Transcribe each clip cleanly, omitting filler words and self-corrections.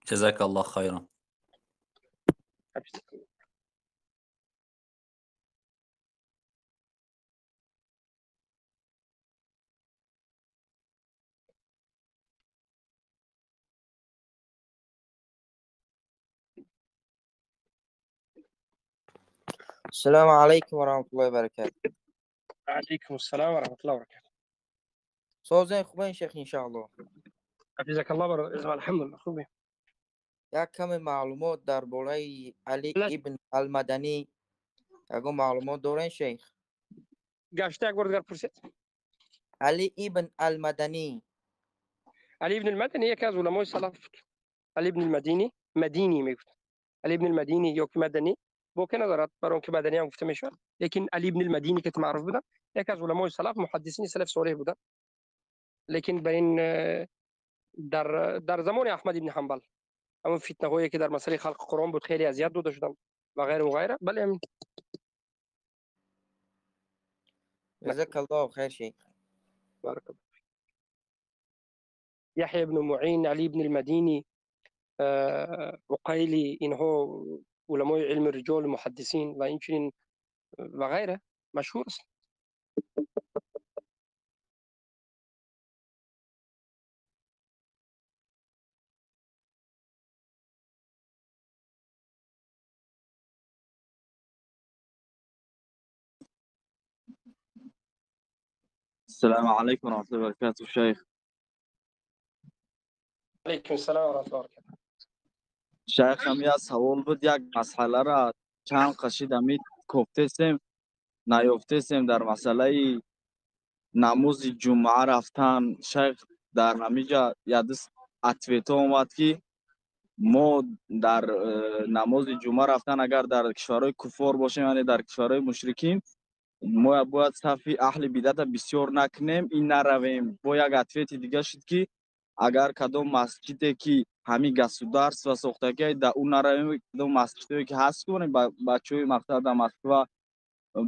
جزاك الله خيرا. السلام عليكم ورحمة الله وبركاته. وعليكم السلام ورحمة الله وبركاته. سوزين خوبين شيخ إن شاء الله. حفظك الله الحمد لله خوبی. یک کمی معلومات درباره علی ابن المدنی اگه معلومات دارین شیخ؟ گشته یک بار دیگر پرسید. علی ابن المدنی. علی ابن المدنی یکی از علمای سلف بود. علی ابن المدینی مدینی میگفت. علی ابن المدینی یا که مدنی بوکه ندارد، برای اون که مدنی هم گفته میشود، لیکن علی ابن المدینی که معروف بودن یکی از علمای سلف، محدثین سلف صالح بودن. لیکن به این در زمان احمد ابن حنبل همون فتنه هایی که در مسئله خلق قرآن بود خیلی اذیت داده شدن و غیره و غیره. بله همین. جزاک الله خیر شیخ. بارك الله. يحيى بن معين، علي بن المديني، عقيلي، اینها علمای علم رجال محدثین و اینچنین و غیره مشهور است. السلام عليكم ورحمة الله وبركاته شيخ. علیکم السلام و رحمت الله وبرکاته. شیخ هم یه سوال بود، یک مسئله را چند قشید امید گفتیم نیافتیم در مسئله نماز جمعه رفتن. شیخ در همینجا یادس اتویتا اومد که ما در نماز جمعه رفتن اگر در کشورهای کفار باشیم، یعنی در کشورهای مشرکین، ما باید صفی اهل بدعت بسیار نکنیم، این نرویم. با یک اتویت دیگه شد که اگر کدام مسجدی که همین گسودارس و ساختگی در اون نرویم، کدام مسجدی که هست کنیم بچهای مقصد در مسکو،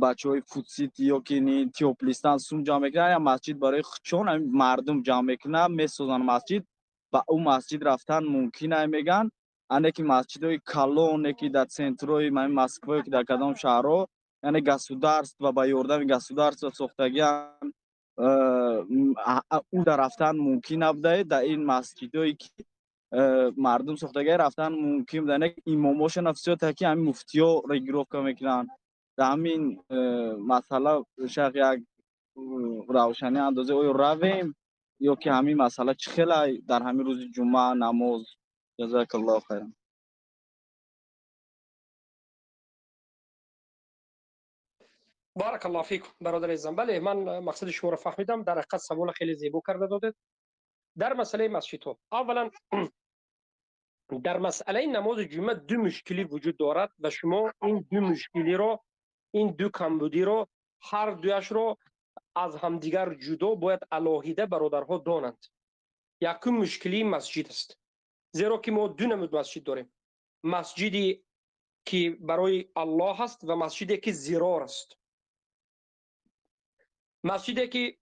بچهای فوتسیتی یا که نی تیوپلیستان سوم جمع میکنن، یا مسجد برای چون مردم جمع میکنن میسازن مسجد، با اون مسجد رفتن ممکن نمیگن. انکی مسجدهای کلون که در سنتروی مسکو که در کدام شهرها، یعنی گسودارس و با یوردن گسودارس و ساختگی او در رفتن ممکن نبوده. در این مسجدهایی که مردم ساختگی رفتن ممکن بوده، نه اماماش نفسیات که همین مفتی‌ها را گرفت میکنن. در همین مسئله شیخ یک روشنی اندازه او رویم یا که همین مسئله چه خیلی در همین روز جمعه نماز. جزاک الله خیر. بارک الله فیکم برادر عزیزم. بله من مقصد شما را فهمیدم. در حقیقت سوال خیلی زیبا کرده دادید. در مسئله مسجد ها اولا در مسئله نماز جمعه دو مشکلی وجود دارد و شما این دو مشکلی رو، این دو کمبودی رو، هر دویش رو از همدیگر جدا باید علاهیده برادرها دانند. یکی مشکلی مسجد است، زیرا که ما دو نمود مسجد داریم، مسجدی که برای الله است و مسجدی که زیرار است. مسجدی که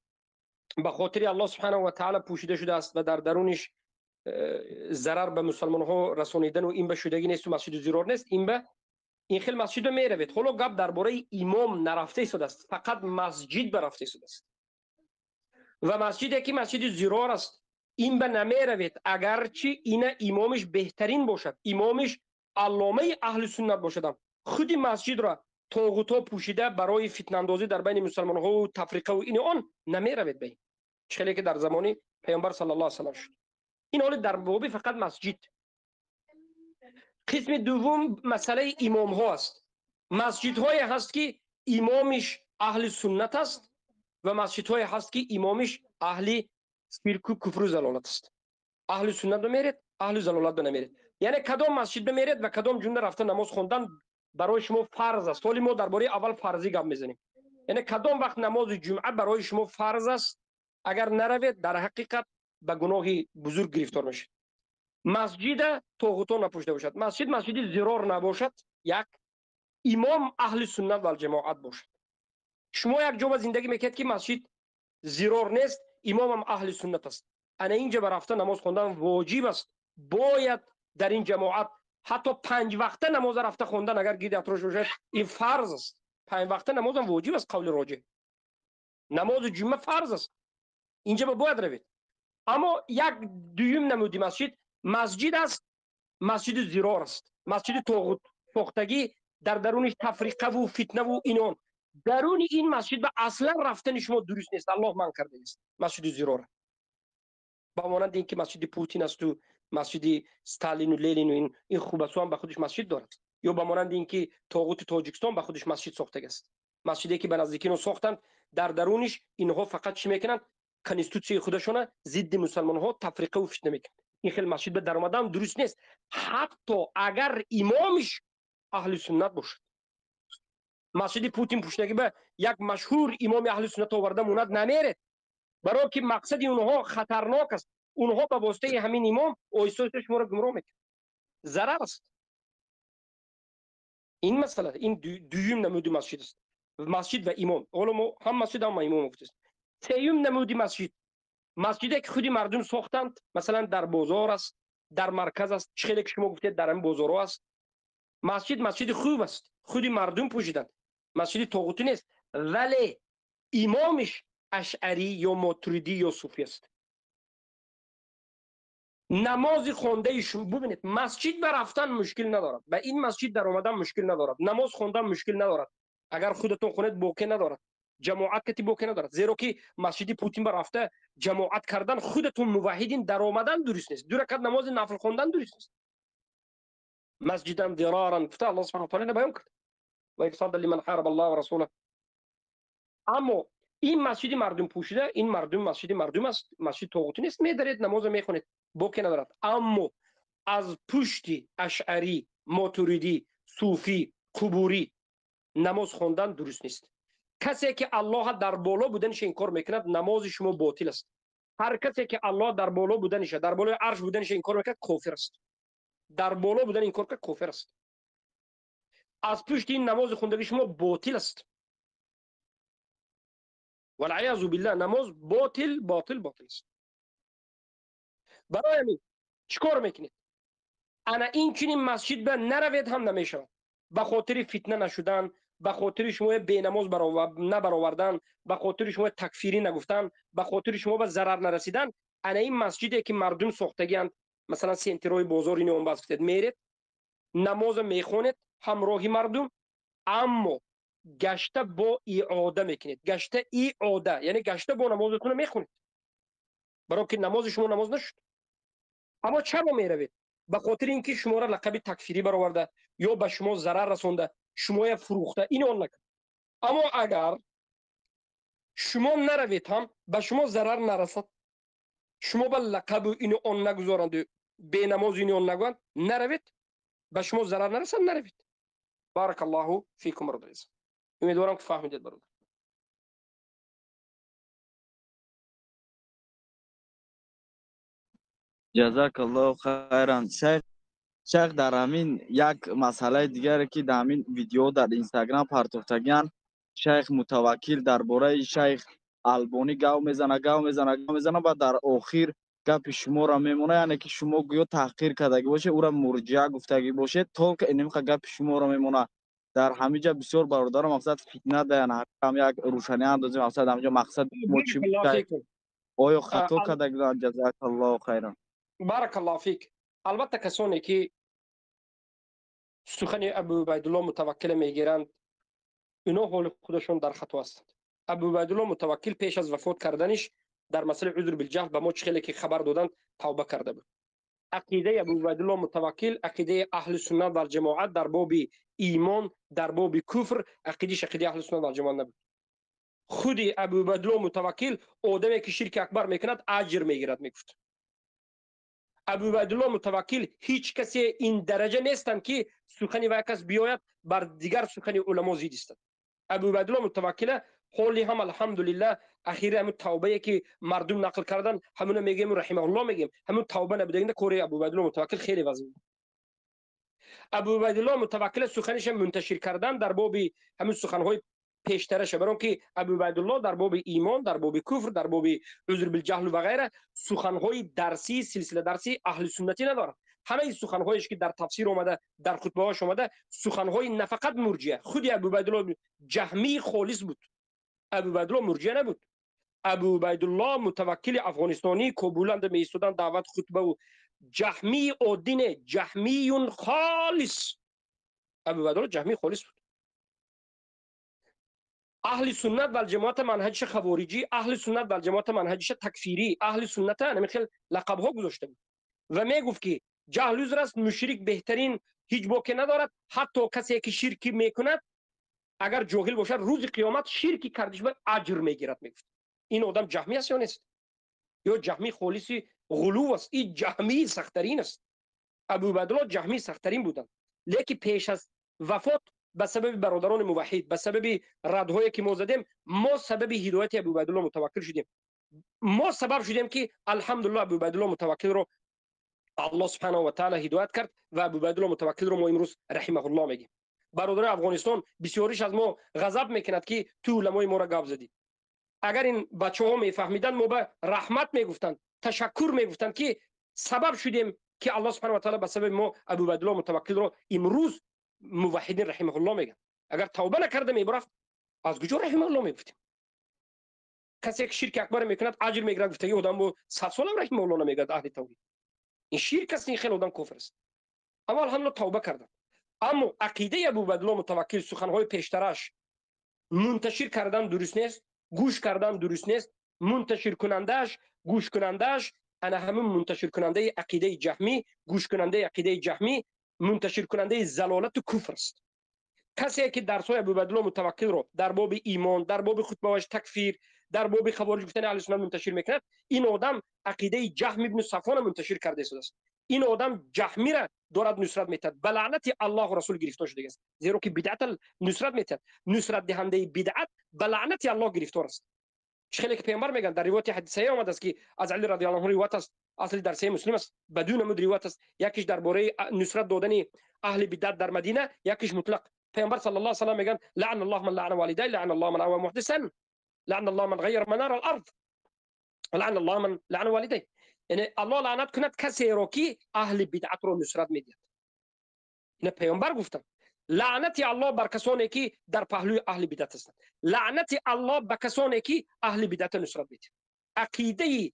به خاطر الله سبحانه و تعالی پوشیده شده است و در درونش ضرر به مسلمان ها رسانیدن و این به شدگی نیست و مسجد زیرار نیست، این خیلی مسجد می روید. حالا گپ درباره امام نرفته شده است، فقط مسجد برفته شده است و مسجدی که مسجد زیرار است این به نمی روید اگرچه این امامش بهترین باشد، امامش علامه اهل سنت باشد، خود مسجد را طاغوتا پوشیده برای فتنه اندازی در بین مسلمان ها و تفریقه و این آن نمی روید به این چخیلی که در زمان پیامبر صلی الله علیه و سلم شد. این حال در باب فقط مسجد. قسم دوم مسئله امام ها است. مسجد های هست که امامش اهل سنت است و مسجد های هست که امامش اهل شرک و کفر و ضلالت است. اهل سنت بمیرید، اهل ضلالت بنمیرید. یعنی کدام مسجد بمیرید و کدام جمله رفتن نماز خواندن برای شما فرض است. حالی ما درباره اول فرضی گپ میزنیم. یعنی کدام وقت نماز جمعه برای شما فرض است، اگر نروید در حقیقت به گناه بزرگ گرفتار میشید. مسجد طاغوتا نپوشیده باشد، مسجد زیرار نباشد، یک امام اهل سنت و الجماعت باشد. شما یک جا زندگی میکنید که مسجد زیرار نیست، امام هم اهل سنت است، انا اینجا به رفتن نماز خواندن واجب است. باید در این جماعت حتی 5 وقته نماز رفته خوندن اگر گید اطراش باشد این فرض است. 5 وقته نماز هم واجب است قول راجح. نماز جمعه فرض است، اینجا باید روید. اما یک دویم نمودی مسجد است، مسجد زیرار است، مسجد طاغوت پختگی، در درونش تفریقه و فتنه و اینان. درون این مسجد به اصلا رفتن شما درست نیست، الله من کرده است. مسجد زیرار با مانند اینکه مسجد پوتین است و مسجد استالین و لنین و این خوب است هم به خودش مسجد دارد، یا با مانند اینکه طاغوت تاجیکستان به خودش مسجد ساخته است. مسجدی که به نزدیکی اون ساختند، در درونش اینها فقط چی میکنند؟ کانستیتوسیون خودشون ضد مسلمان ها تفریقه و فتنه میکنند. این خیلی مسجد به در اومدن درست نیست، حتی اگر امامش اهل سنت باشد. مسجد پوتین پشتگی به یک مشهور امام اهل سنت آورده موند نمیره، برای که مقصد اونها خطرناک است. اونها به واسطه همین امام اویسوس شما را گمراه میکنند، ضرر است. این مسئله این دویم نمودی مسجد است، مسجد و امام. علما هم مسجد هم امام گفته است. سوم نمودی مسجدی که خودی مردم ساختند، مثلا در بازار است، در مرکز است، خیلی که شما گفتید در این بازارها است. مسجد خوب است، خودی مردم پوشیدند، مسجد طاغوتی نیست، ولی امامش اشعری یا ماتریدی یا صوفی است. نماز خونده شما ببینید، مسجد به رفتن مشکل ندارد، به این مسجد در آمدن مشکل ندارد، نماز خوندن مشکل ندارد، اگر خودتون خونید بوکه ندارد، جماعت کتی بوکه ندارد. زیرا که مسجد پوتین به رفته جماعت کردن خودتون موحدین در آمدن درست نیست، دو رکعت نماز نفل خوندن درست نیست. مسجدا ضرارا فتح الله سبحانه و تعالی بیان کرد و ارصاد لمن حارب الله و رسوله. اما این مسجد مردم پوشیده، این مسجد مردم است، مسجد طاغوتی نیست، میدارید نماز میخونید بوکه ندارد. اما از پشت اشعری، ماتریدی، صوفی، قبوری نماز خوندن درست نیست. کسی که الله در بالا بودنش این کار میکند نماز شما باطل است. هر کسی که الله در بالا بودنش، در بالای عرش بودنش این کار میکند کافر است. در بالا بودن این کار که کافر است. از پشت این نماز خوندگی شما باطل است. والعیاذ بالله نماز باطل است. برای همین چیکار میکنید؟ انا این چنین مسجد به نروید هم نمیشود، به خاطر فتنه نشدن، به خاطر شما بی نماز نبرآوردن، به خاطر شما تکفیری نگفتن، به خاطر شما به ضرر نرسیدن. انا این مسجدی که مردم ساختگیند، مثلا سنترهای بازار اینو اون باز میرید نماز میخونید همراهی مردم، اما گشته با اعاده میکنید. گشته اعاده یعنی گشته با نمازتون میخونید، برای که نماز شما نماز نشد. اما چرا میروید؟ به خاطر اینکه شما را لقب تکفیری برآورده یا به شما ضرر رسونده، شما فروخته، این اون نکن. اما اگر شما نروید هم به شما ضرر نرسد، شما به لقب اینو اون نگذارند، به نماز اینو اون نگویند، نروید، به شما ضرر نرسد، نروید. بارک الله فیکم رضا. امیدوارم که فهمیدید برادر. جزاک الله خیرا. شیخ در همین یک مسئله دیگری که در همین ویدیو در اینستاگرام پرتوفتگیان، شیخ متوکل درباره شیخ البانی گاو میزنه و در آخر گپ شما را میمونه، یعنی که شما گویا تحقیر کردگی باشه، او را مرجع گفتگی باشه، تا که اینم گپ شما را میمونه. در همینجا بسیار برادر مقصد فتنه ده، نه هم یک روشنی اندازی مقصد همینجا مقصد ما چی بود؟ آیا خطا کردگی؟ جزاک الله خیرا. بارک الله فیک. البته کسانی که سخن ابو عبیدالله متوکل میگیرند، اینا حال خودشون در خطا هستند. ابو عبیدالله متوکل پیش از وفات کردنش در مسئله عذر بالجهل به ما خیلی که خبر دادند توبه کرده بود. عقیده ابو عبیدالله متوکل عقیده اهل سنت و جماعت در باب ایمان، در باب کفر، عقیده اهل سنت و جماعت نبود. خود ابو عبیدالله متوکل آدمی که شرک اکبر میکند اجر میگیرد میگفت. ابو عبیدالله متوکل هیچ کسی این درجه نیستند که سخنی و کس بیاید بر دیگر سخنی علما زید است. ابو عبیدالله متوکل حالی هم الحمدلله اخیرا همون توبه که مردم نقل کردن همون میگیم رحمه الله، میگیم همون توبه نبوده، این کار ابو عبیدالله متوکل خیلی وزن. ابو عبیدالله متوکل سخنش منتشر کردن در باب همون سخنهای پیشترشه، برای که ابو عبیدالله در باب ایمان، در باب کفر، در باب عذر بالجهل و غیره سخنهای درسی، سلسله درسی اهل سنتی ندارد. همه این سخنهایش که در تفسیر اومده، در خطبه هاش اومده، سخنهای نه فقط مرجئه. خود ابو عبیدالله جهمی خالص بود، ابو عبیدالله مرجئه نبود. ابو عبیدالله متوکل افغانستانی کابل میستودن دعوت خطبه و جهمی و دین جهمی خالص. ابو عبیدالله جهمی خالص بود. اهل سنت و الجماعت منهجش خوارجی، اهل سنت و الجماعت منهجش تکفیری، اهل سنت نمیخواد لقب ها گذاشته بود و میگفت که جهل عذر است، مشرک بهترین هیچ باکی ندارد، حتی کسی که شرکی میکند اگر جاهل باشد روز قیامت شرکی کردش بر اجر میگیرد. میگفت این آدم جهمی است یا نیست؟ یا جهمی خالصی غلو است؟ این جهمی سخترین است. ابو عبیدالله جهمی سخترین بودند، لیکن پیش از وفات به سبب برادران موحد، به سبب ردهایی که ما زدیم، ما سبب هدایت ابو عبیدالله متوکل شدیم. ما سبب شدیم که الحمدلله ابو عبیدالله متوکل رو الله سبحانه و تعالی هدایت کرد و ابو عبیدالله متوکل رو ما امروز رحمه الله میگیم. برادر افغانستان بسیاریش از ما غضب میکند که تو علمای ما را گپ زدید. اگر این بچه‌ها میفهمیدن ما به رحمت میگفتند، تشکر میگفتند که سبب شدیم که الله سبحانه و تعالی به سبب ما ابو عبیدالله متوکل رو امروز موحدین رحمه الله میگن. اگر توبه نکرده میبرفت از کجا رحمه الله میگفتیم؟ کسی که شرک اکبر میکند اجر میگیرد، گفته ای آدم با 100 سال هم رحمه الله نمیگد اهل توحید. این شرک است، این خیلی آدم کفر است. اما الحمدلله توبه کردن. اما عقیده ابو عبیدالله متوکل، سخنهای پیشترش منتشر کردن درست نیست، گوش کردن درست نیست، منتشر کنندش، گوش کنندش انا همون منتشر کننده عقیده جهمی، گوش کننده عقیده جهمی، منتشر کننده زلالت و کفر است. کسی که درسای ابو عبیدالله متوکل رو در باب ایمان، در باب خطبه‌اش تکفیر، در باب خوارج گفتن اهل سنت منتشر میکند، این آدم عقیده جهم ابن صفوان منتشر کرده است. این آدم جهمی را دارد نصرت میتد، به لعنت الله و رسول گرفتار شده است، زیرا که بدعت نصرت میتد. نصرت دهنده بدعت به لعنت الله گرفتار است. خیلی که پیامبر میگن در روایت حدیثه آمده است که از علی رضی الله عنه روایت است، اصل در صحیح مسلم است، بدون مد روایت است. یکیش درباره نصرت دادن اهل بدعت در مدینه، یکیش مطلق. پیامبر صلی الله علیه و سلم میگن لعن الله من لعن والدی، لعن الله من اوى محدثا، لعن الله من غیر منار الارض، لعن الله من لعن والدی. یعنی الله لعنت کند کسی را که اهل بدعت رو نصرت میدهد. این پیامبر گفتن لعنت الله بر کسانی که در پهلوی اهل بدعت هستند، لعنت الله بر کسانی که اهل بدعت نصرت میدهند. عقیده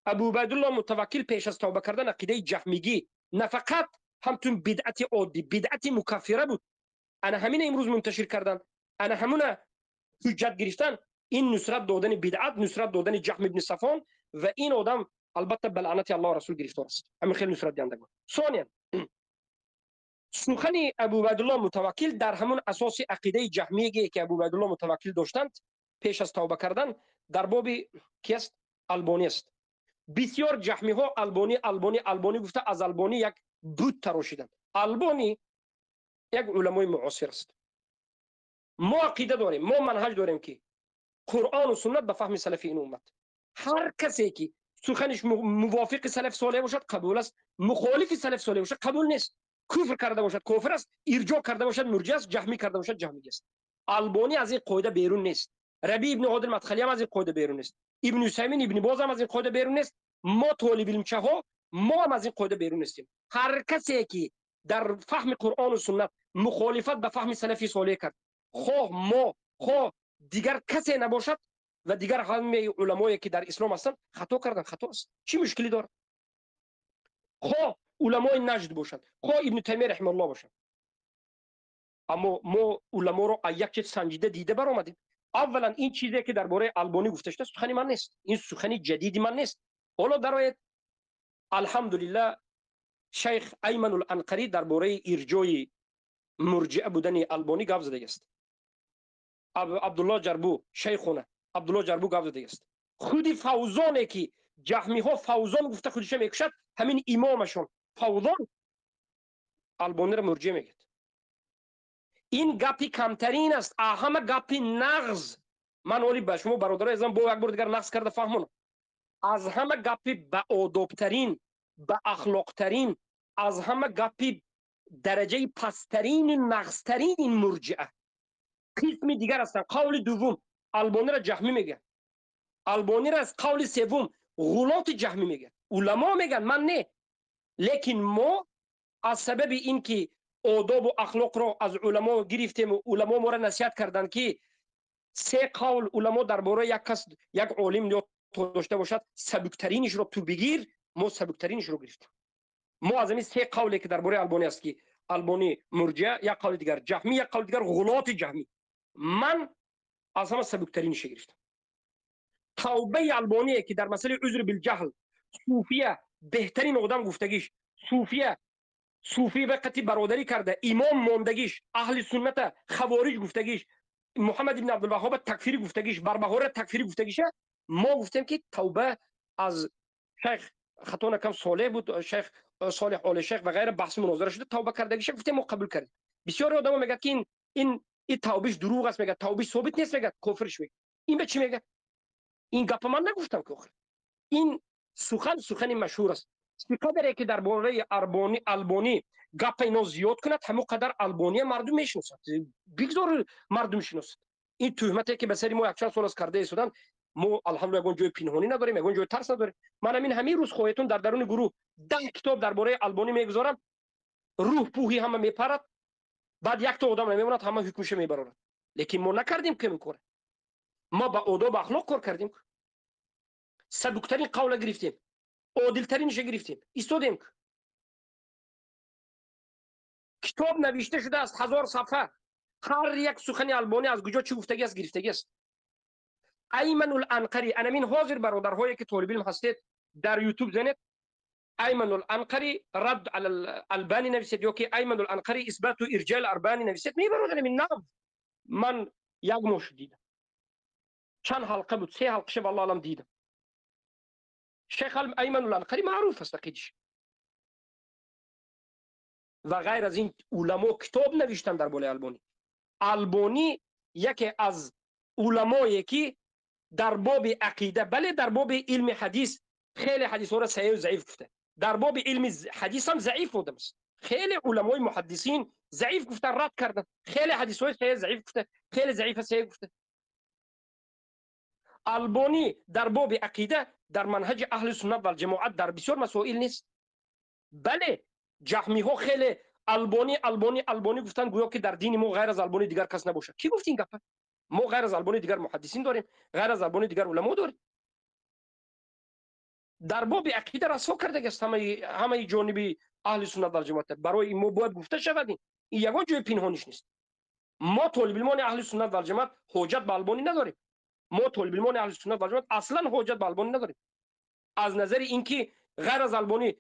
ابو عبیدالله متوکل پیش از توبه کردن عقیده جهمیگی، نه فقط همتون بدعت عادی، بدعت مکفره بود. انا همین امروز منتشر کردن، انا همون حجت گرفتن. این نصرت دادن بدعت، نصرت دادن جهم ابن صفوان، و این آدم البته به لعنت الله و رسول گرفتار است. همین خیلی نصرت دهنده. ثانیا سخن ابو عبیدالله متوکل در همون اساس عقیده جهمیه که ابو عبیدالله متوکل داشتند پیش از توبه کردن در باب کی است؟ البانی است. بسیار جهمی ها البانی گفته از البانی یک بت تراشیدند. البانی یک علمای معاصر است. ما عقیده داریم، ما منهج داریم که قرآن و سنت به فهم سلف این امت. هر کسی که سخنش موافق سلف صالح باشد قبول است، مخالف سلف صالح باشد قبول نیست. کفر کرده باشد کافر است، ارجاع کرده باشد مرجع است، جهمی کرده باشد جهمی است. البانی از این قاعده بیرون نیست. ربیع ابن هادی المدخلی هم از این قاعده بیرون نیست. ابن عثیمین ابن باز هم از این قاعده بیرون نیست. ما طالب علم ها ما هم از این قاعده بیرون نیستیم. هر کسی که در فهم قرآن و سنت مخالفت به فهم سلفی صالح کرد، خواه ما خواه دیگر کسی نباشد و دیگر همه علمایی که در اسلام هستند خطا کردن، خطا است. چی مشکلی داره؟ خواه علمای نجد باشند، خواه ابن تیمیه رحمه الله باشند. اما ما علما رو یک چیز سنجیده دیده برآمدیم. اولا این چیزی که درباره البانی گفته شده سخنی من نیست، این سخنی جدیدی من نیست. حالا در الحمدلله شیخ ایمن الانقری درباره ارجاع مرجئه بودن البانی گفت زده است. عبدالله جربو شیخونه عبدالله جربو گفت زده است. خودی فوزانه که جهمی ها فوزان گفته خودش میکشد، همین امامشون فوزان البانی را مرجع میگه. این گپی کمترین است، همه گپی نغز. من ولی به شما برادر ازم با یک بار دیگر نقص کرده فهمونم. از همه گپی به آدابترین، به اخلاقترین، از همه گپی درجه پسترین، نغزترین این مرجعه. قسم دیگر هستن. قول دوم البانی را جهمی میگن، البانی را از قول سوم غلات جهمی میگن. علما میگن، من نه. لیکن ما از سبب اینکه آداب و اخلاق را از علما گرفتیم و علما ما را نصیحت کردند که سه قول علما درباره یک کس، یک عالم یا داشته باشد، سبکترینش رو تو بگیر، ما سبکترینش رو گرفتیم. ما از این سه قولی که درباره البانی است که البانی مرجع، یک قول دیگر جهمی، یک قول دیگر غلات جهمی، من از همه سبکترینش گرفتم. توبه البانی که در مسئله عذر بالجهل صوفیه بهترین آدم گفتگیش، صوفی وقتی برادری کرده، امام ماندگیش، اهل سنت خوارج گفتگیش، محمد ابن عبدالوهاب تکفیری گفتگیش، بربهار تکفیری گفتگیشه، ما گفتیم که توبه از شیخ خطا نکم صالح بود، شیخ صالح آل شیخ و غیره بحث مناظره شده، توبه کردگیشه گفتیم ما قبول کردیم. بسیار آدم میگه که این توبهش دروغ است، میگه توبهش ثابت نیست، میگه کافرش میگه. این به چی میگه؟ این گپ من نگفتم که آخر این سخن مشهور است. چقدر که درباره البانی گپ اینا زیاد کند، همون قدر البانی مردم میشناسد. بگذار مردم شناسد. این تهمتی که به سر ما یک چند سال از کرده ایستادن، ما الحمدلله یگان جای پنهانی نداریم، یگان جای ترس نداریم. من همین روز خواهیتون در درون گروه 10 کتاب درباره البانی میگذارم، روح پوهی همه میپرد، بعد یک تا آدم نمیموند، همه حکمش میبرند. لیکن ما نکردیم که میکنه. ما با آداب اخلاق کار کردیم، سبکترین قول گرفتیم، عادلترینش گرفتیم، ایستادیم. کتاب نوشته شده است 1000 صفحه، هر یک سخن البانی از کجا چی گفتگی است گرفتگی است. ایمن الانقری، انا من حاضر برادرهایی که طالب علم هستید در یوتیوب زنید ایمن الانقری رد علی الالبانی نویسید، یا که ایمن الانقری اثبات و ارجاء الالبانی نویسید، می برادر من نام. من یک مش دیدم، چند حلقه بود، 3 حلقه والله الان دیدم. شیخ ایمن الانقری معروف است عقیدش. و غیر از این علما کتاب نوشتن در باره البانی. البانی یکی از علمایی که در باب عقیده، بله در باب علم حدیث خیلی حدیث ها را صحیح و ضعیف گفته، در باب علم حدیث هم ضعیف بوده است. خیلی علمای محدثین ضعیف گفتن، رد کردن. خیلی حدیث های صحیح ضعیف گفته، خیلی ضعیف صحیح گفته. البانی در باب عقیده در منهج اهل سنت و الجماعت در بسیار مسائل نیست. بله جهمی ها خیلی البانی گفتن گویا که در دین ما غیر از البانی دیگر کس نباشه. کی گفت این گپ؟ ما غیر از البانی دیگر محدثین داریم، غیر از البانی دیگر علما داریم. در باب عقیده رسوا کرده است همه جانبی اهل سنت و الجماعت. برای ما باید گفته شود، این یگان جای پنهانیش نیست. ما طالب علمان اهل سنت و الجماعت حجت به البانی نداریم. ما طالب علمان اهل سنت و الجماعت اصلا حجت به البانی نداریم. از نظر اینکه غیر از البانی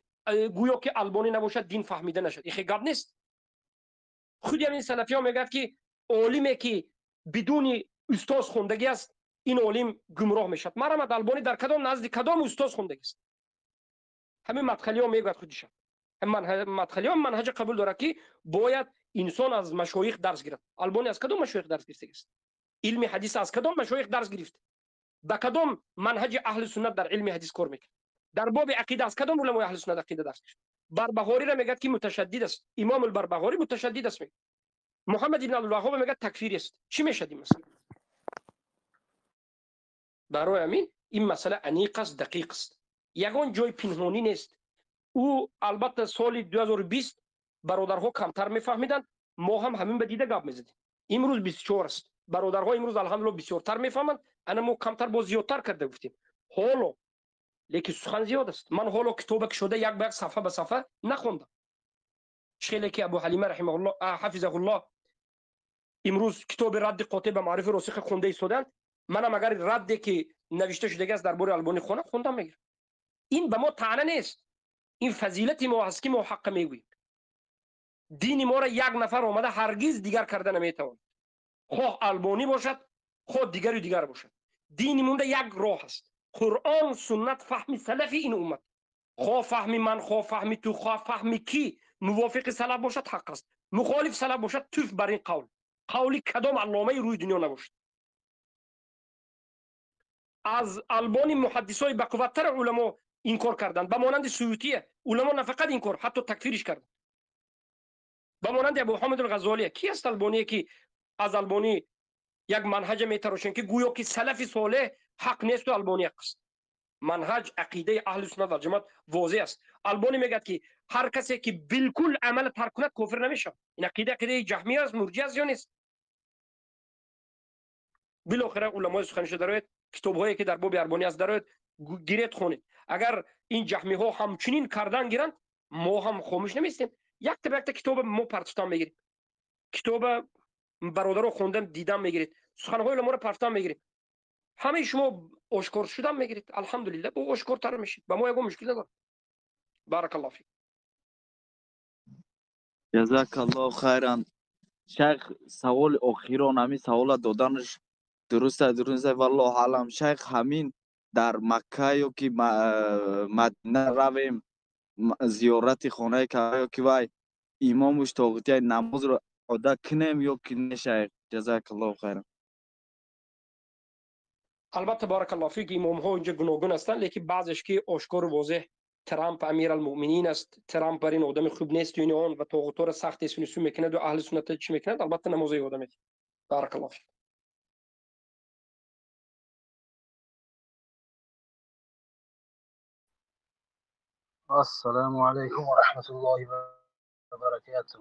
گویا که البانی نباشد دین فهمیده نشد، این گپ نیست. خود همین سلفی ها میگه که عالمی که بدون استاد خوندگی است این عالم گمراه میشد. مرحمت البانی در کدام نزد کدام استاد خوندگی است؟ همین مدخلی ها میگه خودش. مدخلی ها منهج قبول داره که باید انسان از مشایخ درس گیرد. البانی از کدام مشایخ درس گرفته است؟ علم حدیث از کدام مشایخ درس گرفت؟ با کدام منهج اهل سنت در علم حدیث کار میکنه؟ در باب عقیده از کدام علمای اهل سنت عقیده درس گرفت؟ بربهاری را میگه که متشدد است، امام البربهاری متشدد است. محمد ابن عبدالوهاب میگه تکفیری است. چی میشه این مسئله؟ برای همین این مسئله عمیق است، دقیق است، یگان جای پنهانی نیست. او البته سال 2020 برادرها کمتر میفهمیدن، ما هم همین به دیده گپ میزدیم. امروز 24 است، برادرها امروز الحمدلله بسیارتر میفهمند، انا ما کمتر با زیادتر کرده گفتیم. حالا لیکن سخن زیاد است. من حالا کتاب که شده یک به یک صفحه به صفحه نخوندم. شیخی که ابو حلیمه رحمه الله حفظه الله امروز کتاب رد قاطع به معرفت راسخ خونده ایستادند، منم اگر ردی که نوشته شده است درباره البانی خوندم میگیرم. این به ما طعنه نیست، این فضیلت ما هست که ما حق میگوییم. دین ما را یک نفر آمده هرگز دیگر کرده نمیتواند، خواه البانی باشد خواه دیگر باشد. دین مونده یک راه است، قرآن سنت فهم سلف این امت. خواه فهمی من، خواه فهمی تو، خواه فهمی کی موافق سلف باشد حق است، مخالف سلف باشد توف بر این قولی کدام علامه روی دنیا نباشد. از البانی محدثای بقوتر علما این کار کردند، به مانند سیوطی علما نه فقط این کار، حتی تکفیرش کردند. به مانند ابو حامد الغزالی. کی است البانی که از البانی یک منهج میتراشن که گویا که سلف صالح حق نیست و البانی حق است. منهج عقیده اهل سنت و جماعت واضح است. البانی میگه که هر کسی که بالکل عمل ترک کند کافر نمیشه. این عقیده جهمیه است، مرجئه است یا نیست؟ بالاخره علمای سخنش دارید، کتاب هایی که در باب اربانی است دارید، گیرید خونید. اگر این جهمی ها همچنین کردن گیرند، ما هم خاموش نمیستیم. یک تا یک کتاب ما پرتستان میگیریم، کتاب برادر خوندن دیدم میگیرید، سخنهای علما رو پرتستان میگیرید، همه شما آشکار شدن میگیرید. الحمدلله با آشکارتر میشید، با ما یک مشکل نداره. بارک الله فیک. جزاک الله خیرا. شیخ سوال آخران همین سوال دادنش درسته والله علم. شیخ همین در مکه یا که مدینه رویم زیارت خانه که یا که وای امامش طاقتی نماز رو ادا کنیم یا که نه شیخ؟ جزاک الله خیرا. البته بارک الله فیک امام ها اینجا گوناگون هستند، لیکن بعضش که آشکار و واضح ترامپ امیر المؤمنین است، ترامپ بر این آدم خوب نیست و آن و طاغوت‌ها را سخت اسنسو میکند و اهل سنت چی میکند. البته نماز یادم میاد. بارک الله فیک. السلام عليكم ورحمة الله وبركاته.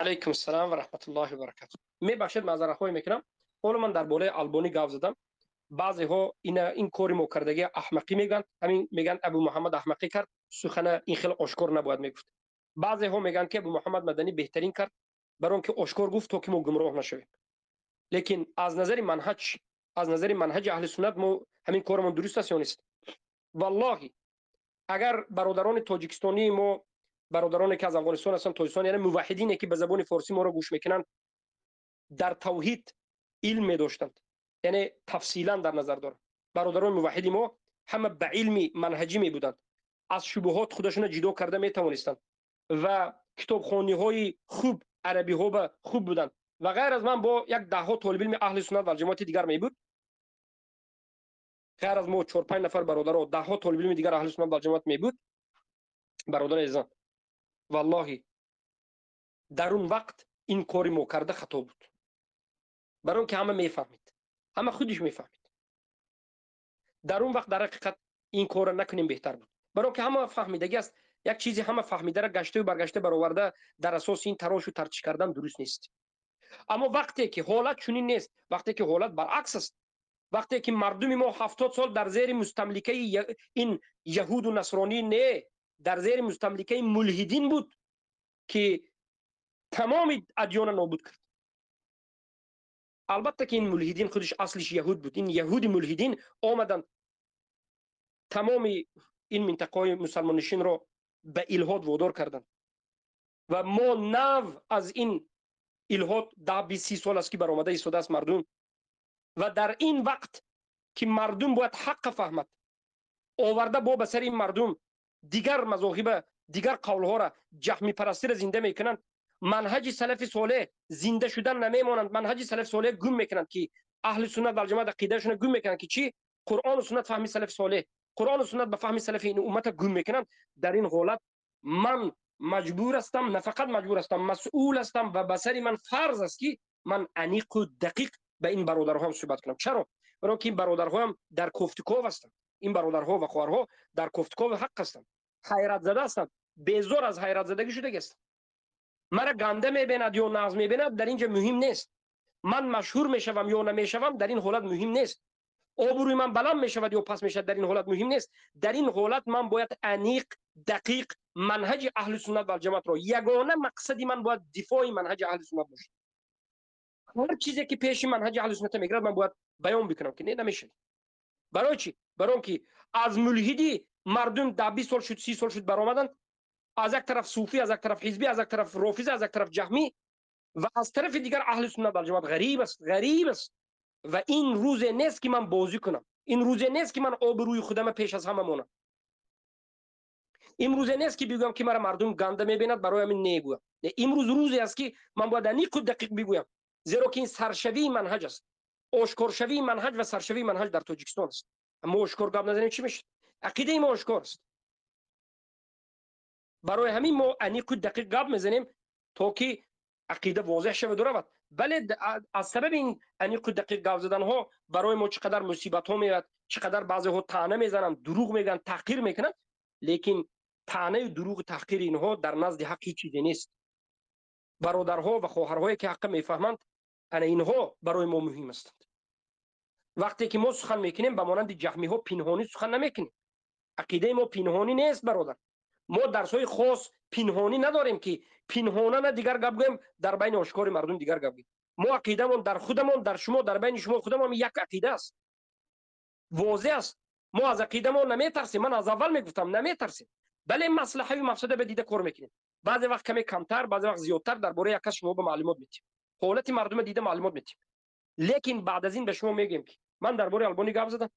علیکم السلام و رحمت الله و برکاته. میبخشید معذرت خواهی میکنم. حالا من در بالا البانی گفت زدم. بعضی ها این کاری ما کردگی احمقی میگن، همین میگن ابو محمد احمقی کرد، سخن این خیلی آشکار نباید میگفت. بعضی ها میگن که ابو محمد مدنی بهترین کرد برای که آشکار گفت تا که ما گمراه نشویم. لیکن از نظر منهج اهل سنت ما همین کارمون درست است یا نیست؟ والله اگر برادران تاجیکستانی ما، برادرانی که از افغانستان هستن، تاجیکستان، یعنی موحدینی که به زبان فارسی ما را گوش میکنن، در توحید علم می داشتند، یعنی تفصیلا در نظر دارم، برادران موحدی ما همه به علم منهجی می بودند، از شبهات خودشون جدا کرده می توانستند و کتابخوانی های خوب، عربی ها خوب بودند و غیر از من با یک ده ها طالب علم اهل سنت و جماعت دیگر می بود، غیر از ما 4 5 نفر برادر و ده ها طالب علم دیگر اهل سنت و جماعت می بود. برادر عزیزان، والله در اون وقت این کاری ما کرده خطا بود، برای اون که همه میفهمید، همه خودش میفهمید. در اون وقت در حقیقت این کار نکنیم بهتر بود، برای که همه فهمیدگی است. یک چیزی همه فهمیده را گشته و برگشته برآورده در اساس این تراش و ترچ کردن درست نیست. اما وقتی که حالت چنین نیست، وقتی که حالت برعکس است، وقتی که مردم ما 70 سال در زیر مستملکه این یهود و نصرانی نه، در زیر مستملکه ملحدین بود که تمام ادیان نابود کرد. البته که این ملحدین خودش اصلش یهود بود، این یهودی ملحدین آمدن تمام این منطقه مسلمان نشین را به الحاد وادار کردند و ما نو از این الحاد 10-20 سال است که برآمده ایستاده است مردم. و در این وقت که مردم باید حق فهمد، آورده با به سر این مردم دیگر مذاهب، دیگر قولها را، جهمی پرستی را زنده میکنند. منهج سلف صالح زنده شدن نمیمانند، منهج سلف صالح گم میکنند که اهل سنت و جماعت عقیدهشون گم میکنند که چی؟ قرآن و سنت فهمی سلف صالح، قرآن و سنت به فهم سلف این امت گم میکنند. در این حالت من مجبور هستم، نه فقط مجبور هستم، مسئول هستم و به سر من فرض است که من انیق و دقیق به این برادرها هم صحبت کنم. چرا؟ برای که این برادرها هم در کوفتکوف هستند، این برادرها و خواهرها در کوفتکوف حق هستند، حیرت زده هستند، بیزار از حیرت زدگی شده است. مرا گنده میبیند یا نغز میبیند در اینجا مهم نیست، من مشهور میشوم یا نمیشوم در این حالت مهم نیست، آبروی من بلند میشود یا پس میشود در این حالت مهم نیست. در این حالت من باید انیق، دقیق منهج اهل سنت و جماعت را، یگانه مقصدی من باید دفاع منهج اهل سنت باشه. هر چیزی که پیش منهج اهل سنت میگرد من باید بیان بکنم که نه نمیشه. برای چی؟ برای اینکه از ملحدی مردم 10-20 سال شد، 30 سال شد برآمدند، از یک طرف صوفی، از یک طرف حزبی، از یک طرف رافضی، از یک طرف جهمی و از طرف دیگر اهل سنت و جماعت. غریب است و این روز نیست که من بازی کنم، این روز نیست که من آبروی خودم پیش از همه مونم، این روز نیست که بگم که مرا مردم گنده میبیند برای همین نمیگویم. امروز روزی است که من باید انیق و دقیق بگویم، زیرا که این سرشوی منهج است، آشکارشوی منهج و سرشوی منهج در تاجیکستان است. اما آشکار گپ نزنیم چی میشه؟ عقیده ما آشکار است. برای همین ما انیق و دقیق گپ میزنیم تا که عقیده واضح شود و رود. بله از سبب این انیق دقیق گپ زدن ها برای ما چقدر مصیبت ها میاد، چقدر بعضی ها طعنه میزنن، دروغ میگن، تحقیر میکنن، لیکن طعنه دروغ تحقیر اینها در نزد حق هیچ چیزی نیست. برادرها و خواهرهایی که حق میفهمند انا اینها برای ما مهم هستند. وقتی که ما سخن میکنیم به مانند جهمی ها پنهانی سخن نمیکنیم. عقیده ما پنهانی نیست برادر. ما درسای خاص پنهانی نداریم که پنهانه دیگر گپ گویم، در بین آشکار مردم دیگر گپ گویم. ما عقیدمون در خودمون، در شما، در بین شما خودمون یک عقیده است، واضح است. ما از عقیدمون نمیترسیم. من از اول میگفتم نمیترسیم، بله مصلحه و مفسده به دیده کار میکنیم. بعضی وقت کمی کمتر، بعضی وقت زیادتر درباره یک کس شما به معلومات میدیم، حالت مردم دیده معلومات میدیم. لیکن بعد از این به شما میگیم که من درباره البانی گپ زدم،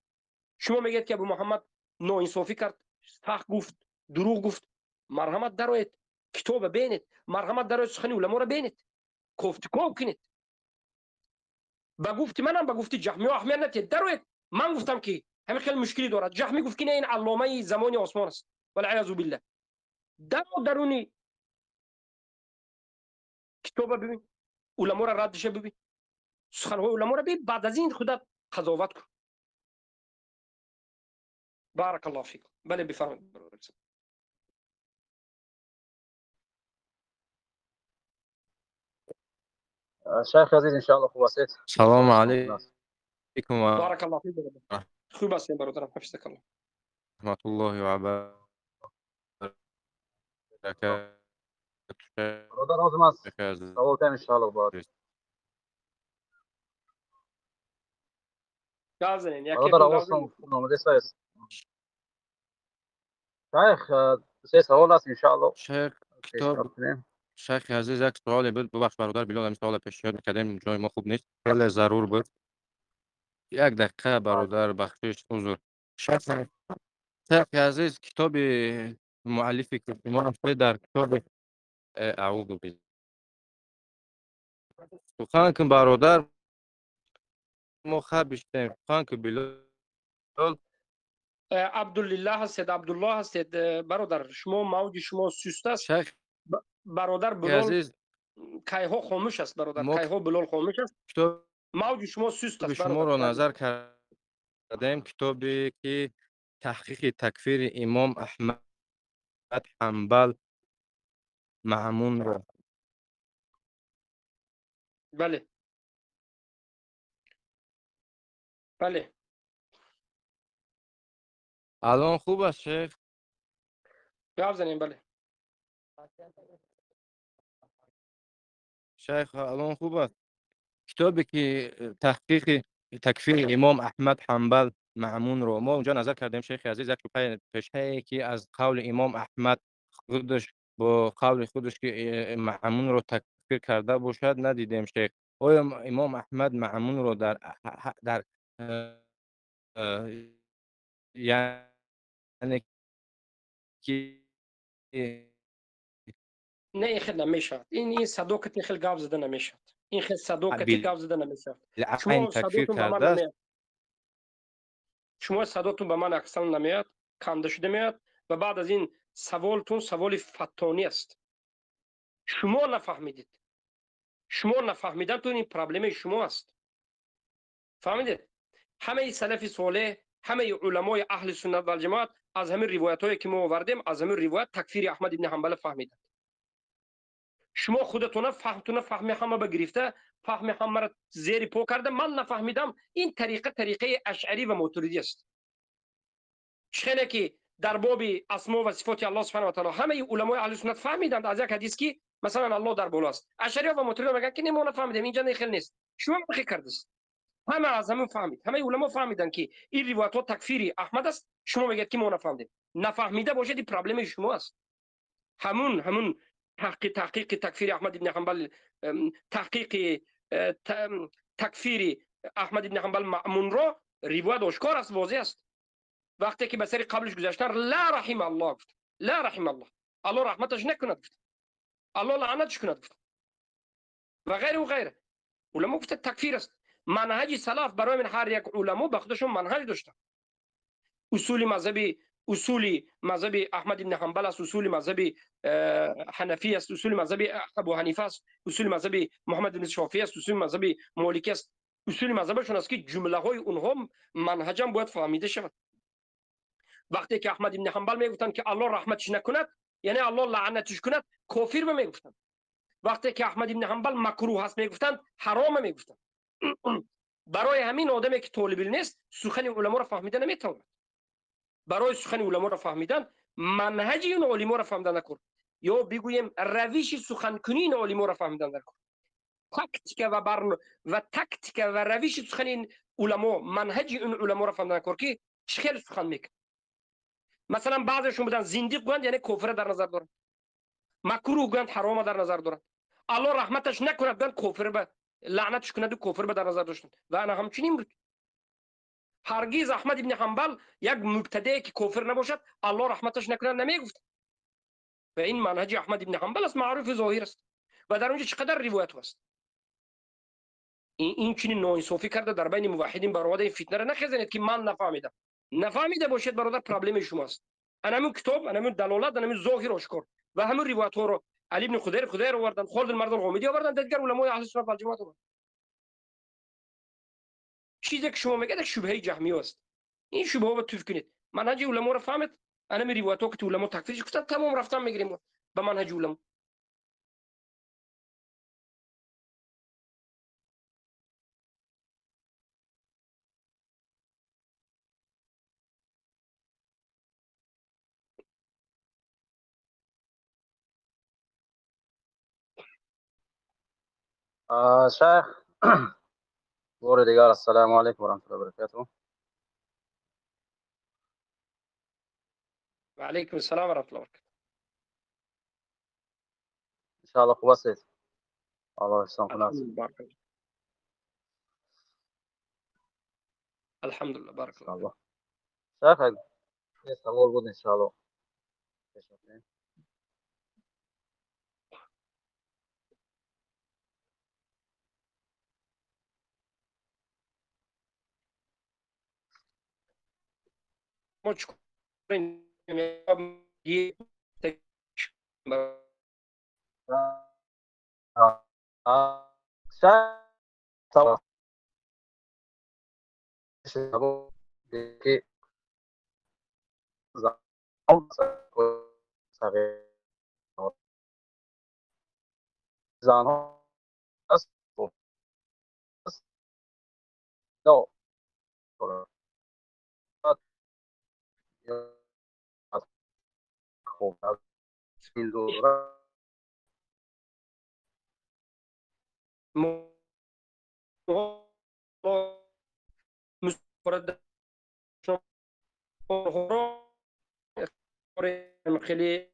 شما میگید که ابو محمد ناانصافی کرد، حق گفت، دروغ گفت. مرحمت درآید، کتاب بینید، مرحمت درآید، سخن علما را بینید، گفتگو کنید. با گفت منم با گفت جهمی و اهمیت ندید، درآید. من گفتم که همین خیلی مشکلی دارد. جهمی گفت که نه این علامه زمان آسمان است، والعیاذ بالله. درونی کتاب ببین، علما را ردش ببین، سخن های علما را ببین، بعد از این خودت قضاوت کن. بارک الله فیکم. بله بفرمایید. شیخ عزیز ان شاء الله خوب هستید؟ سلام علیکم و بارک الله فیک. خوب هستید برادرم، حفظک الله. رحمت الله و برکاته. برادر آزم است. سوال کنم ان شاء الله باید. گازنین برادر آواز نامده است. شیخ سه سوال است ان شاء الله. شیخ کتاب شیخ عزیز یک سوالی بود، ببخش برادر بلال، این سوال پیشنهاد می‌کردیم، جای ما خوب نیست، خیلی ضرور بود. یک دقیقه برادر بخشش حضور. شیخ عزیز کتاب مؤلفی که ما در کتاب اعوذ بالله سخن کن برادر ما خب بیشتر سخن کن بلال. عبدالله هستید، عبدالله هستید برادر. شما موج شما سوست است. شیخ برادر بلال عزیز کایها خاموش است برادر، ما کایها بلال خاموش است. کتاب موج شما سوست است شما برادر. را نظر کردیم، کتابی که تحقیق تکفیر امام احمد حنبل معمون را. بله بله. الان خوب است شیخ؟ بزنیم. بله شیخ الان خوب است. کتابی که تحقیق تکفیر امام احمد حنبل معمون رو ما اونجا نظر کردیم شیخ عزیز، یک شبهه پیشه‌ای که از قول امام احمد خودش با قول خودش که معمون رو تکفیر کرده باشد ندیدیم شیخ. آیا امام احمد معمون رو در یعنی که نه این خیلی نمیشد. این صدوقت خیلی گاف زده نمیشد. این خیلی صدوقت گاف زده نمیشد. شما تکفیر کرده است. شما صداتون به من اصلا نمیاد، کنده شده میاد و بعد از این سوالتون سوال فتانی است. شما نفهمیدید. شما نفهمیدنتون این پرابلم شما است. فهمیدید؟ همه سلف صالح، همه علمای اهل سنت و الجماعت از همین روایت هایی که ما آوردیم، از همین روایت تکفیر احمد ابن حنبل فهمیدند. شما خودتون فهمی همه بگرفته، فهمی همه را زیر پا کرده. من نفهمیدم. این طریقه اشعری و ماتریدی است. چخیلی که در باب اسما و صفات الله سبحانه و تعالی همه علمای اهل سنت فهمیدند از یک حدیث که مثلا الله در بالاست. اشعری و ماتریدی میگن که ما نفهمیدیم، اینجا نخیل نیست. شما بخی کردید. همه از همون فهمید، همه علما فهمیدن که این روایت ها تکفیری احمد است. شما میگید که ما نفهمیدیم. نفهمیده باشید این پرابلم شما است. همون تحقیق تکفیر احمد ابن حنبل، تحقیق تکفیر احمد ابن حنبل مأمون را روایت آشکار است، واضح است. وقتی که به سر قبلش گذاشتن لا رحم الله گفت، لا رحم الله، الله رحمتش نکند گفت، الله لعنتش کند گفت و غیره و غیره. علما گفت تکفیر است. منهج سلف برای من هر یک علما به خودشون منهج داشتن. اصول مذهبی اصول مذهب احمد بن حنبل است، اصول مذهب حنفی است، اصول مذهب ابو حنیفه است، اصول مذهب محمد بن شافعی است، اصول مذهب مالکی است. اصول مذهبشون است که جمله های اونها منهجا باید فهمیده شود. وقتی که احمد بن حنبل میگفتند که الله رحمتش نکند، یعنی الله لعنتش کند، کافر میگفتند. وقتی که احمد بن حنبل مکروه است میگفتند، حرام میگفتند. برای همین آدمی که طالب علم نیست سخن علما را فهمیده نمیتواند. برای سخن علما را فهمیدن منهج این علما را فهمیدن نکن، یا بگوییم روش سخنکنی این علما را فهمیدن نکن. تاکتیک و تاکتیک و روش سخن این علما، منهج این علما را فهمیدن نکن که چه خیلی سخن میکنه. مثلا بعضیشون بودن زندیق گویند یعنی کفر در نظر دارن، مکروه گویند حرام در نظر دارن، الله رحمتش نکند گویند کفر به لعنتش کند و کفر به در نظر داشتن. و انا همچنین بود. هرگز احمد ابن حنبل یک مبتدی که کافر نباشد الله رحمتش نکند نمیگفت. و این منهج احمد ابن حنبل است، معروف ظاهر است. و در اونجا چقدر روایت هست. این چنین ناانصافی کرده در بین موحدین. برادر این فتنه را نخزنید که من نفهمیدم. نفهمیده باشید برادر، پرابلم شماست. همون کتاب، همون دلالت، همون ظاهر آشکار و همون روایت ها رو علی بن خدیر آوردن، خالد المرد الغامدی آوردن، دیگر علمای اهل سنت و الجماعت آوردن. چیزی که شما میگید شبهه جهمیه است. این شبهه رو توف کنید. منهج علما رو فهمید. انا می روایت ها که علما تکفیرش گفتن تمام رفتن میگیریم به منهج علما. شیخ بار دیگر السلام علیکم و رحمت الله و برکاته. و علیکم السلام و رحمت الله و برکاته. ان شاء الله خوب هستید. الله احسان کنه. الحمدلله بارک الله. شیخ یه سوال بود ان شاء الله. ما چیکار شیخ زنها است نو خوب از این دوره خیلی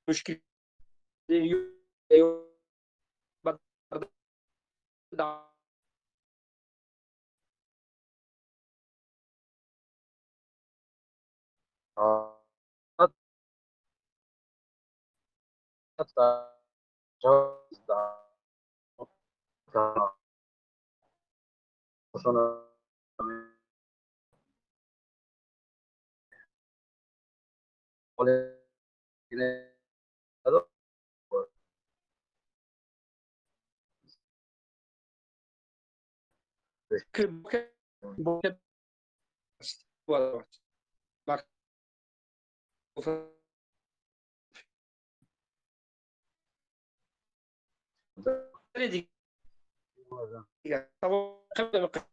مشکل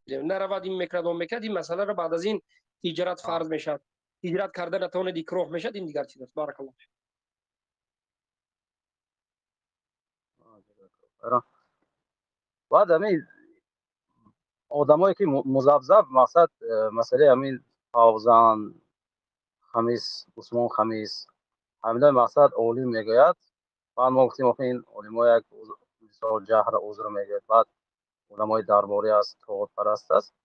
نرود این میکرد و میکرد. این مسئله رو بعد از این هجرت فرض میشد. هجرت کرده نتونه دیکروه میشد. این دیگر چیز است. بارک الله. بعد همین آدمایی که مزبزب مقصد مسئله همین حافظان خمیس عثمان خمیس همین مقصد اولی میگوید. بعد ما گفتیم آخه این علما یک مثال جهر عذر میگوید. بعد علمای درباری است طاغوت پرست است.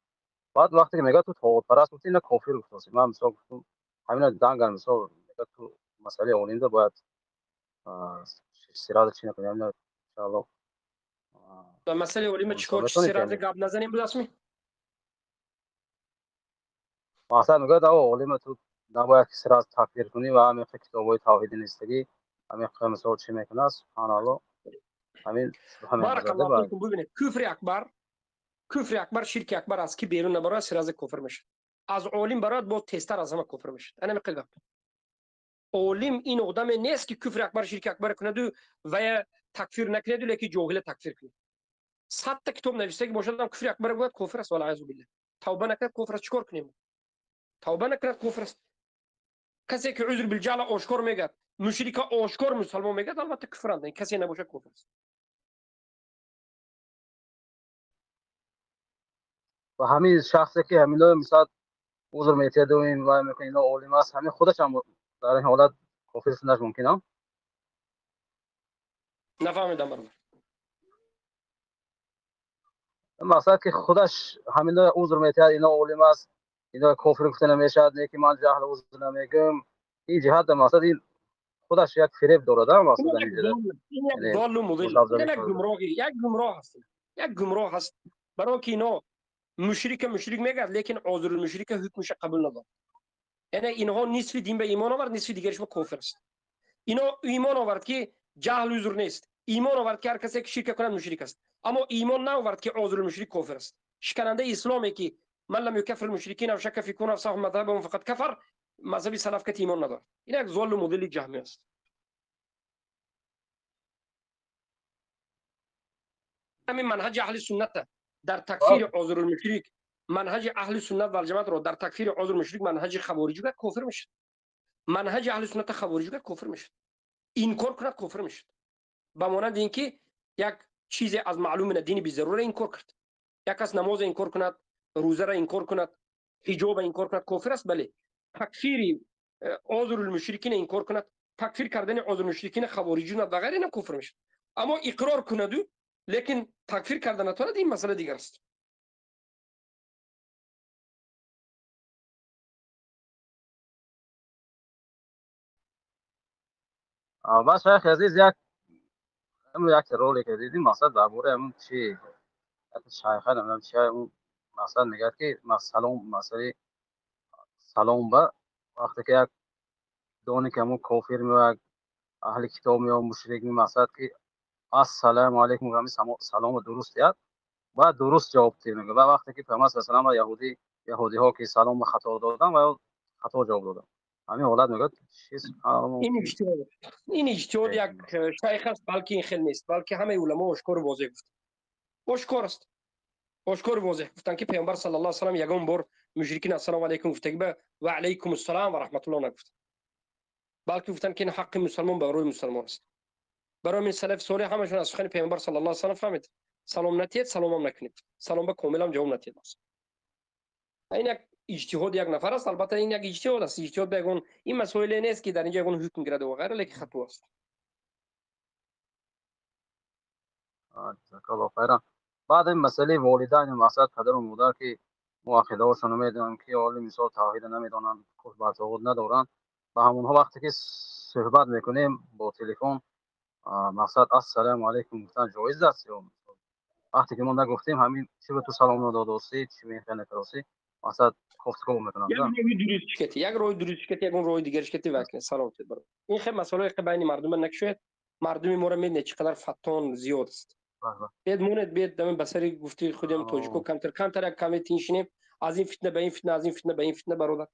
بعد وقتی که میگه تو طاغوت پرست گفتی نه کافر گفتی. من مثلا گفتم همین دنگل مثلا میگه تو مسئله اولینده باید سیراد چی نکنیم ان شاء الله. مسئله اولی ما چیکار سیراد گپ نزنیم بود اسمی. مثلا میگه او علما تو نباید کسی را تکفیر کنی و همین کتاب‌های توحید نیستگی همین مثال چی میکنه سبحان الله همین همین بارک بزرده الله باید فیکم. ببینید کفر اکبر شرک اکبر از کی بیرون نبره سراز کفر میشه. از عالم برات با تستر از همه کفر میشه. انا میگم عالم این آدم نیست که کفر اکبر شرک اکبر کنه و یا تکفیر نکنه لیکن جاهل تکفیر کنه. 100 تا کتاب نوشته که باشد آدم کفر اکبر گوید کفر است والعیاذ بالله. توبه نکرد کفر است چیکار کنیم؟ توبه نکرد کفر است. کسی که عذر بالجهل آشکار میگه مشرک آشکار مسلمان میگه البته کفرند کسی نباشه کفر است. و همین شخصی که همین مثلا عذر میتید و این و میکنه اینا عالم است همین خودش هم در این حالت کافر شدنش ممکنه نفهمیدم برادر. مثلا که خودش همین عذر میتید اینا عالم است اینا کافر گفته نمیشد نه که من جهل عذر نمیگم این جهت مثلا این خودش یک فریب داره این مثلا در یک اینجا ضال این یک یعنی ضال و مضل مذبذبی این یک شده گمراهی یک گمراه هست. یک گمراه هست برای که اینا مشرک میگه لیکن عذر المشرک حکمش قبول نداره. یعنی اینها نصف دین به ایمان آورد نصف دیگرش به کفر است. اینا ایمان آورد که جهل عذر نیست. ایمان آورد که هر کسی که شرک کنه مشرک است. اما ایمان نآورد که عذر المشرک کفر است. شکننده اسلامی که من لم یکفر المشرکین او شک فی کون افسح مذهبهم فقط کفر مذهبی سلف که ایمان نداره. این یک ضال و مضل جهمی است. همین منهج اهل سنت در تکفیر عذر المشرک منهج اهل سنت و الجماعت رو در تکفیر عذر المشرک منهج خوارجی که کفر میشه. منهج اهل سنت خوارجی که کفر میشه. اینکار کنه کفر میشه. به مانند اینکه یک چیز از معلوم دین بی ضروره اینکار کرد. یک کس نماز اینکار کند، روزه را اینکار کند، حجاب اینکار کند کفر است. بله تکفیر عذر المشرکین اینکار کند، تکفیر کردن عذر المشرکین خوارجی و غیره اینا کفر میشه. اما اقرار کند لیکن تکفیر کردن نتواند این مسئله دیگر است. بس شیخ عزیز یک رولی که دیدیم مثلا درباره همون چی یک شیخه نمیدونم چی اون مثلا میگه که مثلا سلام به وقتی که یک دونی که همون کافر می و اهل کتاب می و مشرک می مثلا که السلام علیکم و همین سلام درست یاد بعد درست جواب میگه و وقتی که پیامبر صلی الله علیه و یهودی ها که سلام خطا دادن و خطا جواب دادن همین حالت میگه چیز این ممکن اجتهاد این اجتهاد یک شیخ است بلکه این خیلی نیست بلکه همه علما اشکار واضح گفت. اشکار است. اشکار واضح گفتن که پیامبر صلی الله علیه و سلم یگان بار مشرکین السلام علیکم گفته به و علیکم السلام و رحمت الله نگفت بلکه گفتن که این حق مسلمان به روی مسلمان است. برای من سلف صالح همشون از سخن پیامبر صلی الله علیه و سلم فهمید سلام نتید سلام هم نکنید سلام به کامل هم جواب نتید. این یک اجتهاد یک نفر است. البته این یک اجتهاد است. اجتهاد بگون این مسائل نیست که در اینجا یگان حکم گیرد و غیره لیکن خطا است. جزاک الله خیرا بعد این مسئله والدین مثلا پدر و مادر که مؤاخذه هاشون نمیدونن که حالی مثال توحید نمیدونن کفر بر توحید ندارن و همونها وقتی که صحبت میکنیم با تلفن مقصد السلام علیکم گفتن جایز است یا وقتی که ما نگفتیم همین چی به تو سلام ندادوسی چی میخنه کراسی مقصد گفتگو میکنن یک ده روی درست شکتی یک روی درست شکتی یک روی دیگر شکتی وکن سلام تید برو این خیلی مسئله که بین مردم نکشید. مردم ما را میدونه چقدر فتان زیاد است. بید مونت بید دم بسری گفتی خودم توجیکو کمتر یک کمی تینشینیم از این فتنه به این فتنه از این فتنه به این فتنه برادر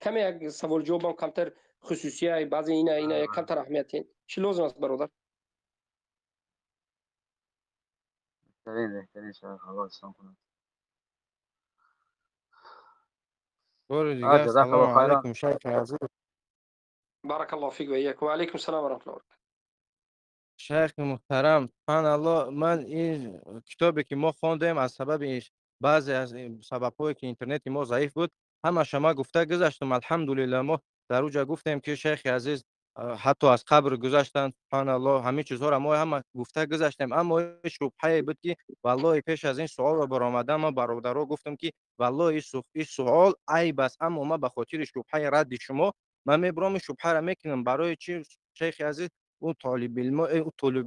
کمی یک سوال جوابم کمتر خصوصیه بعضی اینا یک کمتر اهمیتی چی لازم است برادر. بهترین شیخ الله اسلام کنه بار دیگه جزاک سلام الله خیرا علیکم شیخ عزیز. بارك الله فيك وإياك وعليكم السلام ورحمة الله وبركاته. شیخ محترم سبحان الله من این کتابی که ما خواندیم از سبب بعضی از سبب‌هایی که اینترنت ما ضعیف بود همه شما گفته گذاشتم الحمدلله ما در اونجا گفتیم که شیخ عزیز حتی از قبر گذاشتن سبحان الله همه چیزها را ما هم گفته گذاشتیم اما شبهه بود که والله پیش از این سوال رو برآمدم ما برادرها گفتم که والله این سوال عیب است اما ما به خاطر شبهه رد شما من میبرم شبهه را میکنم برای چی شیخ عزیز او طالب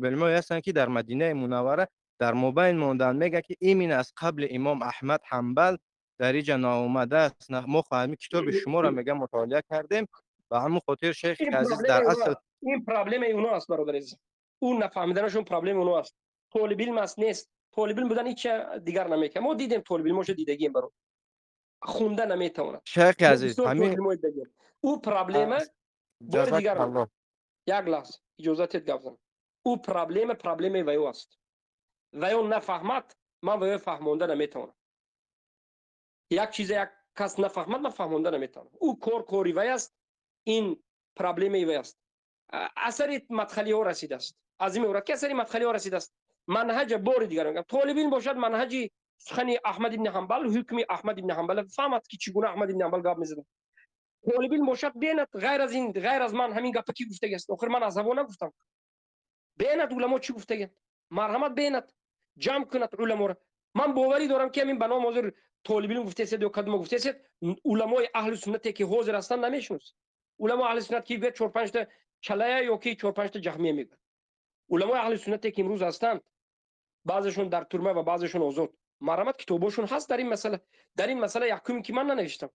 علم هستن که در مدینه منوره در مبین موندن میگه که ایمین از قبل امام احمد حنبل در اینجا ناآمده است. ما همین کتاب شما را میگم مطالعه کردیم و همون خاطر شیخ عزیز در اصل این پرابلم اونا است برادر عزیز. اون نفهمیدنشون پرابلم اونا است. طالب علم است نیست. طالب علم بودن هیچ دیگر نمیکنه. ما دیدیم طالب علمش دیدگیم برو خونده نمیتونه. شیخ عزیز همین او پرابلم بار جزاک دیگر الله. یک لحظه اجازهت گفتم. او پرابلم ویو است. ویو نفهمد من ویو فهمونده نمیتونم. یک چیز یک کس نفهمد من فهمونده نمیتونم. او کوری وی است. این پرابلم وی است. اثر مدخلی ها رسیده است. از این مورد که اثر مدخلی ها رسیده است. منهج بار دیگر میگم طالب علم باشد منهج سخن احمد ابن حنبل حکم احمد ابن حنبل فهمد که چگونه احمد ابن حنبل گپ میزد. طالب علم باشد بیند غیر از من همین گپ کی گفته است. آخر من از زبان نگفتم. بیند علما چی گفته اند. مرحمت بیند جمع کند علما را. من باوری دارم که همین بنا حاضر طالب علم گفته است یا کدوم گفته است علمای اهل سنت که حاضر هستند نمیشناسند. علما اهل سنت که به 4 5 تا چلایه یا که 4 5 تا جهمیه میگن. علما اهل سنت که امروز هستند بعضشون در ترمه و بعضشون آزاد. مرحمت کتابشون هست در این مسئله یکمی که من ننوشتم.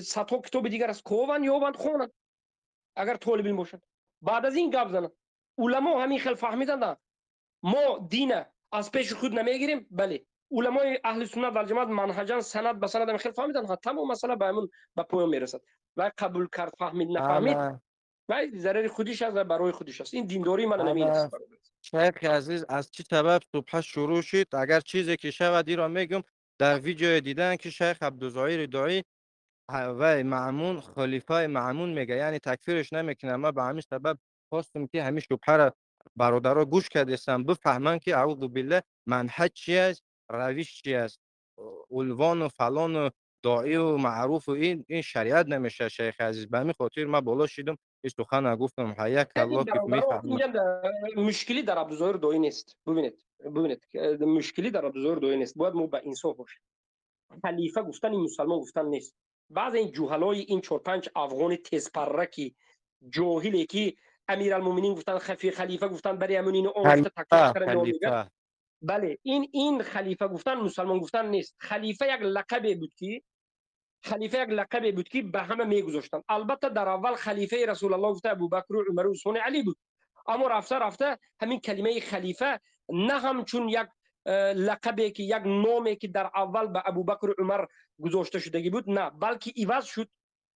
صدها کتاب دیگر از کوون یا خوانند اگر طالب علم باشند. بعد از این گپ زنند علما همین خیلی فهمیدند ما دین از پیش خود نمیگیریم. بله علمای اهل سنت و جماعت منهجا سند به سند خیلی فهمیدن تمام مسئله به پایان میرسد و قبول کرد فهمید نفهمید و ضرر خودش است و برای خودش است. این دینداری من نمیست. شیخ عزیز از چی سبب صبح شروع شد؟ اگر چیزی که شود را میگم در ویدیو دیدن که شیخ عبدالظاهر داعی و مأمون خلیفه مأمون میگه یعنی تکفیرش نمیکنه. ما به همین سبب خواستم که همین شبهه را برادرها گوش کردستم بفهمن که اعوذ بالله منهج چی است، روش چی است، عنوان و فلان و داعی و معروف و این شریعت نمیشه. شیخ عزیز به همین خاطر ما بالا شدم این سخن گفتم حیاک الله که میفهمید. مشکلی در عبدالظاهر داعی نیست. ببینید مشکلی در عبدالظاهر داعی نیست. باید ما با انصاف باشیم. خلیفه گفتن این مسلمان گفتن نیست. بعض این جوهلای این 4 5 افغان تزپرکی جاهلی که امیرالمومنین گفتن خلیفه گفتن برای امونین آموخته تکفیر نام میگه. بله این خلیفه گفتن مسلمان گفتن نیست. خلیفه یک لقب بود که به همه میگذاشتن. البته در اول خلیفه رسول الله گفته ابوبکر و عمر و عثمان علی بود. اما رفته همین کلمه خلیفه نه همچون یک لقبی که یک نامی که در اول به ابوبکر و عمر گذاشته شدگی بود نه، بلکه عوض شد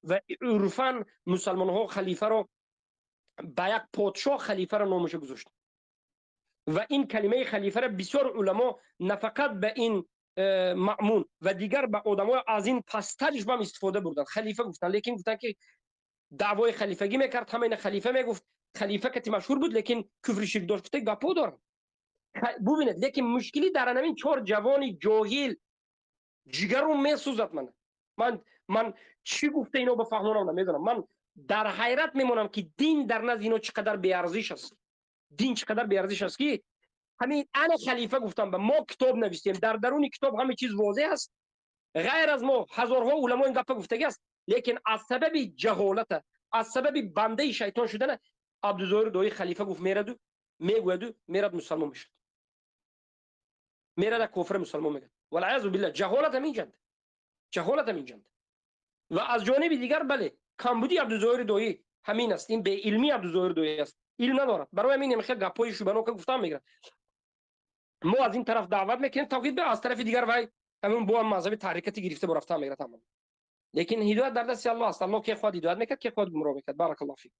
و عرفاً مسلمان ها خلیفه رو به یک پادشاه خلیفه رو نامش گذاشت و این کلمه خلیفه را بسیار علما نه فقط به این مأمون و دیگر به آدمای از این پسترش هم استفاده بردن. خلیفه گفتن لیکن گفتن که دعوای خلیفگی میکرد همین خلیفه میگفت خلیفه که مشهور بود لیکن کفر شرک داشت گفته گپو دارم. ببینید لیکن مشکلی در همین 4 جوان جاهل جگرم میسوزد. من چی گفته اینو بفهمونم نمیدونم. من در حیرت میمونم که دین در نزد اینو چقدر بی ارزش است. دین چقدر بی ارزش است که همین انا خلیفه گفتم به ما کتاب نوشتیم در درون کتاب همه چیز واضح است. غیر از ما هزارها علما این گپ گفتگی است لیکن از سبب جهالت از سبب بنده شیطان شدن عبدالظاهر داعی خلیفه گفت میرد میگوید میرد مسلمان میشد میرد کفر مسلمان میگه والعیاذ بالله. جهالت همین جند و از جانب دیگر بله کمبودی عبدالظاهر داعی همین است. این به علمی عبدالظاهر داعی است. علم ندارد. برای همین خیلی گپای شوبانو که گفتم میگیره. ما از این طرف دعوت میکنیم توحید به از طرف دیگر وای همون با مذهب تحریکتی گرفته برفته میگیره تمام. لیکن هدایت در دست الله است. الله که خود هدایت میکرد که خود گمراه میکرد. بارک الله فیک.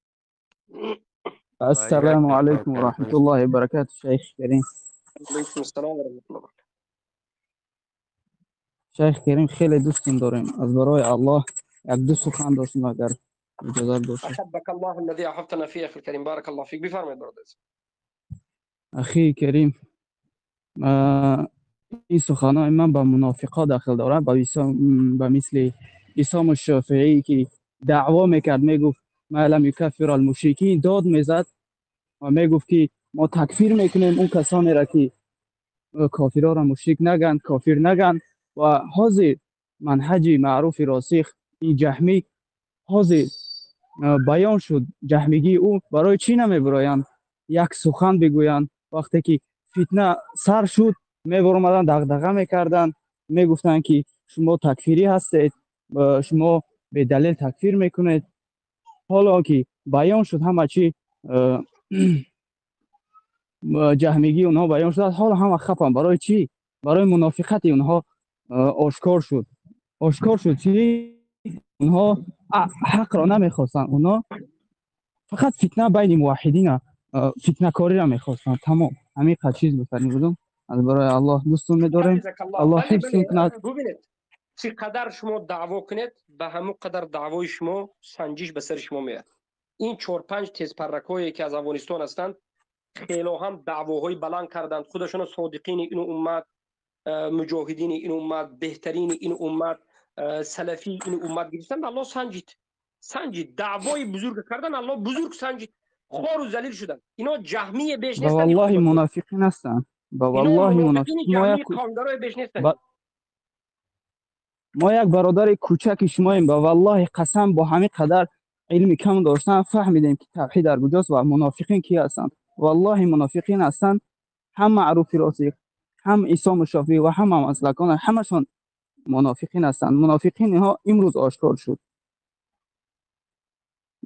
السلام علیکم و رحمت الله و برکاته. شیخ کریم. علیکم السلام و رحمت الله. شیخ کریم خیلی دوستم داریم. از برای الله یک دو سخن داشتیم اگر اجازه باشه. احبك الله الذي احببتنا فيه اخي الكريم. بارك الله فيك. بفرمایید برادر. اخی کریم این سخنان من به منافقا داخل دارم به مثل اسام الشافعی که دعوا میکرد میگفت ما لم یکفر المشرکین داد میزد و میگفت که ما تکفیر میکنیم اون کسانی را که کافرها را مشرک نگن کافر نگن و حاضر منهج معروف راسخ این جهمی حاضر بیان شد. جهمیگی او برای چی نمیبرایند یک سخن بگویند وقتی که فتنه سر شد میبرمدن دغدغه میکردن میگفتن که شما تکفیری هستید، شما به دلیل تکفیر میکنید. حالا که بیان شد همه چی، جهمیگی اونها بیان شد، حالا همه خفن. برای چی؟ برای منافقت اونها آشکار شد. آشکار شد چی؟ اونها حق را نمیخواستن، اونها فقط فتنه بین موحدین، فتنه کاری را میخواستن. تمام همین قد چیز بفرمی بودم. از برای الله دوستون میداریم، حفظك الله. الله بله حفظتون کند. ببینید چقدر شما دعوا کنید به همون قدر دعوای شما سنجش به سر شما میاد. این 4-5 تیز پرکایی که از افغانستان هستند خیلی هم دعواهای بلند کردند، خودشون صادقین این امت، مجاهدین این امت، بهترین این امت، سلفی این امت گرفتند. الله سنجید دعوای بزرگ کردن، الله بزرگ سنجید، خوار و ذلیل شدن. اینا جهمی بیش با نیستند. والله منافقین هستن، با اینا والله منافقین منافق. جهمی کانگرای بیش نیستند. ما یک برادر کوچک شماییم، با والله قسم با همین قدر علم کم داشتن فهمیدیم که توحید در کجاست و منافقین کی هستند. والله منافقین هستند، هم معروفی راستی، هم عیسی مشافی و هم مسلکان، همشون منافقین هستند. منافقین ها امروز آشکار شد.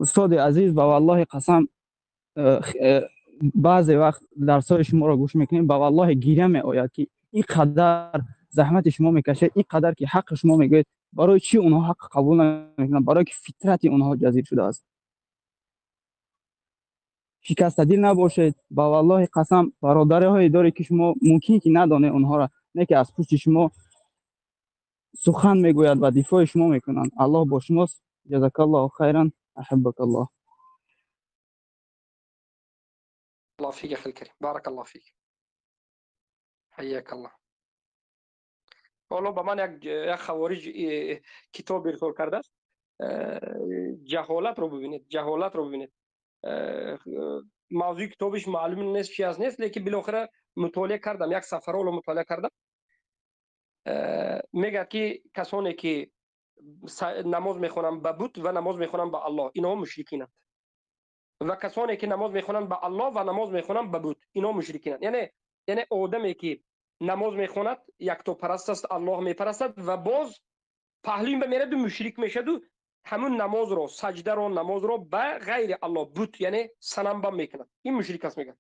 استاد عزیز، با والله قسم بعضی وقت درسای شما را گوش میکنیم، با والله گیره می آید که این قدر زحمت شما میکشه، این قدر که حق شما میگید، برای چی اونها حق قبول نمیکنن؟ برای که فطرت اونها جزیر شده است. شکست دل نباشید. با والله قسم برادرهای داره که شما ممکن که ندانه اونها را، نه که از پشت شما سخن میگوید و دفاع شما میکنن. الله با شماست. جزاک الله خیرا، احبک الله. الله فيك يا اخي الكريم، بارك الله فيك، حياك الله. حالا به من یک خوارج کتاب ارسال کرده است. جهالت رو ببینید. موضوع کتابش معلوم نیست چی از نیست، لیکن بالاخره مطالعه کردم، یک صفحه رو مطالعه کردم. میگه که کسانی که نماز میخونن به بت و نماز میخونن به الله، اینا مشرکینند. و کسانی که نماز میخونن به الله و نماز میخونن به بت، اینا مشرکینند. یعنی آدمی که نماز میخوند یک تو پرست است، الله میپرستد و باز پهلوین به میرد و مشرک میشد و همون نماز رو، سجده رو، نماز رو به غیر الله، بت یعنی صنم بم میکند. این مشرک است. میگه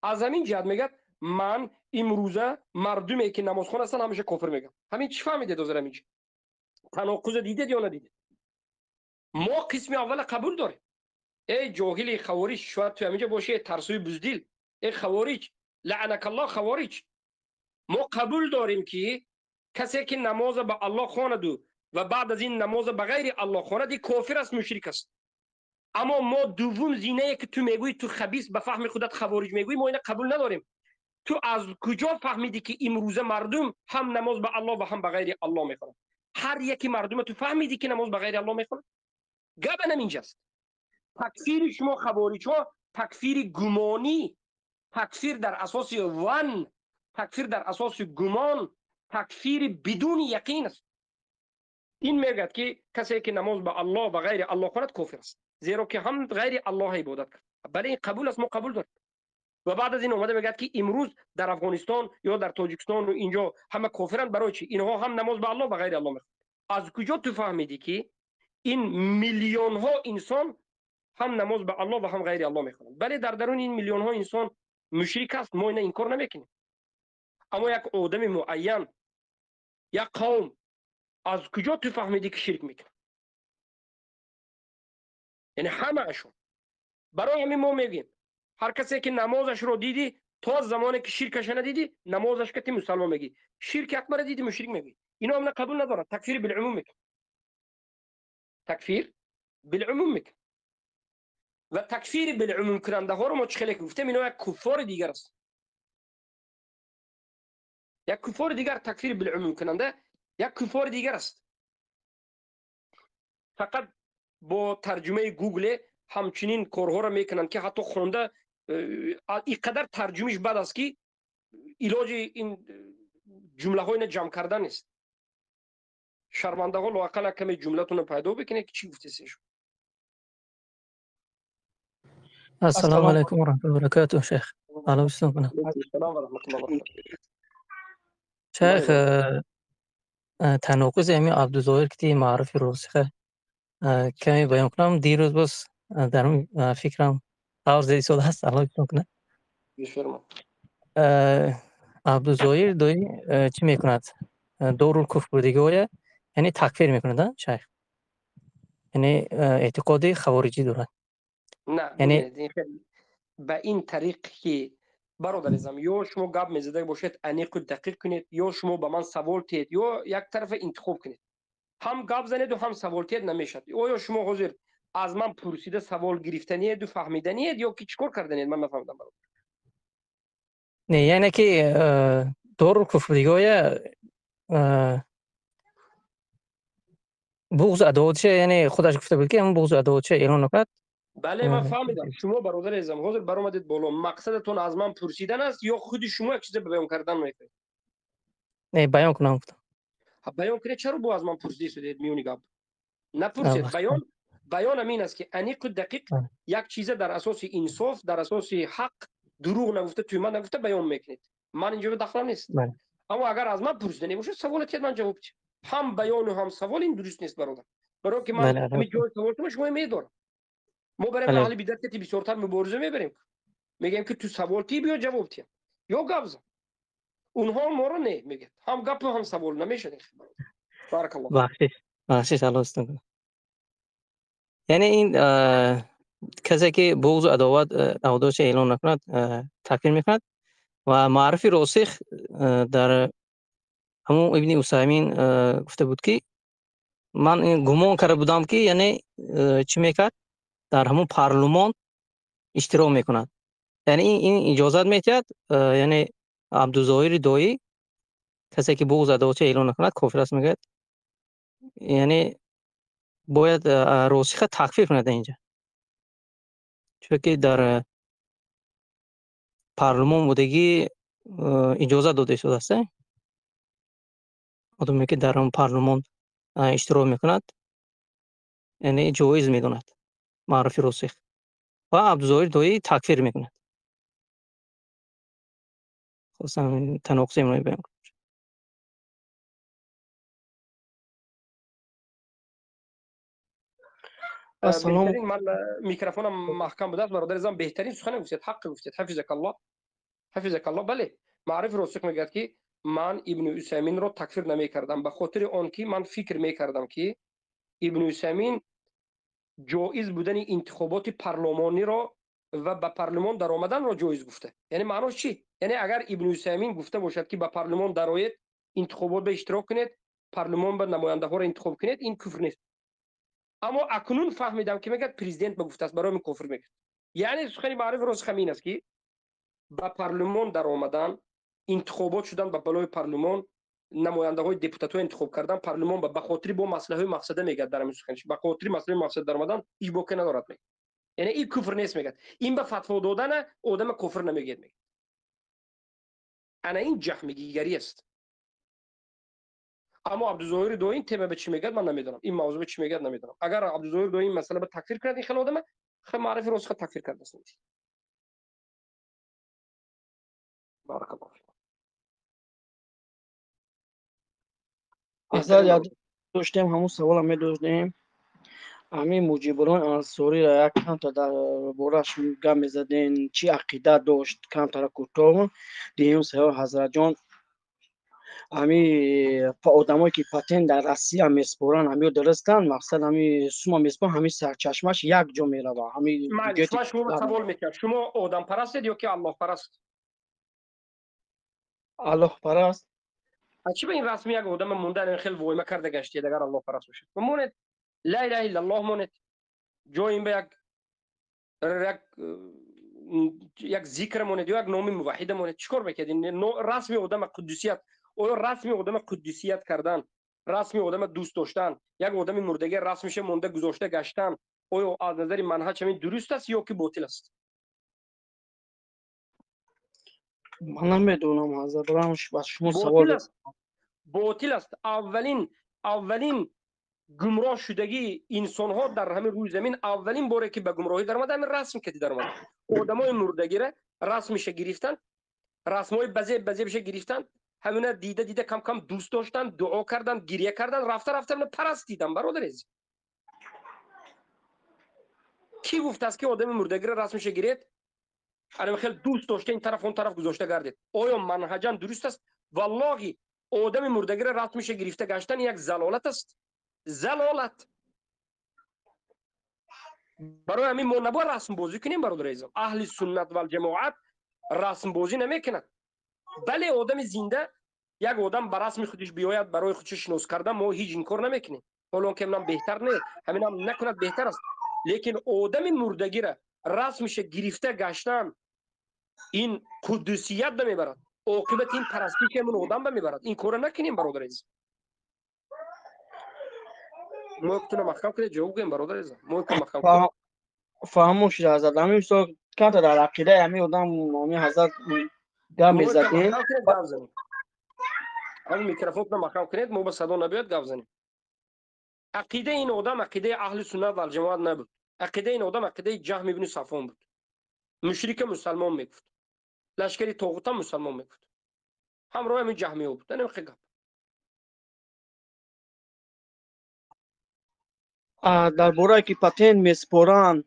از همین جهت میگه من امروزه مردمی که نماز خون هستن همیشه کافر میگم. همین چی فهمیدید از همین؟ تناقض دیدید یا ندیدید؟ ما قسم اول قبول داریم. ای جاهل خوارج، شاید تو همینجا باشه ترسوی بزدل، ای خوارج لعنک الله خوارج، ما قبول داریم که کسی که نماز به الله خواند و بعد از این نماز به غیر الله خواند کافر است، مشرک است. اما ما دوم زینه که تو میگوی تو خبیث به فهم خودت خوارج میگوی، ما اینو قبول نداریم. تو از کجا فهمیدی که امروزه مردم هم نماز به الله و هم به غیر الله میخونن؟ هر یکی مردم تو فهمیدی که نماز به غیر الله میخونن؟ گپ اینجاست. تکفیر شما خوارج ها تکفیر گمانی، تکفیر در اساس ون، تکفیر در اساس گمان، تکفیر بدون یقین است. این میگه که کسی که نماز به الله و غیر الله خواند کافر است، زیرا که هم غیر الله عبادت کرد. بله این قبول است، ما قبول داریم. و بعد از این اومده میگه که امروز در افغانستان یا در تاجیکستان و اینجا همه کافرن. برای چی؟ اینها هم نماز به الله و غیر الله میخوند. از کجا تو فهمیدی که این میلیون ها انسان هم نماز به الله و هم غیر الله میخوانند؟ بله در درون این میلیون ها انسان مشرک است، ما اینو انکار نمیکنیم. اما یک آدم معین، یک قوم، از کجا تو فهمیدی که شرک میکنه؟ یعنی همه اشون. برای همین ما میگیم هر کسی که نمازش رو دیدی تا زمانی که شرکش ندیدی نمازش که مسلمان میگی، شرک اکبر دیدی مشرک میگی. اینا هم قبول ندارن. تکفیر بالعموم میکنه. تکفیر بالعموم میکنه. و تکفیر بالعموم کننده ها رو ما چخیلی گفتیم اینا یک کفار دیگر است. یک کفار دیگر تکفیر بالعموم کننده یک کفار دیگر است. فقط با ترجمه گوگل همچنین کارها را میکنن که حتی خونده اینقدر ترجمهش بد است که علاج این جمله های جمع کردن است. شرمنده ها لااقل کمی جملتون رو پیدا بکنه که چی گفته سیشون. السلام علیکم و رحمت الله و برکاته. شیخ سلام کنم. السلام و رحمت الله و برکاته. شیخ تناقض همین عبدالظاهر که معرفی راسخه کمی بیان کنم. دیروز بس در اون فکرم قرار زیادی شده هست الان کنه. بفرما. عبدالظاهر دوی چی میکند؟ دور کفر بودگی های یعنی تکفیر میکند شیخ، یعنی اعتقاد خوارجی دارد. نه یعنی ببینید این خیلی به این طریق که برادر ازم یا شما گپ میزده باشید انیق و دقیق کنید یا شما به من سوال تید یا یک طرف انتخاب کنید. هم گپ زنید و هم سوال تید نمیشد. یا شما حاضر از من پرسیده سوال گرفتنید و فهمیدنید یا که چیکار کردنید؟ من نفهمیدم برادر. نه یعنی که دور کفر بودگی های بغض ادواتشه، یعنی خودش گفته بود که همون بغض ادواتشه اعلان نکرد. بله من فهمیدم. شما برادر ازم حاضر برآمدید بالا، مقصدتون از من پرسیدن است یا خود شما یک چیز بیان کردن میکنید؟ نه بیان کنم گفتم. بیان کنید. چرا با از من پرسیدید شدید میونی گپ؟ نپرسید. بیان امین است که انیق و دقیق یک چیز در اساس انصاف، در اساس حق، دروغ نگفته، توی من نگفته بیان میکنید. من اینجا دخل نیست. اما اگر از من پرسیدنی باشه سوالت من جواب چی؟ هم بیان و هم سوال این درست نیست برادر. برای که من همین جای سوال شما میدونم. ما برای اهل بدعت که بسیارتر مبارزه میبریم. میگیم که تو سوال تی بیا جواب تی. یا گپ زن. اونها ما رو نه میگه. هم گپ و هم سوال نمیشه. بارک الله. بخشش الله استون. یعنی این کسی که بغض و عداوت اعلان نکند تکفیر میکند و معرفی راسخ در همون ابن عثیمین گفته بود که من این گمان کرده بودم که یعنی چی میکرد در همون پارلمان اشتراک میکند، یعنی این اجازت میدهد یعنی عبدالظاهر دویی کسی که بغض و عداوت اعلان نکند کافر است میگه، یعنی باید راسخ تکفیر کند اینجا، چون که در پارلمان بودگی اجازه داده شده است. آدمی که در اون پارلمان اشتراک میکند یعنی جایز میداند معرفی راسخ و عبدالظاهر دویی تکفیر میکند. خواستم تناقض اینو بیان کنم. بهترین من میکروفونم محکم بود برادر ازم بهترین سخن گفتید، حق گفتید. حفظک الله. حفظک الله. بله معرف راسخ میگه که من ابن عثیمین رو تکفیر نمی کردم به خاطر آن که من فکر می کردم که ابن عثیمین جایز بودن انتخابات پارلمانی را و به پارلمان در آمدن را جایز گفته. یعنی معناش چی؟ یعنی اگر ابن عثیمین گفته باشد که به پارلمان درآیید، انتخابات به اشتراک کنید، پارلمان به نماینده ها را انتخاب کنید، این کفر نیست. اما اکنون فهمیدم که میگه پرزیدنت به گفته است، برای من کفر میگه. یعنی سخن معرف راسخ این است که به پارلمان در آمدن، انتخابات شدن به بالای پارلمان، نماینده های دپوتات انتخاب کردن، پارلمان به خاطر با مصلحه مقصده میگه در همین سخنش به خاطر مصلحه مقصد در آمدن هیچ باکی ندارد میگه. یعنی این کفر نیست میگه. این به فتوا دادن آدم کفر نمیگه میگه. انا این جهمیگری است. اما عبدالظاهر دو این تیم به چی میگه من نمیدونم، این موضوع به چی میگه نمیدونم. اگر عبدالظاهر دو این مسئله به تکفیر کرد این خیلی آدم خیلی معرفی راسخ تکفیر کرده است. بارک الله فیک. اصلا یک داشتیم همون سوال هم می‌داشتیم. همین مجیبران انصاری را یک کم تا در بارش گم می‌زدین چی عقیده داشت کم تا را کوتاه دیگه سوال حضرت جان همین آدمایی که پاتن در روسیه میسپرن همین درستن مقصد همین سوما میسپرن همین سرچشمش یک جا میره همین دیگه شما سوال میکرد شما آدم پرستید یا که الله پرست؟ الله پرست. چی به این رسمی یک آدم مونده خیلی وایمه کرده گشتی اگر الله پرست باشه مونت لا اله الا الله مونت جای این به یک ذکر مونت یا یک نام موحد مونت چیکار میکردین؟ رسمی آدم قدوسیت او رسمی آدم قدوسیت کردن، رسمی آدم دوست داشتن، یک آدم مردگی رسمش مونده گذاشته گشتن او از نظر منهج همین درست است یا که باطل است؟ من نمیدونم حضرت برامش بس شما سوال باطل است. اولین گمراه شدگی انسان ها در همین روی زمین اولین باره که به گمراهی در اومد همین رسم کردی در اومد. آدمای مردگی را رسمش گرفتن، رسمای بزه بشه گرفتن، همونه دیده دیده کم کم دوست داشتن، دعا کردن، گریه کردن، رفته رفته من پرستیدن. برادر عزیز، کی گفت است که آدم مردگی رسمش گرفت الان خیلی دوست داشته این طرف اون طرف گذاشته گردید؟ آیا منهجاً درست است؟ والله آدم مردگی رسمش گرفته گشتن یک زلالت است. زلالت. برای همین ما نباید رسم بازی کنیم برادر عزیزم. اهل سنت و الجماعت رسم بازی نمیکنند. بله آدم زنده یک آدم بر رسم خودش بیاید برای خودش شناس کردن، ما هیچ این کار نمیکنیم. حالا که من بهتر نه، همین هم نکند بهتر است. لیکن آدم مردگی را رسمش گرفته گشتن این قدوسیت نمیبرد، عاقبت این پرستی که من آدم میبرد. این کار نکنیم برادر عزیز. ما بتونم مخکم کنه جواب گیم برادر عزیز. ما که مخکم کنه فهمون شده حضرت همین سو کانت در عقیده همین آدم همین حضرت گام ما که میزدین مخکم کنه گاو زنیم. همین میکروفون رو مخکم کنید ما به صدا نبیاد گاو زنیم. عقیده این آدم عقیده اهل سنت و الجماعت نبود. عقیده این آدم عقیده جهم ابن صفوان بود. مشرک مسلمان میگفت، لشکری طاغوت مسلمان میگفت، همراه همین جهمی بود. نمیخه گپ. در باره که پتن میسپران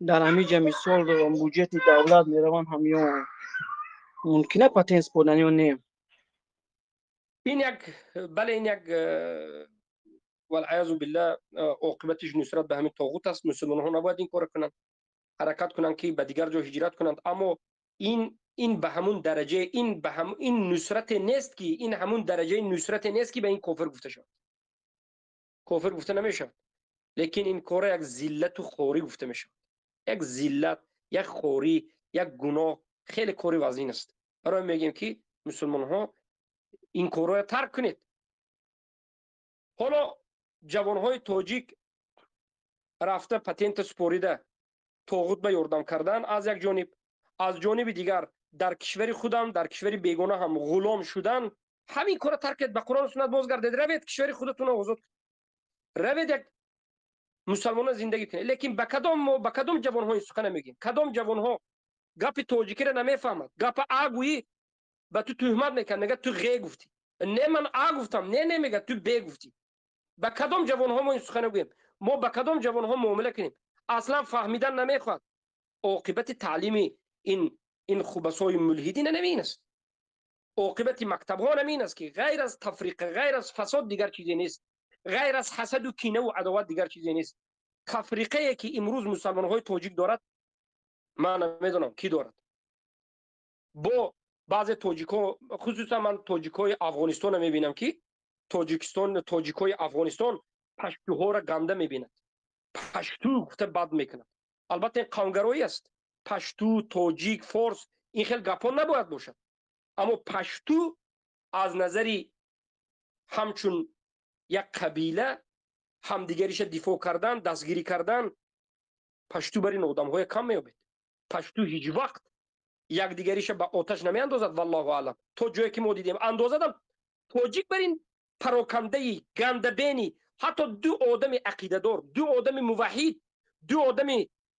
در همین جمعی سال و بودجت دولت میروان همیون ممکنه پتن سپردن یا نه؟ این یک بله این یک والعیاذ بالله عاقبتش نصرت به همین طاغوت است. مسلمان ها نباید این کار کنند، حرکت کنند که به دیگر جا هجرت کنند. اما این به همون درجه این نصرت نیست که این همون درجه نصرت نیست که به این کافر گفته شد. کافر گفته نمیشه، لیکن این کار یک ذلت و خوری گفته میشه. یک ذلت، یک خوری، یک گناه خیلی کاری وزین است. برای میگیم که مسلمان ها این کار را ترک کنید. حالا جوان های تاجیک رفته پتنت سپوریده طاغوت به یردم کردن از یک جانب، از جانب دیگر در کشور خودم در کشور بیگانه هم غلام شدن. همین کار ترک به قرآن و سنت بازگردید. روید کشور خودتون آزاد، روید یک مسلمان زندگی کنید. لیکن به کدام جوان های سخن میگیم؟ کدام جوان ها گپ تاجیکی را نمیفهمد؟ گپ آگویی به تو تهمت میکنه، میگه تو غی گفتی. نه من آ گفتم، نه میگه تو بی گفتی. به کدام جوان ها ما این سخن بگیم؟ ما به کدام جوان ها معامله کنیم؟ اصلا فهمیدن نمیخواد. عاقبت تعلیم این خبثای ملحدین نمین است. عاقبت مکتب ها نمین است که غیر از تفریق، غیر از فساد دیگر چیزی نیست، غیر از حسد و کینه و عداوت دیگر چیزی نیست. تفریقه که امروز مسلمان های تاجیک دارد من نمیدونم کی دارد. با بعض تاجیک ها، خصوصا من تاجیک های افغانستان میبینم که تاجیک های افغانستان پشتوها را گنده میبیند. پشتو گفته بد میکند. البته این قومگرایی است. پشتو، تاجیک، فارس این خیلی گپان نباید باشد. اما پشتو از نظری همچون یک قبیله همدیگریش دفاع کردن، دستگیری کردن، پشتو بر این آدم های کم میابید. پشتو هیچ وقت یک دیگریش به آتش نمی اندازد. والله اعلم تو جایی که ما دیدیم اندازدم تاجیک بر این پراکنده گندبینی، حتی دو آدم عقیده دار، دو آدم موحد، دو آدم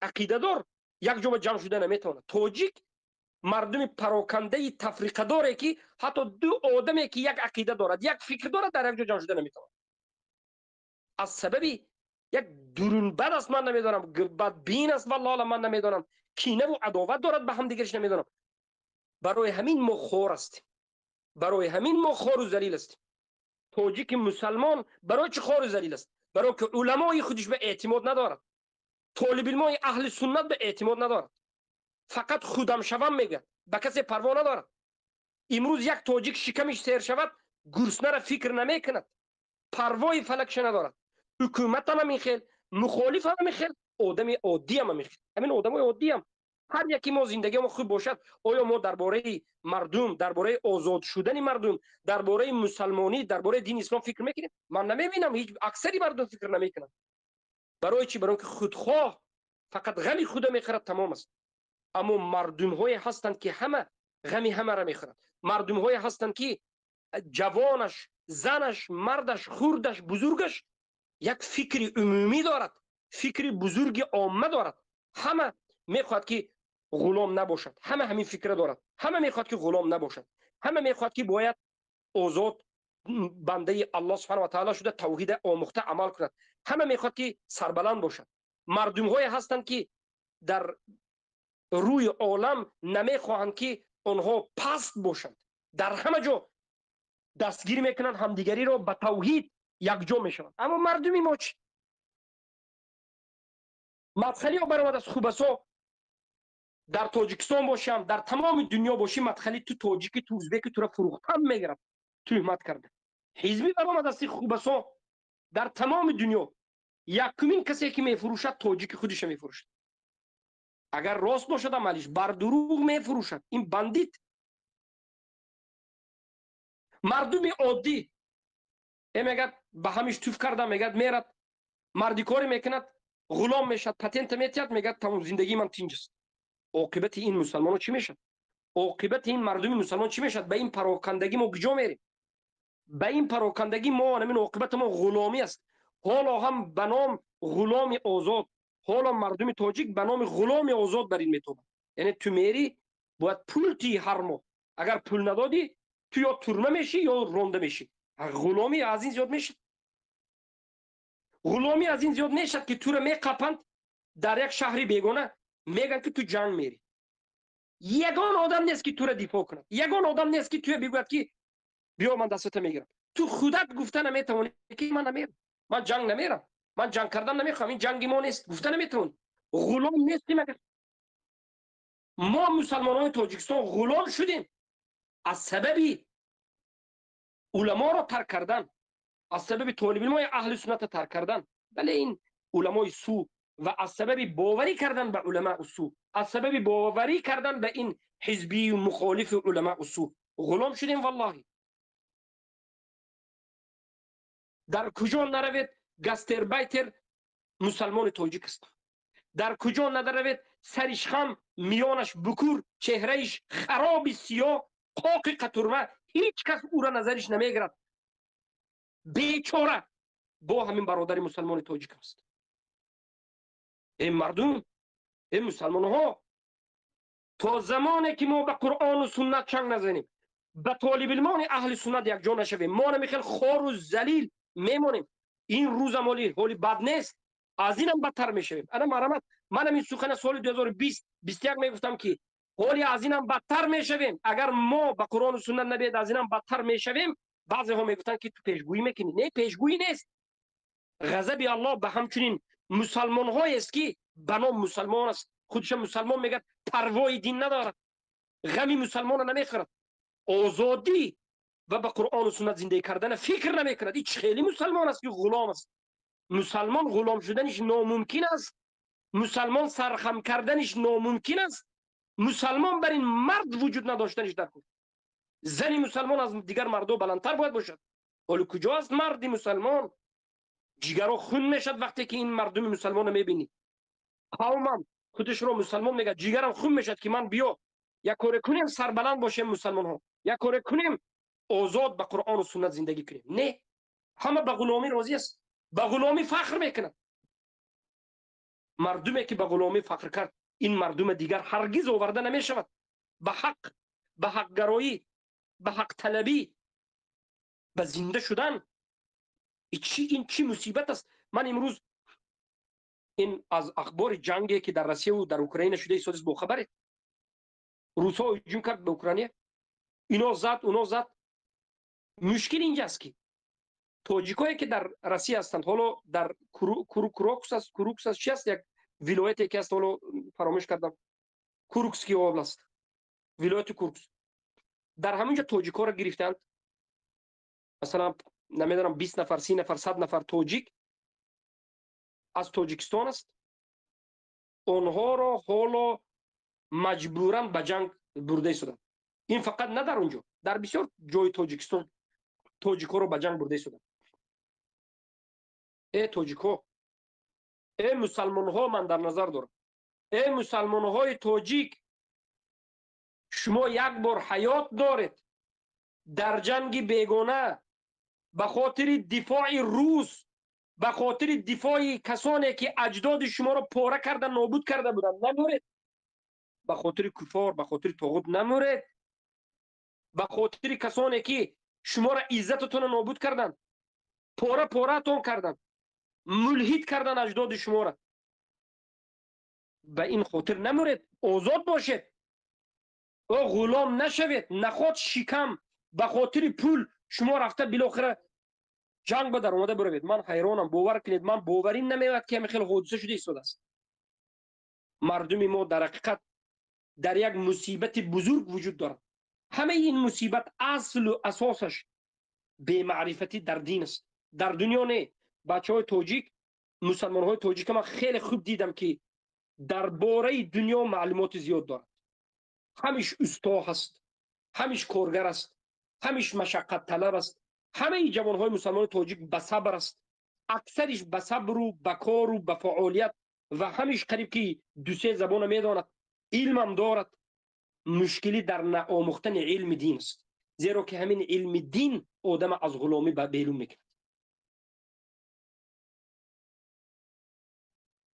عقیده دار یک جا جمع شده نمیتونه. تاجیک مردم پراکنده تفریقه داره که حتی دو آدمی که یک عقیده دارد، یک فکر دارد، در یک جا جمع شده نمیتونه. از سبب یک درون بد است، من نمیدونم بدبین است، والله من نمیدونم کینه و عداوت دارد به هم دیگرش نمیدونم. برای همین ما خور است، برای همین ما خور و ذلیل است. تاجیک مسلمان برای چه خور و ذلیل است؟ برای که علمای خودش به اعتماد ندارد، طالب علمای اهل سنت به اعتماد ندارد، فقط خودم شوم میگه، به کسی پروا ندارد. امروز یک تاجیک شکمش سیر شود گرسنه را فکر نمی کند، پروای فلکش ندارد. حکومت هم میخیل، مخالف هم میخیل، آدم عادی هم میخیل. همین آدم عادی هم هر یکی ما زندگی ما خوب باشد، آیا ما درباره مردم، درباره آزاد شدن مردم، درباره مسلمانی، درباره دین اسلام فکر میکنیم؟ من نمیبینم هیچ اکثری مردم فکر نمیکنن. برای چی؟ برای که خودخواه فقط غم خود میخورد، تمام است. اما مردم های هستند که همه غم همه را میخورند. مردم های هستند که جوانش، زنش، مردش، خوردش، بزرگش یک فکر عمومی دارد، فکر بزرگ عامه دارد. همه میخواد که غلام نباشد. همه همین فکر دارد. همه میخواد که غلام نباشد. همه میخواد که باید آزاد بنده الله سبحانه و تعالی شده توحید آموخته عمل کند. همه میخواد که سربلند باشد. مردم های هستند که در روی عالم نمیخواهند که آنها پست باشند. در همه جا دستگیری میکنند، همدیگری را به توحید یکجا میشوند. اما مردمی ما چی؟ مدخلی ها برآمد از خوبسا در تاجیکستان باشم، در تمام دنیا باشی، مدخلی تو تاجیک، تو ازبک، تو را فروختن میگیرد، تهمت کرده. حزبی برآمد از خوبسا در تمام دنیا یکمین کسی که میفروشد تاجیک خودش میفروشد. اگر راست باشد عملش، بر دروغ میفروشد. این بندیت. مردم عادی میگد به همیش توف کرده، میگد میرد مردی کاری میکند، غلام میشد، پتنت میتید، میگد تمام زندگی من تینج است. عاقبت این مسلمان چی میشد؟ عاقبت این مردم مسلمان چی میشد؟ به این پراکندگی ما کجا میریم؟ به این پراکندگی ما، همین عاقبت ما غلامی است. حالا هم به نام غلام آزاد، حالا مردم تاجیک به نام غلام آزاد بر این میتوبند. یعنی تو میری باید پول تی هر ماه، اگر پول ندادی تو یا ترمه میشی یا رونده میشی. غلامی از این زیاد میشه. غلامی از این زیاد میشد که تو رو میقپند در یک شهری بیگانه، میگن که تو جنگ میری. یگان آدم نیست که تو را دفاع کنه. یگان آدم نیست که تو بگوید که بیا من دستت میگیرم. تو خودت گفته نمیتونی که من نمیرم، من جنگ نمیرم، من جنگ کردن نمیخوام، این جنگی ما نیست. گفته نمیتونی. غلام نیستیم. مگر ما مسلمانان تاجیکستان غلام شدیم از سبب علما را ترک کردن، از سبب طالب علمای اهل سنت ترک کردن. بله این علمای سو و از سبب باوری کردن به علماء سو، از سبب باوری کردن به این حزبی و مخالف علماء سو غلام شدیم. والله در کجا نروید گستربایتر مسلمان تاجیک است. در کجا نروید سرش خم، میانش بکور، چهرهش خراب سیاه، قاق قطرمه، هیچ کس او را نظرش نمیگیرد. بیچاره با همین برادر مسلمان تاجیک است. این مردم، این مسلمان ها، تا زمانی که ما به قرآن و سنت چنگ نزنیم، به طالب علمان اهل سنت یک جا نشویم، ما نمیخیل خار و ذلیل میمونیم. این روز حالی بد نیست، از اینم بدتر میشویم. انا مرحمت، من این سخن سال 2020 21 میگفتم که حالی از اینم بدتر میشویم. اگر ما به قرآن و سنت نبید از اینم بدتر میشویم. بعضی ها میگفتن که تو پیشگویی میکنی. نه، پیشگویی نیست. غضب الله به همچنین مسلمان های است که به نام مسلمان است، خودش مسلمان میگه، پروای دین ندارد، غمی مسلمان نمیخورد، آزادی و به قرآن و سنت زندگی کردن فکر نمیکند. این خیلی مسلمان است که غلام است. مسلمان غلام شدنش ناممکن است. مسلمان سرخم کردنش ناممکن است. مسلمان بر این مرد وجود نداشتنش در کن. زنی مسلمان از دیگر مردو بلندتر باید باشد. ولی کجاست مردی مسلمان؟ جگرها خون میشد وقتی که این مردم مسلمان رو میبینی. قومم خودش رو مسلمان میگه، جگرم خون میشد که من بیا یک کار کنیم سربلند باشیم مسلمان ها، یک کار کنیم آزاد به قرآن و سنت زندگی کنیم. نه، همه به غلامی راضی است، به غلامی فخر میکنند. مردمی که به غلامی فخر کرد، این مردم دیگر هرگز آورده نمیشود. به حق، به حق گرایی، به حق طلبی، به زنده شدن. این چی مصیبت است. من امروز این از اخبار جنگی که در روسیه و در اوکراین شده ایستادیست با خبره. روسا هجوم کرد به اوکراین، اینا زد اونا زد. مشکل اینجاست که تاجیکایی که در روسیه هستند، حالا در کوروکس است چی است، یک ولایتی که است، حالا فراموش کردم، کوروکسکی اوبلاست، ولایت کوروکس، در همینجا تاجیکا را گرفتند. مثلا نمیدونم 20 نفر 30 نفر 100 نفر تاجیک از تاجیکستان است. آنها را حالا مجبوراً به جنگ برده شدند. این فقط نه در اونجا، در بسیار جای تاجیکستان تاجیکا رو به جنگ برده شدند. ای تاجیکا، ای مسلمان ها، من در نظر دارم، ای مسلمان های تاجیک، شما یک بار حیات دارید در جنگ بیگانه به خاطر دفاع روس، به خاطر دفاع کسانی که اجداد شما رو پاره کردن، نابود کرده بودن، ندارید. به خاطر کفار، به خاطر طاغوت نمورید، به خاطر کسانی که شما را عزتتون نابود کردند، پاره پاره تون کردند، ملحد کردند اجداد شما را. به این خاطر نمورید، آزاد باشید و غلام نشوید. نخواد شکم به خاطر پول شما رفته بالاخره جنگ به در اومده بروید. من حیرانم، باور کنید من باوریم نمیاد که خیلی حادثه شده ایستاده است. مردم ما در حقیقت در یک مصیبت بزرگ وجود دارد. همه این مصیبت اصل و اساسش به معرفتی در دین است. در دنیا نه. بچه های توجیک، مسلمان های توجیک من خیلی خوب دیدم که درباره دنیا معلومات زیاد دارد. همیش استا هست، همیش کارگر است، همیش مشقت طلب است. همه جوان های مسلمان توجیک به صبر است، اکثرش به صبر و به کار و به فعالیت و همیش قریب که دو سه زبان میداند، علم هم دارد. مشکلی در نآموختن علم دین است، زیرا که همین علم دین آدم از غلامی بیرون میکند.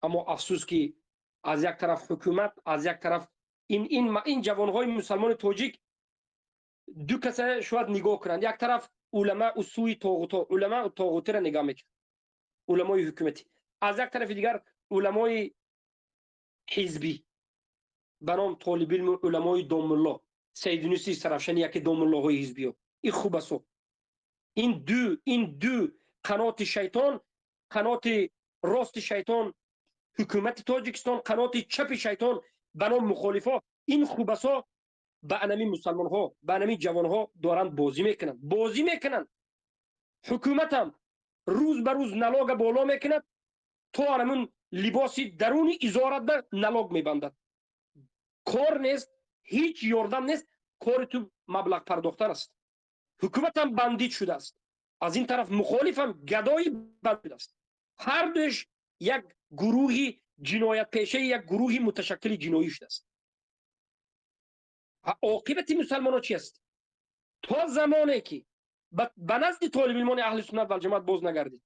اما افسوس که از یک طرف حکومت، از یک طرف این جوانهای مسلمان توجیک دو کسه شاید نگاه کنند. یک طرف علما و سوی طاغوت، علما و طاغوتی را نگاه میکنند، علمای حکومتی. از یک طرف دیگر علمای حزبی به نام طالب علم، علمای دام الله، سید نوسی سرافشانی، یکی دام الله های حزبی ها. این خوب است. این دو قنات شیطان، قنات راست شیطان حکومت تاجیکستان، قنات چپ شیطان به نام مخالفا، این خوب است. به انمی مسلمان ها، به انمی جوان ها دارند بازی میکنند. حکومت هم روز به روز نلاگ بالا میکند، تو همون لباسی درونی ازارت به نلاگ میبندد. کار نیست، هیچ یاردم نیست، کار تو مبلغ پرداختن است. حکومت هم بندید شده است، از این طرف مخالف هم گدای بندید است. هر دوش یک گروهی جنایت پیشه، یک گروهی متشکل جنایی شده است. عاقبت مسلمان ها چی است؟ تا زمانی که به نزد طالب علمان اهل سنت و الجماعت باز نگردید،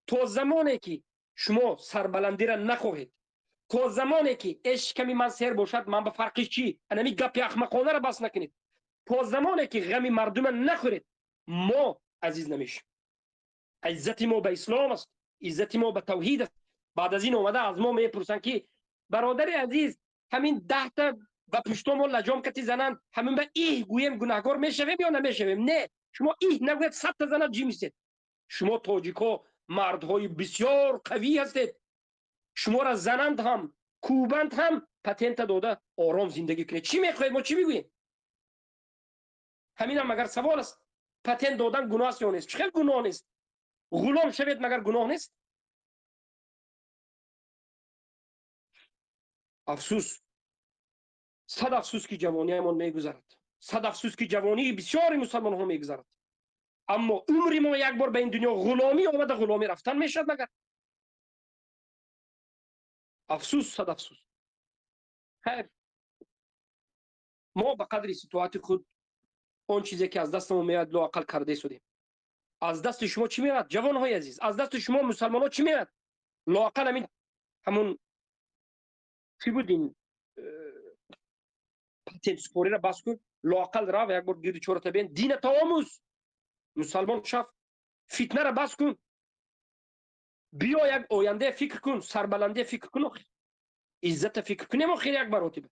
تا زمانی که شما سربلندی را نخواهید، تا زمانی که عشق کمی من سر باشد من به فرقش چی، انمی گپ احمقانه را بس نکنید، تا زمانی که غم مردم نخورید، ما عزیز نمیشیم. عزت ما به اسلام است، عزت ما به توحید است. بعد از این اومده از ما میپرسن که برادر عزیز همین 10 تا و پشت ما لجام کتی زنند، همین به ای گویم گناهکار میشویم یا نمیشویم؟ نه، شما ای نگوید 100 تا زنند جی میستید. شما تاجیکا مردهای بسیار قوی هستید، شما را زنند هم کوبند هم پتنت داده آرام زندگی کنید. چی میخواید ما چی میگوییم؟ همین هم مگر سوال است؟ پتنت دادن گناه است یا نیست؟ چه گناه نیست؟ غلام شوید مگر گناه نیست؟ افسوس، صد افسوس که جوانی ما میگذرد، صد افسوس که جوانی بسیاری مسلمان ها میگذرد. اما عمر ما یک بار به این دنیا غلامی آمده، غلامی رفتن میشد مگر؟ افسوس، صد افسوس. خیر، ما به قدر استطاعت خود اون چیزی که از دستمون میاد لااقل کرده شدیم. از دست شما چی میاد جوان های عزیز؟ از دست شما مسلمان ها چی میاد؟ لااقل همون چی بودین پتنت سپوری را بس کن، لااقل را و یک بار گیری چورت بین دین تا آموز، مسلمان شف. فتنه را بس کن، بیا یک آینده فکر کن، سربلندی فکر کن، عزت فکر کنیم آخر یک مراتب.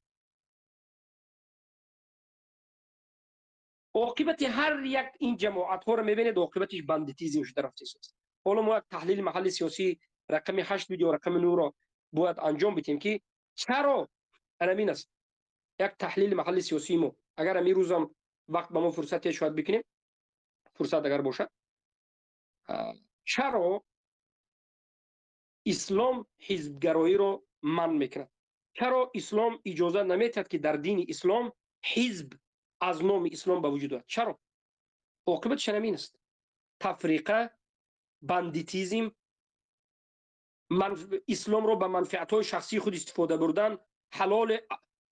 عاقبت هر یک این جماعت ها رو میبینید، عاقبتش بندیتیزم شده رفته است. حالا ما یک تحلیل محل سیاسی رقم 8 ویدیو رقم 9 را باید انجام بدیم که چرا همین است. یک تحلیل محل سیاسی ما اگر امروز روزم وقت به ما فرصت شاید بکنیم، فرصت اگر باشد، چرا اسلام حزبگرایی رو منع میکند؟ چرا اسلام اجازه نمیدهد که در دین اسلام حزب از نام اسلام به وجود آید؟ چرا؟ عاقبتش همین است. تفریقه، بندیتیزم، اسلام رو به منفعت های شخصی خود استفاده بردن، حلال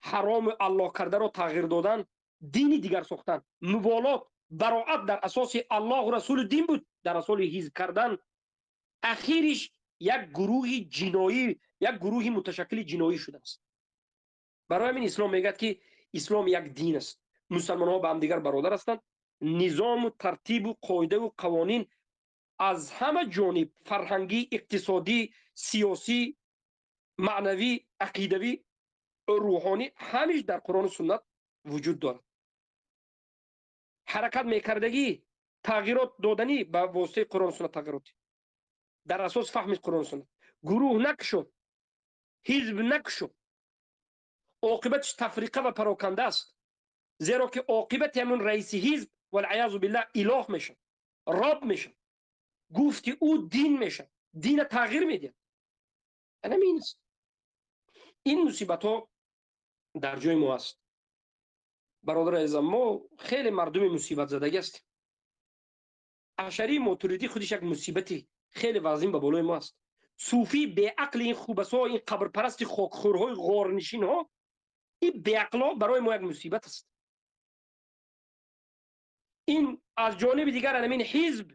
حرام الله کرده رو تغییر دادن، دینی دیگر ساختن، مبالات، براعت در اساس الله و رسول دین بود در اصل حزب کردن. اخیرش یک گروه جنایی، یک گروه متشکل جنایی شده است. برای همین اسلام میگه که اسلام یک دین است، مسلمان ها با هم دیگر برادر هستند، نظام و ترتیب و قاعده و قوانین از همه جانب، فرهنگی، اقتصادی، سیاسی، معنوی، عقیدوی، روحانی، همیش در قرآن و سنت وجود دارد. حرکت میکردگی، تغییرات دادنی به واسطه قرآن و سنت تغییرات در اساس فهم قرآن و سنت. گروه نکشو، حزب نکشو، عاقبتش تفریقه و پراکنده است، زیرا که عاقبت همون رئیس حزب والعیاذ بالله اله میشن، رب میشن، گفتی او دین میشن، دین تغییر میده. همین است. این مصیبت ها در جای ما است. برادر عزیزم، ما خیلی مردم مصیبت زدگی است. اشعری ماتریدی خودش یک مصیبتی خیلی وزین به بالای ما است. صوفی به عقل، این خوبسا، این قبر پرست خاکخورهای غارنشین ها، این به عقلا برای ما یک مصیبت است. این از جانب دیگر همین حزب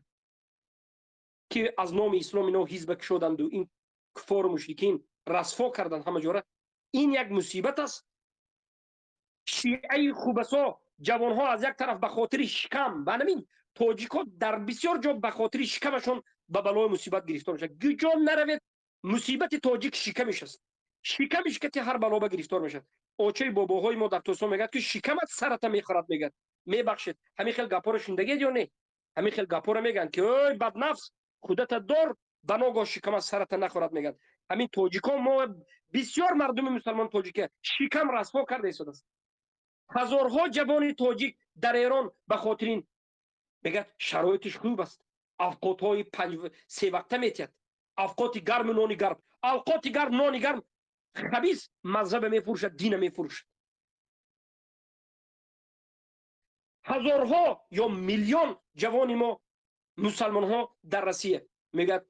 که از نام اسلام اینا حزب شدند و این کفار و مشرکین رسوا کردند همه جوره، این یک مصیبت است. شیعه خوبسا، جوان ها از یک طرف به خاطر شکم، و همین تاجیکا در بسیار جا به خاطر شکمشون به بلای مصیبت گرفتار میشه. گجام نروید، مصیبت تاجیک شکمش است. شکمش که هر بلا به گرفتار میشه. اوچه باباهای ما در توسا میگه که شکمت سرت میخورد، میگه میبخشید. همین خیلی گپا شوندگی یا نه؟ همین خیلی گپا میگن که اوی بدنفس خودت دار بناگاه شکمت سرت نخورد، میگن. همین تاجیکا، ما بسیار مردم مسلمان تاجیکه شکم رسوا کرده ایستاده است. هزارها جوان تاجیک در ایران به خاطر این میگه شرایطش خوب است، اوقات های 3 وقته میتید، اوقات گرم نانی گرم، اوقات گرم نانی گرم، خبیث مذهب میفروشد، دین میفروشد. هزارها یا میلیون جوان ما مسلمان ها در روسیه میگه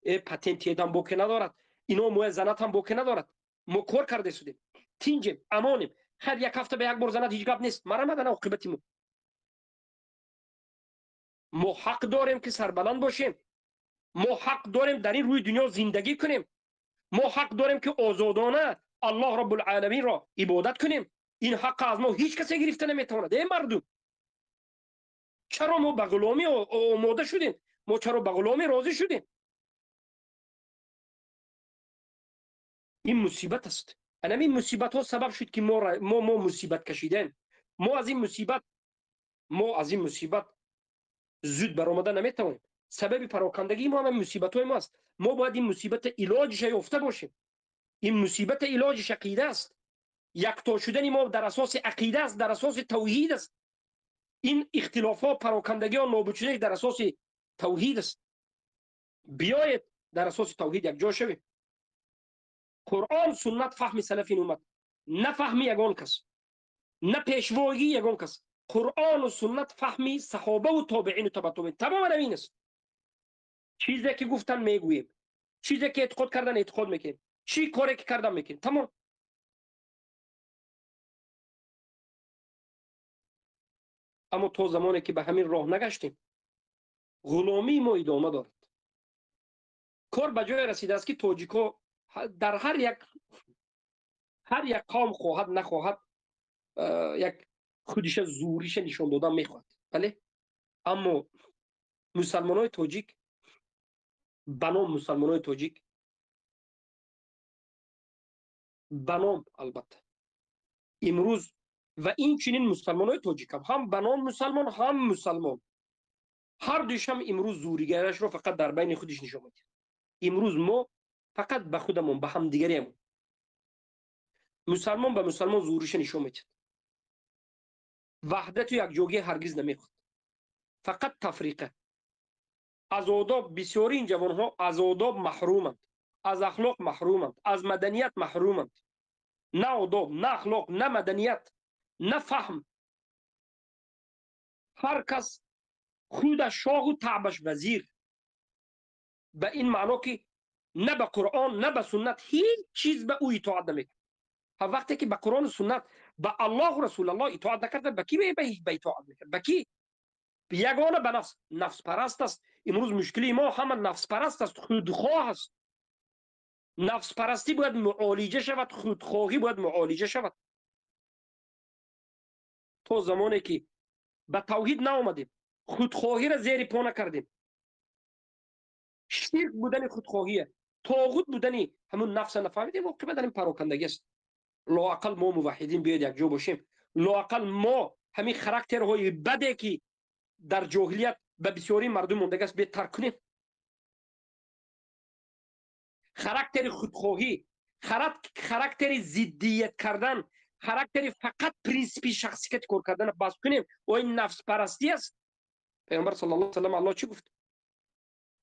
پتنت هم بوکه ندارد، اینا موی زنت هم بوکه ندارد، ما کار کرده شدیم، تینجیم، امانیم، هر یک هفته به یک بار زنت هیچ گپ نیست، مرمدن عاقبتی ما حق داریم که سربلند باشیم، ما حق داریم در این روی دنیا زندگی کنیم، ما حق داریم که آزادانه الله رب العالمین را عبادت کنیم. این حق از ما هیچ کسی گرفته نمیتواند. ای مردم، چرا ما به غلامی آماده شدیم؟ ما چرا به غلامی راضی شدیم؟ این مصیبت است. این مصیبت ها سبب شد که ما مصیبت کشیدیم. ما از این مصیبت زود برآمده نمیتوانیم. سبب پراکندگی ما هم مصیبت های ما است. ما باید این مصیبت علاجش یافته باشیم. این مصیبت علاجش عقیده است. یکتا شدن ما در اساس عقیده است، در اساس توحید است. این اختلاف ها، پراکندگی ها، نابود شدن در اساس توحید است. بیایید در اساس توحید یک جا شویم. قرآن سنت فهم سلف این امت، نه فهم یگان کس، نه پیشوایی یگان کس. قرآن و سنت فهمی صحابه و تابعین و تبع تابعین. تمام همین است. چیزی که گفتن میگوییم، چیزی که اعتقاد کردن اعتقاد میکنیم، چی کاری که کردن میکنیم. تمام. اما تا زمانی که به همین راه نگشتیم، غلامی ما ادامه دارد. کار به جای رسیده است که تاجیکا در هر یک قوم خواهد نخواهد یک خودش زوریش نشان دادن میخواد، بله. اما مسلمان های تاجیک، بنام مسلمان های تاجیک، بنام البته امروز و این چنین مسلمان های تاجیک هم بنام مسلمان هم مسلمان، هر دوش هم امروز زوریگرش رو فقط در بین خودش نشان میده. امروز ما فقط به خودمون، به هم دیگریمون، مسلمان به مسلمان زوریش نشان میده. وحدت و یکجایی هرگز نمیخواد، فقط تفریقه. از آداب بسیاری این جوان ها از آداب محرومند، از اخلاق محرومند، از مدنیت محرومند. نه آداب، نه اخلاق، نه مدنیت، نه فهم. هر کس خود شاه و تعبش وزیر، به این معنا که نه به قرآن نه به سنت هیچ چیز به او اطاعت نمیکنه. وقتی که به قرآن و سنت، به الله و رسول الله اطاعت نکرده، به کی به اطاعت میکنه؟ به کی؟ یگانه به نفس پرست است. امروز مشکلی ما همه نفس پرست است، خودخواه است. نفس پرستی باید معالجه شود، خودخواهی باید معالجه شود. تا زمانی که به توحید نآمدیم، خودخواهی را زیر پا نکردیم، شرک بودن خودخواهیه، طاغوت بودنی همون نفس نفهمیدیم، عاقبت در این پراکندگی است. لااقل ما موحدین بیاید یک جا باشیم، لااقل ما همین خراکترهای بده که در جاهلیت به بسیاری مردم ماندگی است بیاید ترک کنیم. خراکتر خودخواهی، خراکتر ضدیت کردن، خراکتر فقط پرینسیپی شخصیت کار کردن بس کنیم و این نفس پرستی است. پیامبر صلی الله علیه و سلم الله چی گفت؟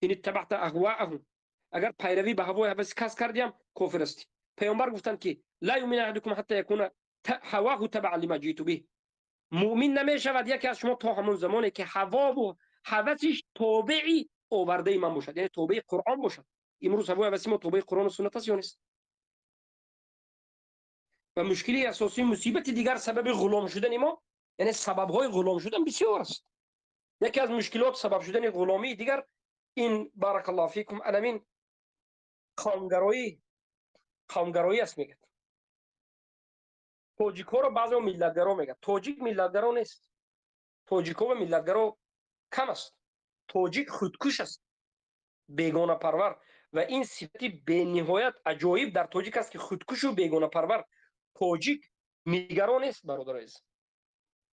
این اتبعت اهواءهم، اگر پیروی به هوای هوس کس کردیم کافر استی. پیامبر گفتند که لا یؤمن احدکم حتی یکون هواه تبعا لما جئت به. مؤمن نمیشود یکی از شما تا همون زمانی که هوا و هوسش تابعی آورده من باشد، یعنی تابع قرآن باشد. امروز هوای هوس ما تابع قرآن و سنت است یا نیست؟ و مشکلی اساسی مصیبت دیگر سبب غلام شدن ما، یعنی سبب های غلام شدن بسیار است. یکی از مشکلات سبب شدن غلامی دیگر این بارک الله فیکم علمین قومگرایی است. میگه تاجیک‌ها رو بعضی ملت‌گرا میگه، تاجیک ملت‌گرا نیست، تاجیک‌ها و ملت‌گرا کم است. تاجیک خودکش است، بیگانه پرور، و این صفتی به نهایت عجایب در تاجیک است که خودکش و بیگانه پرور. تاجیک میگرا نیست برادر عزیز.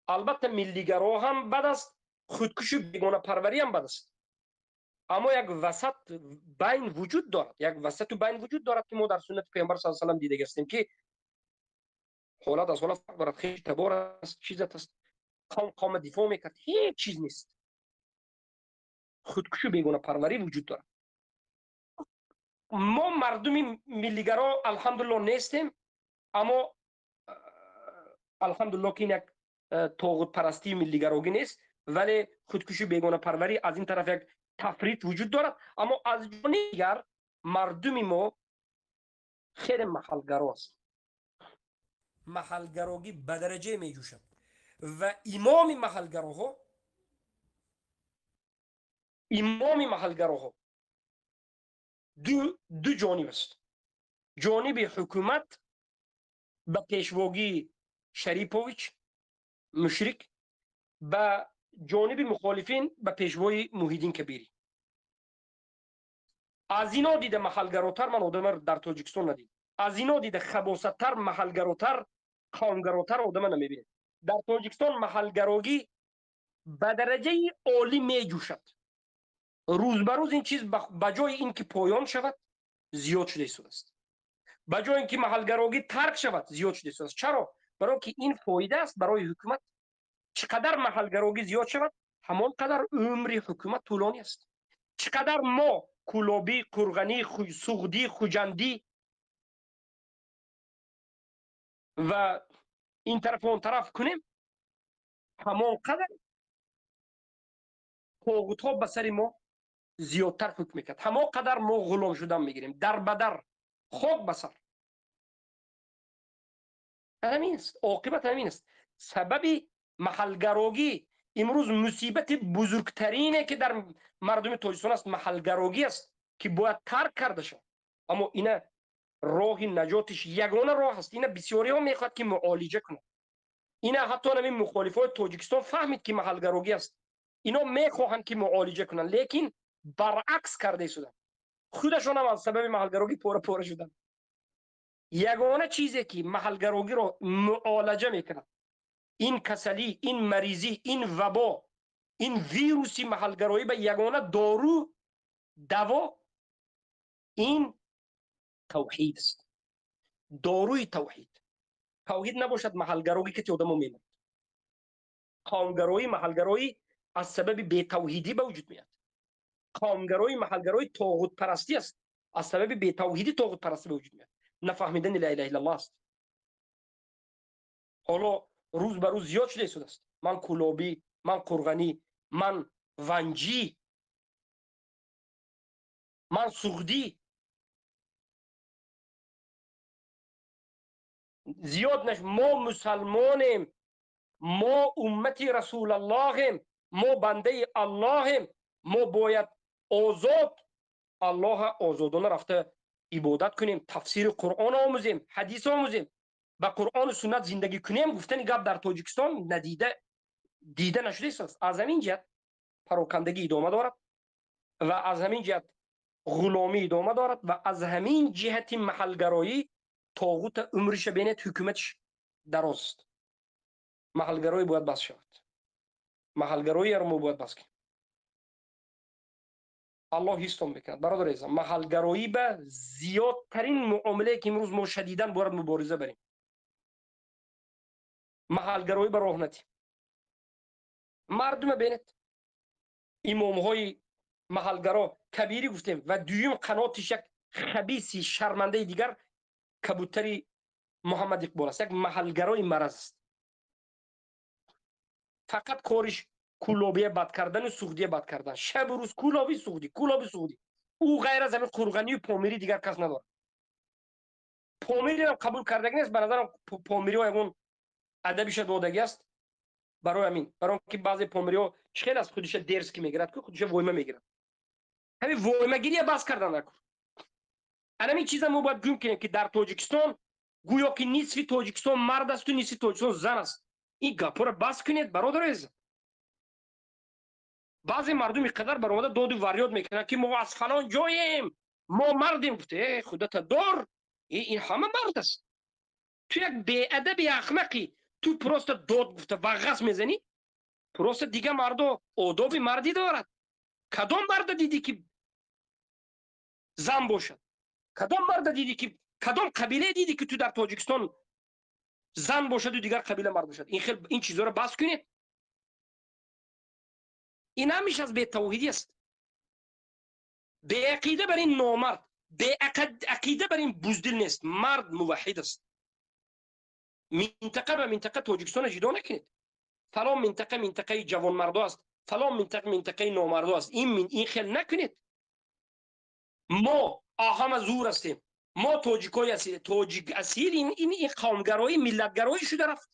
البته ملیگرا هم بد است، خودکش و بیگانه پروری هم بد است، اما یک وسط بین وجود دارد، یک وسط بین وجود دارد که ما در سنت پیامبر صلی الله علیه و سلم دیده هستیم که حالت از حالت فرق دارد. خیلی تبار است، چیزت است، قام دفاع میکرد، هیچ چیز نیست. خودکش و بیگانه پروری وجود دارد. ما مردم ملیگرا الحمدلله نیستیم، اما الحمدلله که یک طاغوت پرستی ملیگراگی نیست، ولی خودکش و بیگانه پروری از این طرف یک تفریط وجود دارد. اما از جانب دیگر مردم ما خیلی محلگرا است، محلگراگی به درجه می جوشد و امام محلگراها دو جانب است. جانب حکومت به پیشواگی شریپوویچ مشرک، به جانب مخالفین به پیشوای موحیدین کبیری. از اینا دیده محلگراتر من آدم در تاجیکستان ندید، از اینا دیده خباستر، محلگراتر، قومگراتر آدم نمیبینید. در تاجیکستان محلگراگی به درجه عالی می جوشد. روز به روز این چیز بجای اینکه پایان شود زیاد شده است، بجای اینکه محلگراگی ترک شود زیاد شده است. چرا؟ برای که این فایده است برای حکومت. چقدر محلگراگی زیاد شود همانقدر عمر حکومت طولانی است. چقدر ما کلابی، قرغنی، سغدی، خوجندی و این طرف و اون طرف کنیم همانقدر طاغوت ها به سر ما زیادتر حکم میکرد، همانقدر ما غلام شدن میگیریم، در بدر، خاک به سر. همین است، عاقبت همین است. سبب محلگراگی امروز مصیبت بزرگترینه که در مردم تاجیکستان است، محلگراگی است که باید ترک کرده شد. اما اینا راه نجاتش یگانه راه است. اینا بسیاری ها میخواد که معالجه کنه. اینا حتی همین مخالفای تاجیکستان فهمید که محلگراگی است، اینا میخواهند که معالجه کنن، لیکن برعکس کرده شدن. خودشون هم از سبب محلگراگی پاره شدن. یگانه چیزی که محلگراگی رو معالجه میکنه، این کسلی، این مریضی، این وبا، این ویروسی محلگرایی به یگانه دارو، دوا، این توحید است. داروی توحید. توحید نباشد محلگرایی که آدمو میمرد. قومگرایی، محلگرایی از سبب بی توحیدی به وجود میاد. قومگرایی، محلگرایی طاغوت پرستی است، از سبب بی توحیدی طاغوت پرستی به وجود میاد. نفهمیدن لا اله الا الله است. حالا روز به روز زیاد شده است. من کلابی، من قرغنی، من ونجی، من سغدی، زیاد نش. ما مسلمانیم، ما امتی رسول اللهیم، ما بنده اللهیم، ما باید آزاد الله آزادانه رفته عبادت کنیم، تفسیر قرآن آموزیم، حدیث آموزیم، با قرآن و سنت زندگی کنیم گفتن گپ در تاجیکستان دیده نشده است. از همین جهت پراکندگی ادامه دارد و از همین جهت غلامی ادامه دارد و از همین جهت محلگرایی طاغوت عمرش بینید حکومتش دراز است. محلگرایی باید بس شود. محلگرایی رو ما باید بس کنیم. الله هیستون میکند برادر عزیزم. محلگرایی به زیادترین معامله که امروز ما شدیداً باید مبارزه بریم. محلگرایی به راه ندیم. مردم بینید امام های محلگرا کبیری گفتیم و دویم قناتش یک خبیثی شرمنده دیگر کبوتری محمد اقبال است. یک محلگرای مرض است. فقط کارش کولابی بد کردن و سعودی بد کردن. شب و روز کولابی سعودی. او غیر از همین قرغنی و پامیری دیگر کس نداره. پامیری هم قبول کردگی نیست. به نظرم پامیری ها اون ادبش دادگی است. برای که بعضی پامیری ها خیلی از خودش درس که میگیرد که خودش وایمه میگیرد. همین وایمه گیری بس کردن نکن. همین چیزا ما باید گم کنیم که در تاجیکستان گویا که نصف تاجیکستان مرد است و نصف تاجیکستان زن است. این گپا را بس کنید برادر عزیز. بعضی مردم اینقدر برآمده داد و فریاد میکنن که ما از فلان جاییم، ما مردیم. گفته خودت دار، این همه مرد است. تو یک بی‌ادب احمقی تو پروست داد گفته و غص میزنی. پروست دیگه مردا آداب مردی دارد. کدام مرد دیدی که زن باشد؟ کدام مرد دیدی که کدام قبیله دیدی که تو در تاجیکستان زن باشد و دیگر قبیله مرد باشد؟ این چیزا رو بس کنید. این همیش از بی توحیدی است. به عقیده بر این نامرد، به عقیده بر این بزدل نیست. مرد موحد است. منطقه به منطقه تاجیکستان جدا نکنید. فلان منطقه جوان مردا است، فلان منطقه نامردا است. این خیل نکنید. ما آهام زور هستیم. ما تاجیکای اصیل، تاجیک اصیل. این قومگرایی ملتگرایی شده رفت.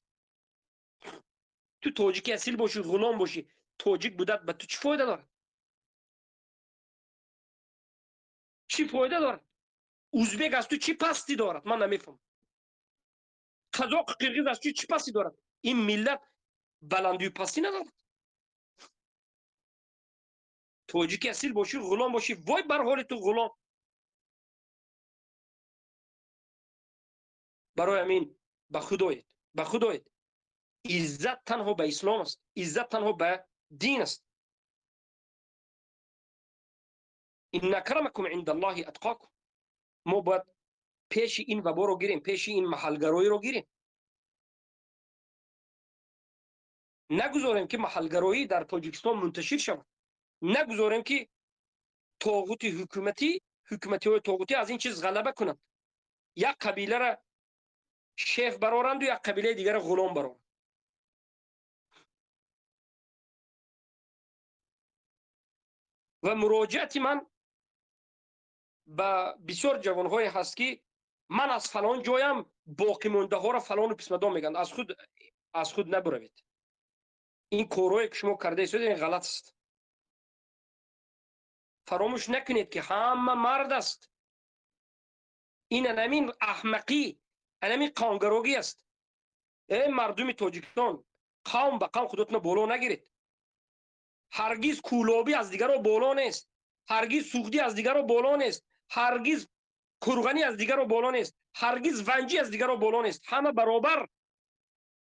تو تاجیک اصیل باشی، غلام باشی، تاجیک بودت به تو چی فایده داره؟ چی فایده داره؟ ازبک از تو چی پستی دارد؟ من نمیفهم. قزاق قرقیز از تو چی پستی دارد؟ این ملت بلندی و پستی ندارد. تاجیک اصیل باشی، غلام باشی، وای بر حال تو غلام. برای همین به خدایت عزت تنها به اسلام است. عزت تنها به دین است. ان اکرمکم عند الله اتقاکم. ما باید پیش این وبا رو گیریم، پیش این محلگرایی رو گیریم. نگذاریم که محلگرایی در تاجیکستان منتشر شود. نگذاریم که طاغوت حکومتی های طاغوتی از این چیز غلبه کنند. یک قبیله را شیف برارند و یک قبیله دیگر را غلام برارند. و مراجعت من به بسیار جوانهای هست که من از فلان جایم، باقی مونده ها را فلان و پسمدان میگن. از خود نبروید. این کارهایی که شما کرده اید این غلط است. فراموش نکنید که همه مرد است. این همین احمقی، همین قانگروگی است. ای مردم تاجیکستان، قوم به قوم خودتون بالا نگیرید. هرگز کولابی از دیگر رو بالا نیست. هرگز سوختی از دیگر رو بالا نیست. هرگز کرغنی از دیگر رو بالا نیست. هرگز ونجی از دیگر رو بالا نیست. همه برابر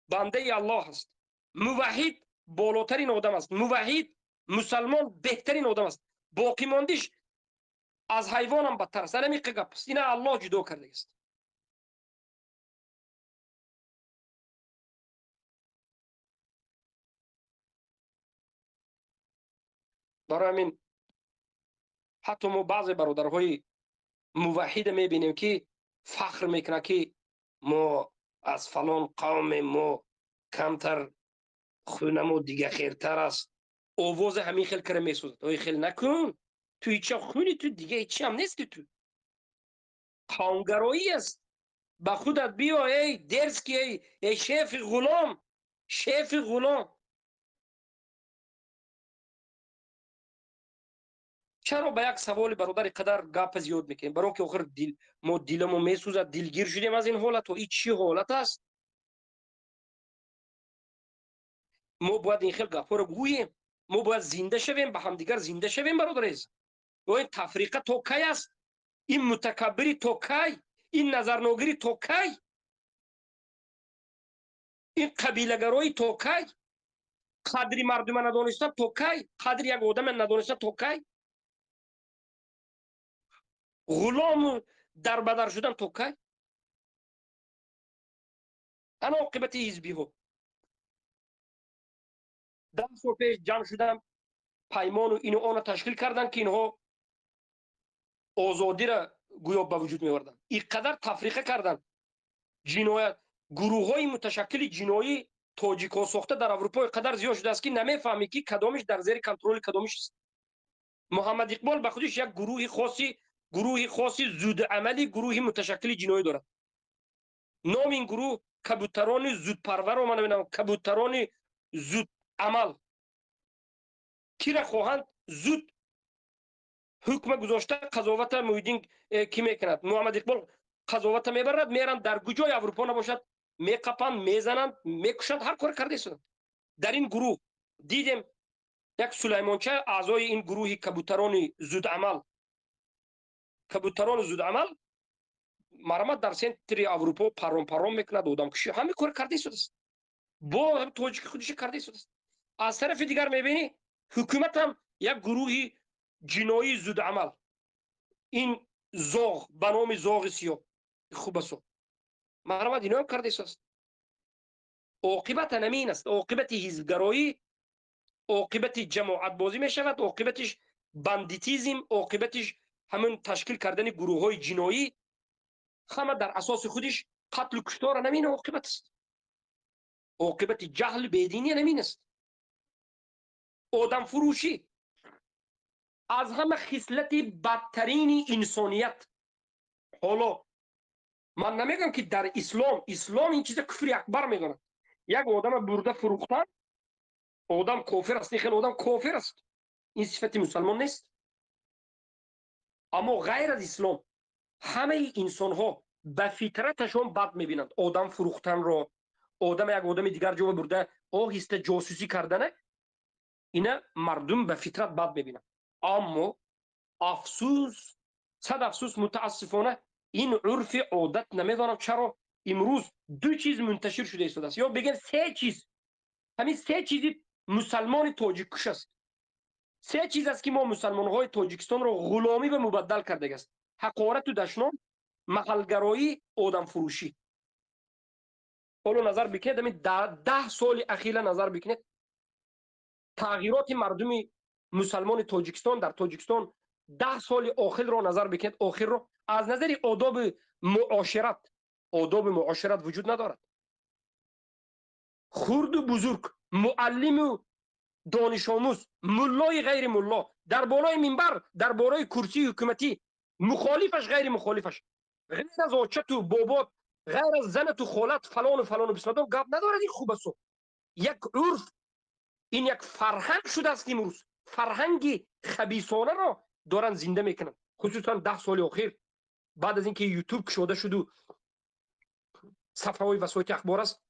بنده الله است. موحد بالاترین آدم است. موحد مسلمان بهترین آدم است. باقی ماندیش از حیوان هم بدتر است. اینمی گپ است. اینا الله جدا کرده است. برای همین حتی ما بعضی برادرهای موحد میبینیم که فخر میکنه که ما از فلان قوم، ما کمتر، خونمو دیگه خیرتر است. آواز همین خیل کرده میسوزد. اوی خیل نکن. تو هیچ خونی، تو دیگه هیچی هم نیستی. تو قومگرایی است. با خودت بیا ای درس که ای شیف غلام. چرا به یک سوال برادر قدر گپ زیاد میکنیم؟ برای که آخر ما دلمو میسوزد، دلگیر شدیم از این حالت. و این چی حالت است؟ ما باید این خیلی گپا رو بگوییم. ما باید زنده شویم، به همدیگر زنده شویم برادر عزیز. و این تفریقه تا کی است؟ این متکبری تا کی؟ این نظرناگری تا کی؟ این قبیله گرایی تا کی؟ قدری مردم ندانسته تا کی؟ قدر یک آدم ندانسته تا کی؟ غلام در بدر شدن تا کی؟ انا عاقبت حزبی ها. 10 سال پیش جمع شدم، پیمان و این و آن تشکیل کردن که اینها آزادی را گویا به وجود می‌آوردن. اینقدر تفریقه کردن، جنایت، گروه های متشکل جنایی تاجیک‌ها ساخته در اروپا قدر زیاد شده است که نمی‌فهمی که کدامش در زیر کنترل کدامش است. محمد اقبال به خودش یک گروه خاصی زود عملی، گروه متشکل جنایی دارد. نام این گروه کبوتران زود پرور و من نمی‌دونم کبوتران زود عمل، کی را خواهند زود حکم گذاشته قضاوت محیدین کی میکند؟ محمد اقبال قضاوت میبرد، میرن در کجای اروپا نباشد میقپند، میزنند، میکشند، هر کار کرده شدند. در این گروه دیدیم یک سلیمانچه اعضای این گروه کبوتران زود عمل مرمت در سنتری اروپا پرام میکند، آدم کشی، همه کار کرده شده است. با توجیه خودش کرده شده است. از طرف دیگر میبینی حکومت هم یک گروه جنایی زود عمل، این زاغ به نام زاغ سیاه خوب است، مرمت اینا هم کرده است. عاقبت نمین است، عاقبت حزبگرایی، عاقبت جماعت بازی می شود، عاقبتش بندیتیزم، عاقبتش همون تشکیل کردن گروه های جنایی، همه در اساس خودش قتل و کشتار نمین عاقبت است. عاقبت جهل بیدینی نمین است. آدم فروشی از همه خصلت بدترین انسانیت. حالا من نمیگم که در اسلام این چیز کفر اکبر میدونه. یک آدم برده فروختن، آدم کافر است، خیلی آدم کافر است، این صفت مسلمان نیست. اما غیر از اسلام همه انسان ها به فطرتشون بد میبینند. آدم فروختن را، یک آدم دیگر جا برده آهسته جاسوسی کردنه، اینا مردم به فطرت بد میبینند. اما افسوس، صد افسوس، متاسفانه این عرف عادت نمیدانم چرا امروز دو چیز منتشر شده است، یا بگن سه چیز. همین سه چیزی مسلمان تاجیک کش است. سه چیز است که ما مسلمان های تاجیکستان را غلامی به مبدل کرده است: حقارت و دشنام، محلگرایی، آدم فروشی. حالا نظر بکنید، همین 10 سال اخیر نظر بکنید، تغییرات مردم مسلمان تاجیکستان در تاجیکستان 10 سال آخر را نظر بکنید. آخر را از نظر آداب معاشرت وجود ندارد. خرد و بزرگ، معلم و دانش آموز، ملای غیر ملا، در بالای منبر، در بالای کرسی حکومتی، مخالفش غیر مخالفش، غیر از آچه تو بابات، غیر از زن تو خالت، فلان و فلان و بسمدان گپ ندارد. این خوب است. یک عرف، این یک فرهنگ شده است. امروز فرهنگ خبیثانه را دارن زنده میکنن، خصوصا 10 سال اخیر بعد از اینکه یوتیوب کشوده شد و صفحه های وسایل اخبار است،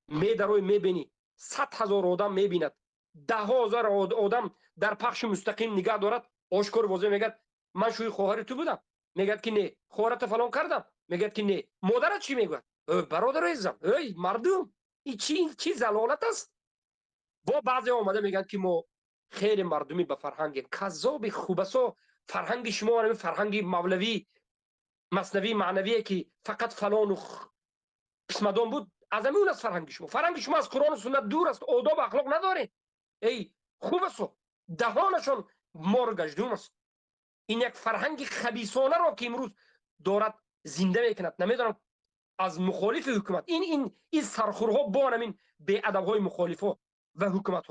میبینی 100,000 آدم میبیند، 10,000 آدم در پخش مستقیم نگاه دارد، آشکار واضح میگه من شوی خواهر تو بودم، میگه که نه خواهرت فلان کردم، میگه که نه مادرت چی میگه؟ برادر عزیزم، ای مردم، این چی زلالت است. با بعضی اومده میگن که ما خیلی مردمی به فرهنگ کذاب خوبسا، فرهنگ شما همین فرهنگ مولوی مثنوی معنویه که فقط فلان و قسمدان بود. از همون است فرهنگ شما از قرآن و سنت دور است، آداب اخلاق نداره. ای خوب است، دهانشون مار گشتون است. این یک فرهنگ خبیثانه را که امروز دارد زنده میکند. نمیدونم از مخالف حکومت، این سرخورها با همین بی ادب های مخالفا و حکومت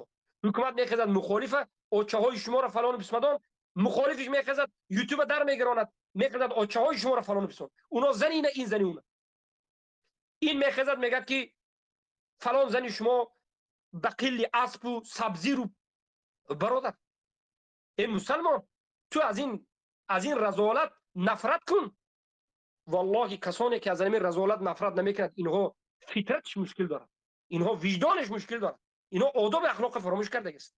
میخزد مخالفه، آچه های شما را فلان و بسمدان، مخالفش میخزد یوتیوب در میگراند، میخزد آچه های شما را فلان و بسمدان، اونا زنی اینه، این زنی اونه. این میخزد میگد که فلان زنی شما بقیل اسب و سبزی رو. برادر ای مسلمان، تو از این رذالت نفرت کن. والله کسانی که از این رذالت نفرت نمیکنند اینها فطرتش مشکل دارد، اینها وجدانش مشکل دارد، اینها آداب اخلاق فراموش کرده است.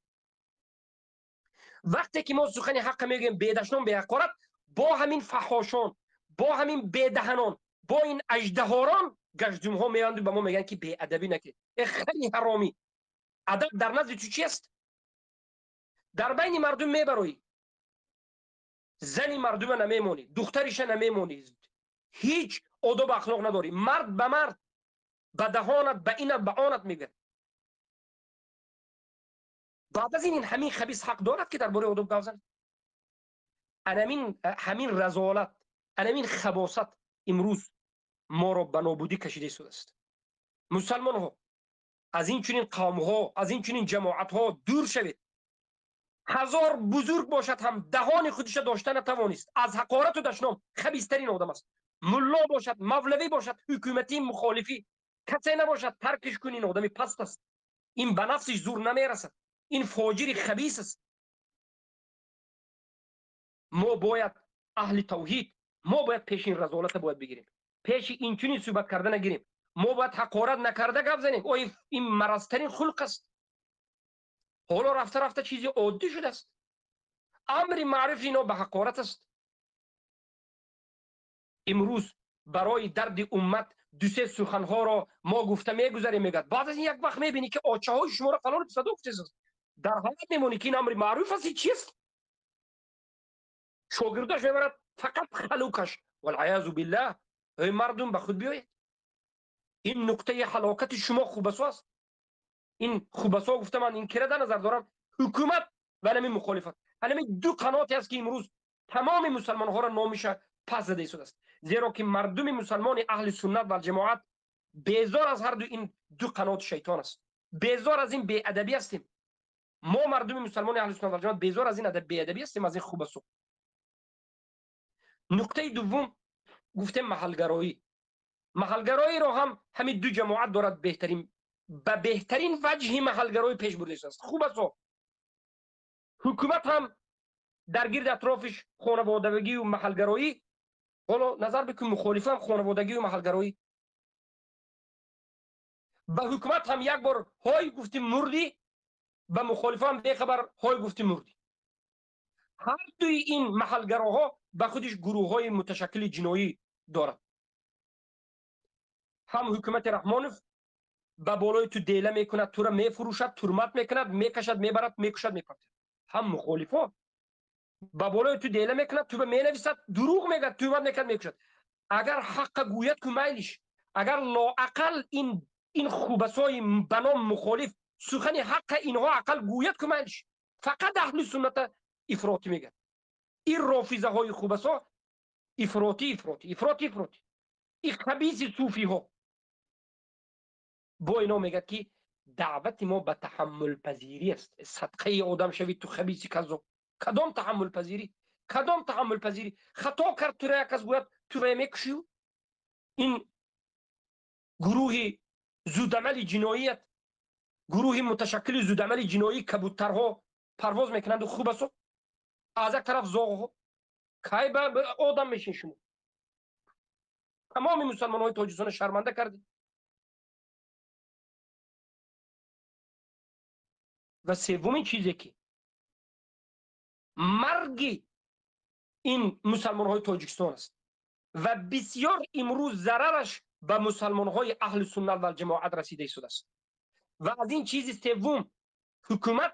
وقتی که ما سخن حق میگیم بیدشنام به حقارت، با همین فحاشان، با همین بیدهنان، با این اژدهاران گشتم ها میاند و به ما میگن که بی ادبی نکن. خیلی حرامی. ادب در نزد تو چی است؟ در بین مردم میبروی، زنی مردم نمیمونی، دخترش نمیمونی، هیچ آداب اخلاق نداری، مرد به مرد به دهانت به اینت به آنت میگه. بعد از این همین خبیث حق دارد که درباره آداب گفتن؟ همین رذالت، همین خباثت امروز ما را به نابودی کشیده شده است. مسلمان ها از این چنین قوم ها، از این چنین جماعت ها دور شوید. هزار بزرگ باشد هم دهان خودش داشته نتوانست. از حقارت و دشنام خبیثترین آدم است. ملا باشد، مولوی باشد، حکومتی، مخالفی، کسی نباشد ترکش کنین. این آدمی پست است، این به نفسش زور نمیرسد، این فاجر خبیث است. ما باید اهل توحید، ما باید پیش این رذالت باید بگیریم، پیش این چنین صحبت کردن نگیریم. ما باید حقارت نکرده گپ زنیم. این مرضترین خلق است. حالا رفته رفته چیزی عادی شده است. امر معروف اینا به حقارت است. امروز برای درد امت دو سه سخنها را ما گفته میگذاریم میگد، بعد از این یک وقت میبینی که آچه های شما را فلان تصادف است. در حالت میمونی که این امر معروف است چیست؟ شاگرداش میبرد فقط خلوکش. والعیاذ بالله. ای مردم به خود بیایید. این نقطه حلاکت شما خوبسو است. این خوبسو گفته من این کرده نظر دارم، حکومت و نمی مخالفت. همین دو قناتی است که امروز تمام مسلمان ها را نامش پس زده شده است. زیرا که مردم مسلمان اهل سنت و جماعت بیزار از هر این دو قنات شیطان است. بیزار از این بی ادبی هستیم. ما مردم مسلمان اهل سنت و جماعت بیزار از این ادب بی ادبی هستیم، از این خوبسو. نکته دوم گفتم محلگرایی. محلگرایی را هم همین دو جماعت دارد به بهترین وجه محلگرایی پیش برده است. خوب است. حکومت هم در گرد اطرافش خانوادگی و محلگرایی. حالا نظر بکن مخالف هم خانوادگی و محلگرایی. به حکومت هم یک بار های گفتی مردی، به مخالف هم بخبر های گفتی مردی. هر دوی این محلگراها به خودش گروه های متشکل جنایی دارد. هم حکومت رحمانوف به بالای تو دیله میکند، تو را میفروشد، ترمت میکند، میکشد، میبرد، میکشد، میپرد. هم مخالفا به بالای تو دیله میکند، تو به مینویسد، دروغ میگد، ترمت میکند، میکشد. اگر حق گوید که میلش، اگر لااقل این خوبسای بنام مخالف سخن حق اینها اقل گوید که میلش. فقط اهل سنت افراطی میگه. این رافضه های خوبسا افراطی. این خبیث صوفی ها با اینا میگه که دعوت ما به تحمل پذیری است. صدقه آدم شوید تو خبیثی کذاب. کدام تحمل پذیری؟ کدام تحمل پذیری؟ خطا کرد تو را یک کس گوید تو را میکشیو. این گروه زودعمل جناییت، گروه متشکل زودعمل جنایی کبوترها پرواز میکنند و خوب است. از یک طرف زاغ کی به آدم میشین شما؟ تمام مسلمان های تاجیکستان شرمنده کردید. و سومین چیزی که مرگ این مسلمان های تاجیکستان است و بسیار امروز ضررش به مسلمان های اهل سنت و جماعت رسیده شده است. و از این چیز سوم حکومت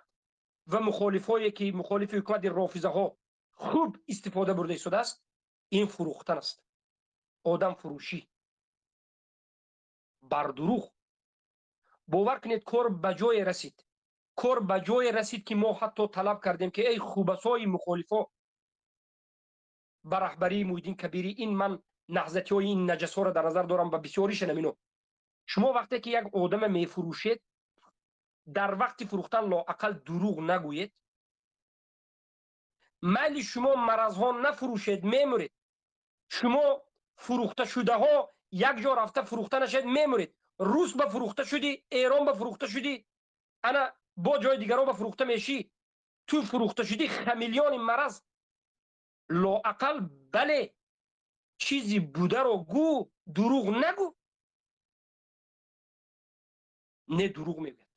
و مخالفایی که مخالف حکومت رافضه ها خوب استفاده برده شده است، این فروختن است. آدم فروشی، بر دروغ. باور کنید کار به جای رسید. کار به جای رسید که ما حتی طلب کردیم که ای خوبسای مخالفا به رهبری محیدین کبیری، این من نهضتی های این نجس ها را در نظر دارم و بسیاریش نمینو. شما وقتی که یک آدم میفروشید، در وقت فروختن لااقل دروغ نگویید. میل شما مرض ها نفروشید، میمورید. شما فروخته شده ها یک جا رفته فروخته نشد، میمورید. روس به فروخته شدی، ایران به فروخته شدی، انا با جای دیگر ها به فروخته میشی. تو فروخته شدی خمیلیون مرض لااقل بله چیزی بوده رو گو، دروغ نگو. نه دروغ میگه،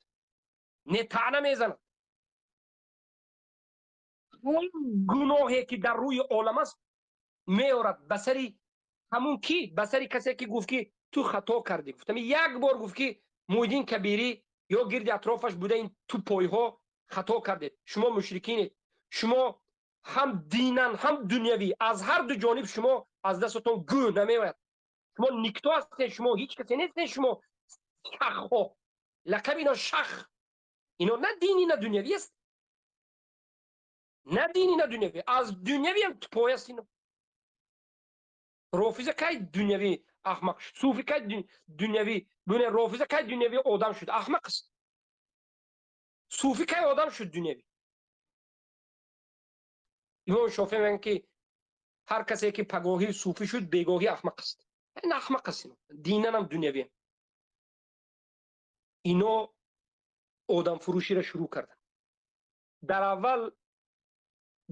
نه طعنه میزند. اون گناهی که در روی عالم است میورد بسری همون کی؟ بسری کسی که گفت که تو خطا کردی. گفتم یک بار گفت که مویدین کبیری یا گرد اطرافش بوده این تو پایها خطا کردید. شما مشرکینید، شما هم دینن هم دنیوی، از هر دو جانب شما از دستتون گو نمیوید. شما نیکتو هستید، شما هیچ کسی نیستید. شما شخ ها، لقب اینا شخ. اینا نه دینی نه دنیوی است، نه دینی نه دنیوی. از دنیوی هم تو پای است. اینا رافضه کی دنیوی احمق شد؟ صوفی کی دنیوی بونه؟ رافضه کی دنیوی آدم شد؟ احمق است. صوفی کی آدم شد دنیوی؟ امام شافعی میگن که هر کسی که پگاهی صوفی شد بیگاهی احمق است. این احمق است. اینا دینن هم دنیوی. اینا آدم فروشی را شروع کردن.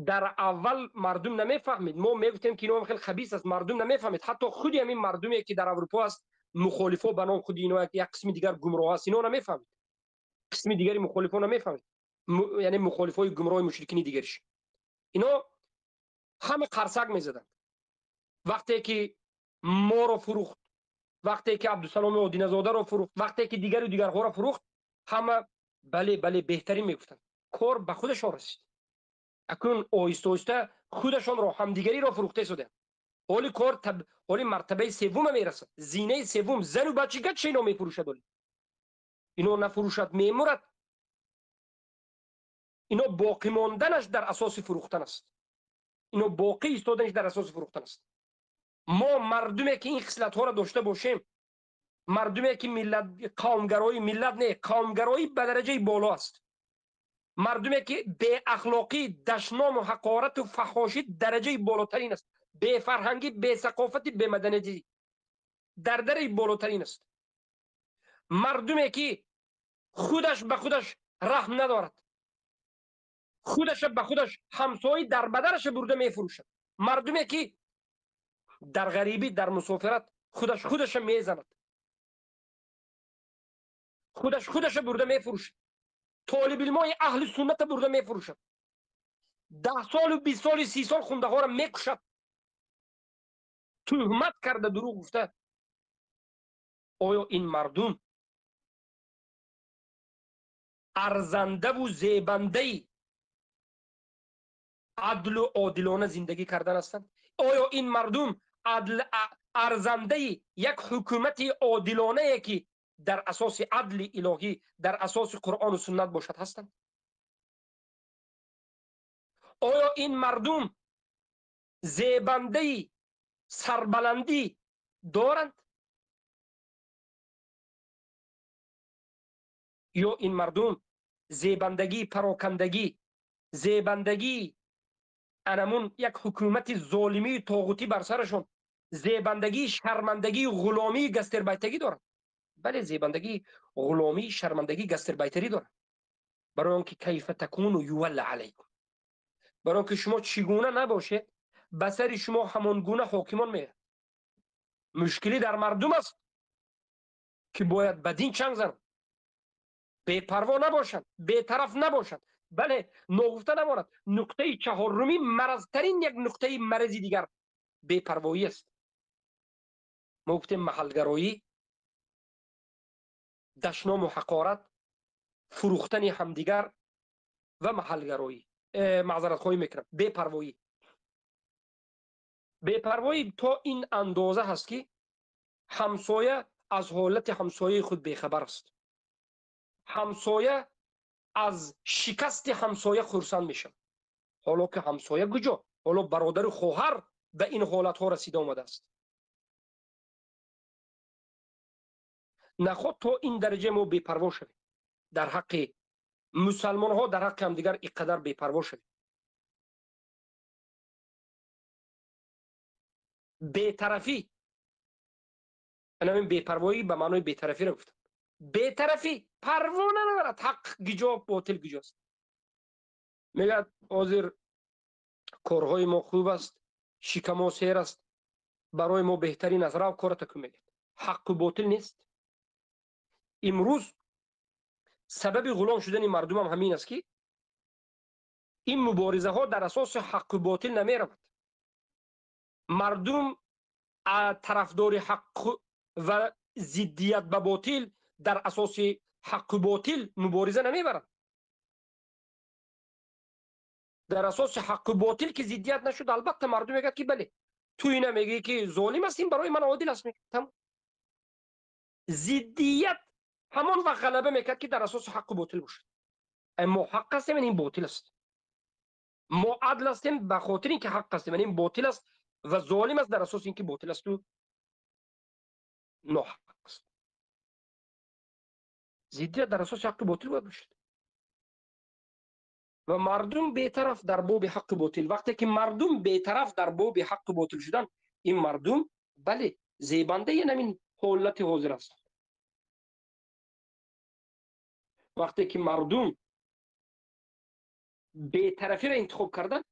در اول مردم نمیفهمید. ما میگفتیم که اینا خیلی خبیث است، مردم نمیفهمید. حتی خودی همین مردمی که در اروپا است مخالفا به نام خود اینا یک قسم دیگر گمراه است، اینا نمیفهمید. قسم دیگری مخالفا نمیفهمید، یعنی مخالفای گمراه مشرکین دیگرش. اینا همه قرصک میزدن. وقتی که ما رو فروخت، وقتی که عبدالسلام آدینه زاده رو فروخت، وقتی که دیگرها رو فروخت، همه بله بله بهترین میگفتن. کار به خودشان رسید. اکنون آیسته آیسته خودشان رو همدیگری رو فروخته شده. حالی کار حالی مرتبه سوم میرسه. زینه سوم زن و بچگی چه اینا میفروشد. اینو نفروشد میمورد. اینو باقی ماندنش در اساس فروختن است. اینو باقی ایستادنش در اساس فروختن است. ما مردمی که این خصلت ها را داشته باشیم، مردمی که ملت قومگرایی، ملت نه قومگرایی به درجه بالا است، مردمی که به اخلاقی، دشنام و حقارت و فحاشی درجه بالاترین است، به فرهنگی، به ثقافتی، به مدنیتی در درجه بالاترین است، مردمی که خودش به خودش رحم ندارد، خودش به خودش همسایه در بدرش برده میفروشد، مردمی که در غریبی در مسافرت خودش میزند، خودش برده میفروشد، طالب علمای اهل سنت برده میفروشد، 10 سال و 20 سال و 30 سال خونده ها را میکشد، تهمت کرده دروغ گفته. آیا این مردم ارزنده و زیبنده عدل و عادلانه زندگی کردن هستند؟ آیا این مردم ارزنده یک حکومت عادلانه که در اساس عدل الهی، در اساس قرآن و سنت باشد هستند؟ آیا این مردم زیبنده سربلندی دارند؟ یا این مردم زیبندگی پراکندگی، زیبندگی انمون یک حکومت ظالمی طاغوتی بر سرشون، زیبندگی شرمندگی غلامی گستربایتگی دارند؟ بله، زیبندگی غلامی شرمندگی گستربایتری دارند. برای آنکه کیف تکون و یول علیکم، برای آنکه شما چگونه نباشه بسر شما همان گونه حاکمان میاد. مشکلی در مردم است که باید بدین چنگ زنند، بے پروا نباشند، بے طرف نباشند. بله، نگفته نماند نقطه چهارمی مرضترین یک نقطه مرضی دیگر بے پروایی است. ما گفتیم محلگرایی، دشنام و حقارت، فروختن همدیگر و محلگرایی، معذرت خواهی میکنم، بے پروایی. بے پروایی تا این اندازه هست که همسایه از حالت همسایه خود بیخبر است. همسایه از شکست همسایه خرسند میشه، حالا که همسایه کجا، حالا برادر خواهر به این حالت ها رسیده آمده است. نخواد تا این درجه ما بی‌پروا شویم در حق مسلمان ها، در حق هم دیگر اینقدر بی‌پروا شویم. بی‌طرفی، انا این بی‌پروایی به معنای بی‌طرفی را گفتم. بی‌طرفی پروا ندارد، حق گجا باطل گجاست. میگه حاضر کارهای ما خوب است، شکم ما سیر است، برای ما بهترین از راه کار تکون میگه. حق و باطل نیست. امروز سبب غلام شدن مردم هم همین است که این مبارزه ها در اساس حق و باطل نمی رود. مردم طرفدار حق و ضدیت به باطل در اساس حق و باطل مبارزه نمی برند. در اساس حق و باطل که ضدیت نشد، البته مردم میگه که بله تو اینا میگی که ظالم است، این برای من عادل است. میگه ضدیت همان وقت غلبه میکرد که در اساس حق و باطل باشد. ما حق هستیم این باطل است، ما عدل هستیم به خاطر اینکه حق هستیم این باطل است، و ظالم است در اساس اینکه باطل است و ناحق است. ضدیت در اساس حق و باطل باید باشد و مردم بی‌طرف در باب حق و باطل. وقتی که مردم بی‌طرف در باب حق و باطل شدن، این مردم بله زیبنده این حالت حاضر است. وقتی که مردم بی‌طرفی را انتخاب کردن،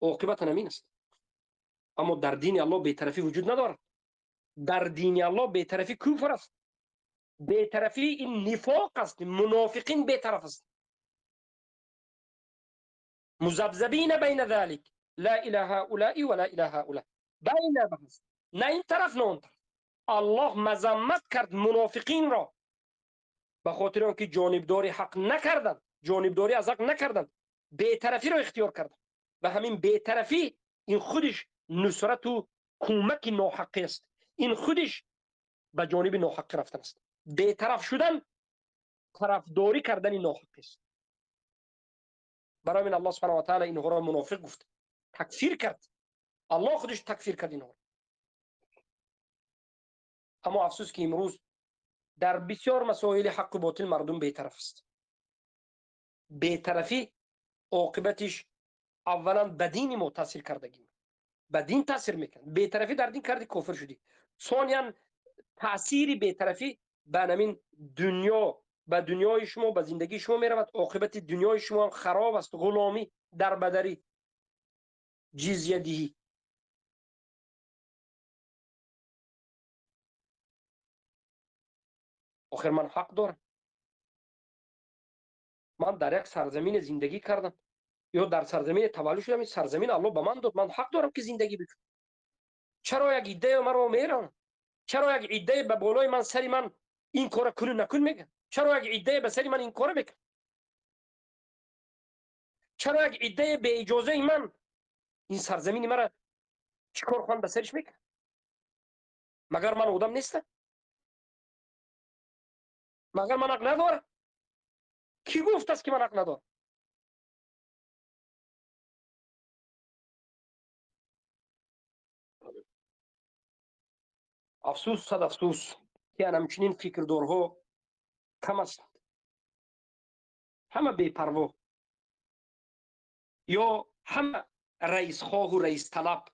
عاقبت همین است. اما در دین الله بی‌طرفی وجود ندارد. در دین الله بی‌طرفی کفر است. بی‌طرفی این نفاق است. منافقین بی‌طرف است. مذبذبین بین ذلك، لا اله هؤلاء ولا اله هؤلاء، بین بحث، نه این طرف نه اون طرف. الله مذمت کرد منافقین را به خاطر آنکه جانبداری حق نکردند، جانبداری از حق نکردند، بی‌طرفی را اختیار کردند. و همین بی‌طرفی این خودش نصرت و کمک ناحق است. این خودش به جانب ناحق رفتن است. بی‌طرف شدن طرفداری کردن ناحق است. برای من الله سبحانه و تعالی اینها را منافق گفت، تکفیر کرد. الله خودش تکفیر کرد اینها. اما افسوس که امروز در بسیار مسائل حق و باطل مردم بی‌طرف است. بی‌طرفی عاقبتش اولا به دین ما تاثیر کردگی، به دین تاثیر میکنه. بی‌طرفی در دین کردی کافر شدی. ثانیاً تأثیر بی‌طرفی به همین دنیا، به دنیای شما، به زندگی شما میرود. عاقبت دنیای شما خراب است. غلامی، دربدری، جزیه دهی. آخر من حق دارم. من در یک سرزمین زندگی کردم یا در سرزمین تولد شدم. این سرزمین الله به من داد. من حق دارم که زندگی بکنم. چرا یک عده مرا میرانند؟ چرا یک عده به بالای من، سری من این کار کنو نکن میگن؟ چرا یک عده به سری من این کار میکنن؟ چرا یک عده به اجازه من این سرزمین مرا چیکار خوان به سرش میکنن؟ مگر من آدم نیستم؟ مگر من حق ندارم؟ کی گفت است که من حق ندارم؟ افسوس، صد افسوس که همچنین فکردارها کم است. همه بی‌پروا، یا همه رئیس خواه و رئیس طلب،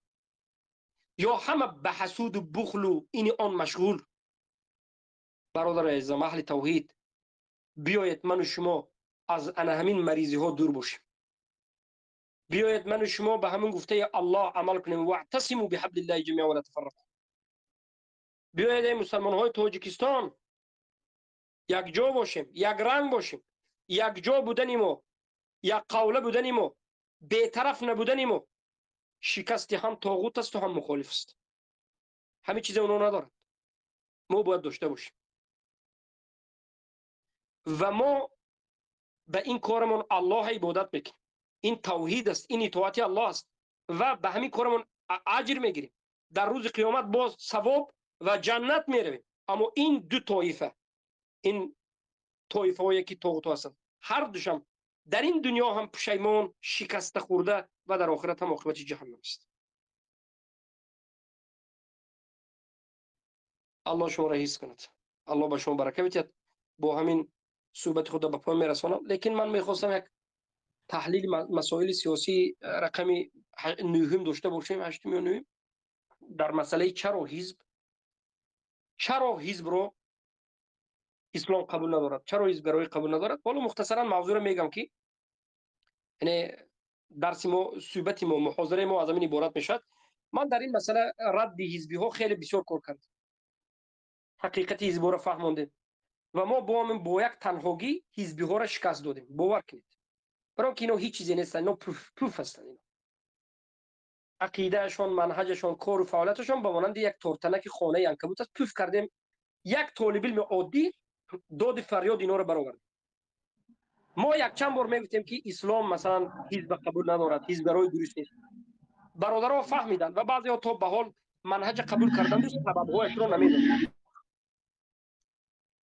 یا همه به حسود و بخل و این آن مشغول. برادر عزیزم اهل توحید، بیایید من و شما از همین مریضی ها دور باشیم. بیایید من و شما به همین گفته الله عمل کنیم. واعتصموا بحبل الله جميعا ولا تفرقوا. بیایید ای مسلمان های تاجیکستان یک جا باشیم، یک رنگ باشیم، یک جا بودن ما، یک قوله بودن ما، بی‌طرف نبودن ما. شکست هم طاغوت است و هم مخالف است. همین چیز اونا ندارد. ما باید داشته باشیم و ما به این کارمون الله عبادت میکنیم. این توحید است، این اطاعت الله است و به همین کارمون اجر میگیریم. در روز قیامت باز ثواب و جنت میرویم. اما این دو طایفه، این طایفه هایی که طاغوت هستند، هر دوشم در این دنیا هم پشیمان، شکست خورده و در آخرت هم عاقبت جهنم است. الله شما را حفظ کند. الله به شما برکت بدهد. با همین صحبت خود به پایان میرسانم. لیکن من میخواستم یک تحلیل مسائل سیاسی رقمی نهم داشته باشیم، هشتم یا نهم، در مسئله چرا حزب رو اسلام قبول ندارد، چرا حزب گرایی قبول ندارد. حالا مختصرا موضوع رو میگم که یعنی درس ما، صحبت ما، محاضره ما از همین عبارت میشد. من در این مسئله رد حزبی ها خیلی بسیار کار کردم، حقیقت حزبی ها را فهماندیم و ما با یک تنهایی حزبی ها را شکست دادیم. باور کنید، برای که اینا هیچ چیزی نیستن، اینا پوف هستن. اینا عقیدهشون، منهجشون، کار و فعالیتشون به مانند یک تورتنک خانه عنکبوت است. پوف کردیم. یک طالب علم عادی داد فریاد اینا رو برآورد. ما یک چند بار میگفتیم که اسلام مثلا حزب قبول ندارد، حزب برای درست نیست. برادرها فهمیدن و بعضی ها تا به حال منهج قبول کردند و سبب‌هایش رو نمیدونن.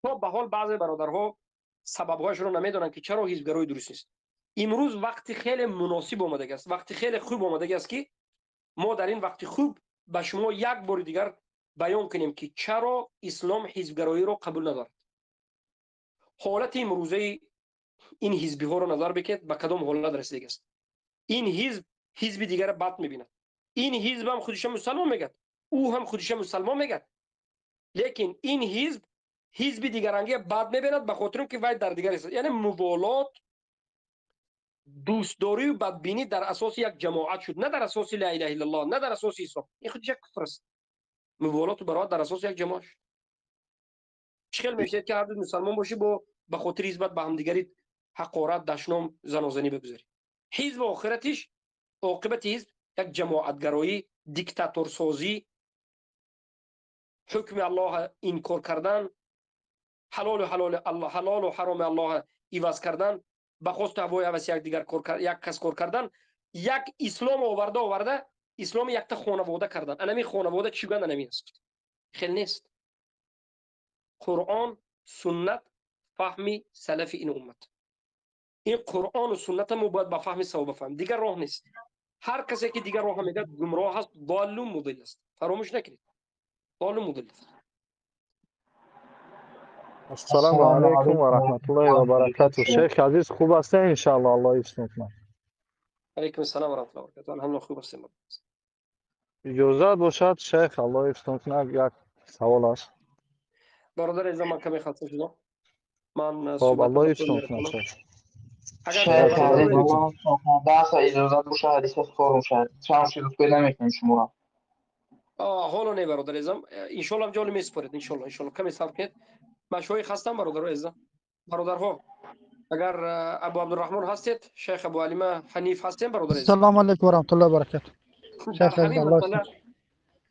تا به حال بعضی برادرها سبب‌هایش رو نمیدونن که چرا حزبگرایی درست نیست. امروز وقتی خیلی مناسب آمده است، وقتی خیلی خوب آمده است که ما در این وقت خوب به شما یک بار دیگر بیان کنیم که چرا اسلام حزبگرایی رو قبول ندارد. حالت امروزه این حزبی ها رو نظر بکید به کدام حالت رسیده است. این حزب دیگر بد میبیند. این حزب هم خودش مسلمان میگه، او هم خودش مسلمان میگه، لیکن این حزب دیگرانگی بد میبیند به خاطر که وای در دیگر است. یعنی موالات، دوستداری و بدبینی در اساس یک جماعت شد، نه در اساس لا اله الا الله، نه در اساس اسلام. این خودش یک کفر است. موالات و برات در اساس یک جماعت شد. چخیل میشه که هر دو مسلمان باشی با به خاطر حزب به هم دیگری حقارت، دشنام، زنازنی بگذاری. حزب آخرتش، عاقبت حزب یک جماعتگرایی، دیکتاتور سازی، حکم الله انکار کردن، حلال الله، حلال و حرام الله ایواز کردن، به خواست هوای هوس یک دیگر یک کس کار کردن، یک اسلام آورده اسلام یک تا خانواده کردن. انمی خانواده چیگان انمی است. خیلی نیست. قرآن، سنت، فهمی سلف این امت. این قرآن و سنت ما باید با فهم سوا بفهم. دیگر راه نیست. هر کسی که دیگر راه میده گمراه است، ضال و مضل است. فراموش نکنید. ضال و مضل است. السلام علیکم و رحمت الله و برکاته. شیخ عزیز خوب هستین؟ ان شاء الله. الله یسلمک. علیکم السلام و رحمت الله و برکاته. الحمدلله خوب هستیم. اجازه باشد شیخ، الله یسلمک، یک سوال است. برادر عزیزم، من کمی خسته شدم. من خب صحبت الله را یسلمک شیخ. اگر شیخ صحبت عزیز بفرمایید. والله بحث اجازت باشه حدیث خورم شد چند شد پیدا میکنیم شما را. حالا نه برادر عزیزم، ان شاء الله جالب میسپارید. ان شاء الله کمی صبر کنید. مشایخ هستم برادر عزیزم. برادرها اگر ابو عبدالرحمن هستید، شیخ ابو علیمه حنیف هستین برادر عزیز. السلام علیکم و رحمت الله و برکاته. در شیخ عزیز همین الله مسئله یسلمک.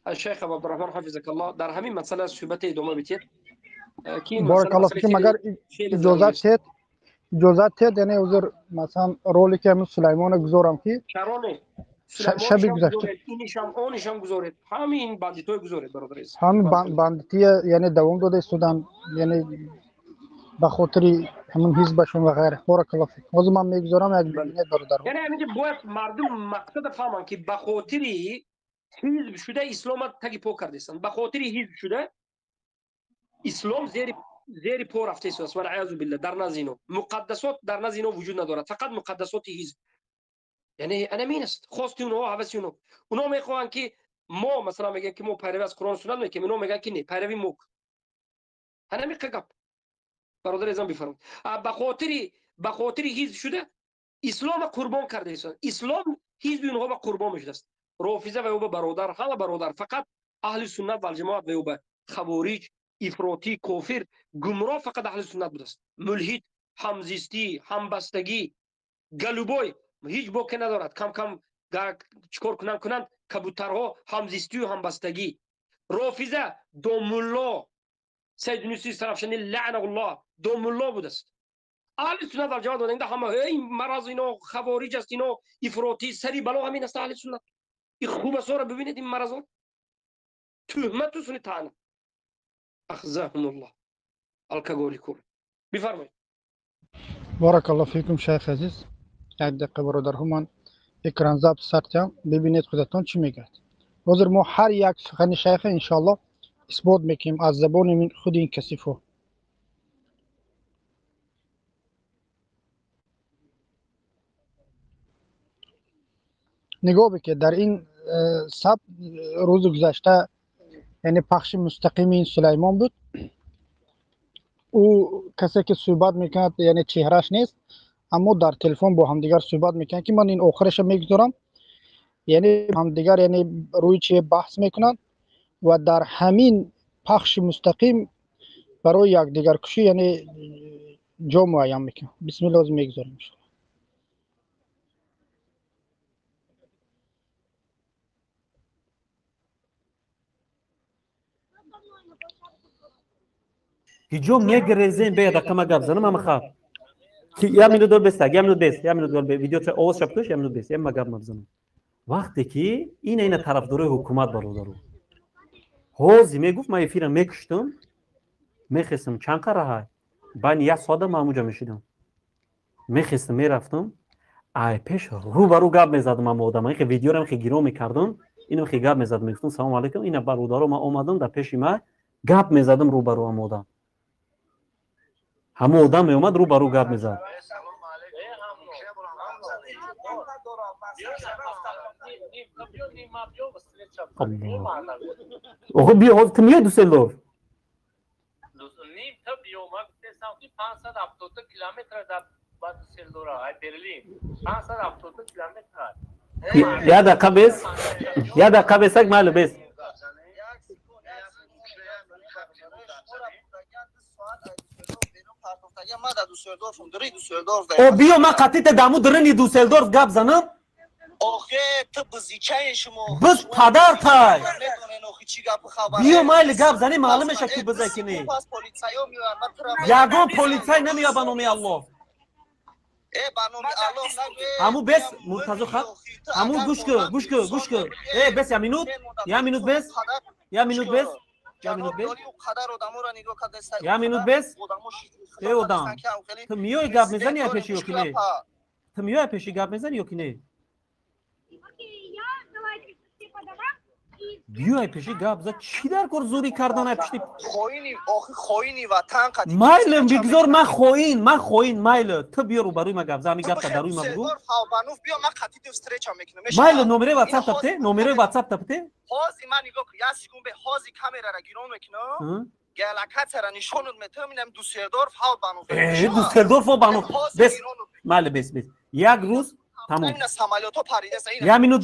الشیخ ابو عبدالرحمن حفظك الله در همین مسئله صحبت ادامه بدید که این بارک الله مسئله فیکم. اگر خیلی ضروری است. اجازت تید یعنی حضور مثلا رولی که من سلیمان گذارم که چرانه سلیمانش شبی هم گذشته گذارید، اینش هم آنش هم گذارید، همین بندیتوی گذارید برادر عزیز. همین بندیتی یعنی دوام داده سودن، یعنی به خاطر همون حزبشون و غیره. بارک الله فیکم. از من میگذارم یک بله. ببینید برادر. یعنی همینجا باید مردم مقصد فهمن که به خاطر حزب شده اسلام تگی پا کردستن. به خاطر حزب شده اسلام زیر پا رفته است. والعیاذ بالله. در نزد اینا مقدسات در نزد اینا وجود ندارد، فقط مقدسات حزب. یعنی انا مین است خواست اونها، هوس اونا میخوان که ما مثلا میگن که ما پیروی از قرآن سنت میکنیم، اونا میگن که نه پیروی موک. انا میگم برادر ازم بفرمایید. به خاطر حزب شده اسلام قربان کرده است. اسلام حزب اونها به قربان میشده است. رافضه و او برادر، همه برادر، فقط اهل سنت و الجماعت و او خوارج، افراطی، کافر، گمراه فقط اهل سنت بود است. ملحد، همزیستی، همبستگی، گلوبای هیچ باکی ندارد. کم کم چیکار کنند کبوترها، همزیستی و همبستگی. رافضه دوملا سید نوسی سرافشانی لعنه الله دوملا بود است. اهل سنت و جماعت بودند همه این مرض اینا خوارج است، اینا افراطی سری بلا همین است. اهل سنت این خوب است را ببینید این مرضات تهمت و سنی طعنه اخزاهم الله الکگولی کور. بفرمایید. بارک الله فیکم شیخ عزیز. یک دقیقه برادر من اکران ضبط سرتم ببینید خودتون چی میگه. حاضر ما هر یک سخن شیخ ان شاء الله اثبات میکنیم از زبان من خود این کثیفو. نگاه بکید در این سب روز گذشته یعنی پخش مستقیم این سلیمان بود. او کسی که صحبت میکند یعنی چهرش نیست، اما در تلفن با همدیگر صحبت میکنن که من این آخرش میگذارم، یعنی همدیگر یعنی روی چی بحث میکنن و در همین پخش مستقیم برای یکدیگر کشی یعنی جا معین میکنن. بسم الله از میگذاریم. که جو میگریزین به دکه ما گپ زنم ما خاب که یا منو دور بستگ یا منو بست یا منو دور ویدیو چه اوس شبکش یا منو بست یا ما گپ مبزنم وقتی که این طرفدار حکومت برادرو هوزی میگفت ما افیرم میکشتم میخستم چند قراره بان یا ساده ماموجا میشیدم میخستم میرفتم ای پیش رو برو گپ میزدم ما آدمایی که ویدیو رو خیلی گیرو میکردم اینو خیلی گپ میزدم میگفتم سلام علیکم اینا برادرو ما اومدم در پیش ما گپ میزدم رو برو آمودم همه آدم میومد رو برو گپ میزد آقا بیا حال تمیه دوسلدورف نیم تا بیومد 570 کیلومتر در بعد دوسلدورف های برلین 570 کیلومتر یا دقیقه بس یک محل بس او بیو ما قطیت دامو درنی دوسلدورف گپ زنم آخه تو بزیچه شما بس پدر تای بیو مایل گپ زنی معلومه شکی بزکنی یگون پولیسای نمیاد بنامی الله همو بس مرتضی خان همو گوش که بس یا مینوت بس یا مینوت بس اودام تو میای گپ میزنی یا پیشی یکی نه تو میای پیشی گپ میزنی یکی نه بیای پیشی گپ زد چی در کار زوری کردن پیشی خوینی وطن قدیم مایلم بگذار من خوین مایل تو بیا رو بروی ما گپ زد می گپ تا دروی ما بگو مایل نمره واتساپ تپته هازی من نگاه کن یا سکون به هازی کامera را گیرون میکنه گلکت را نشونت میتونم اینم دوسلدورف ها بانو دوسلدورف ها بانو بس مایل بس یک روز تمام یا مینوت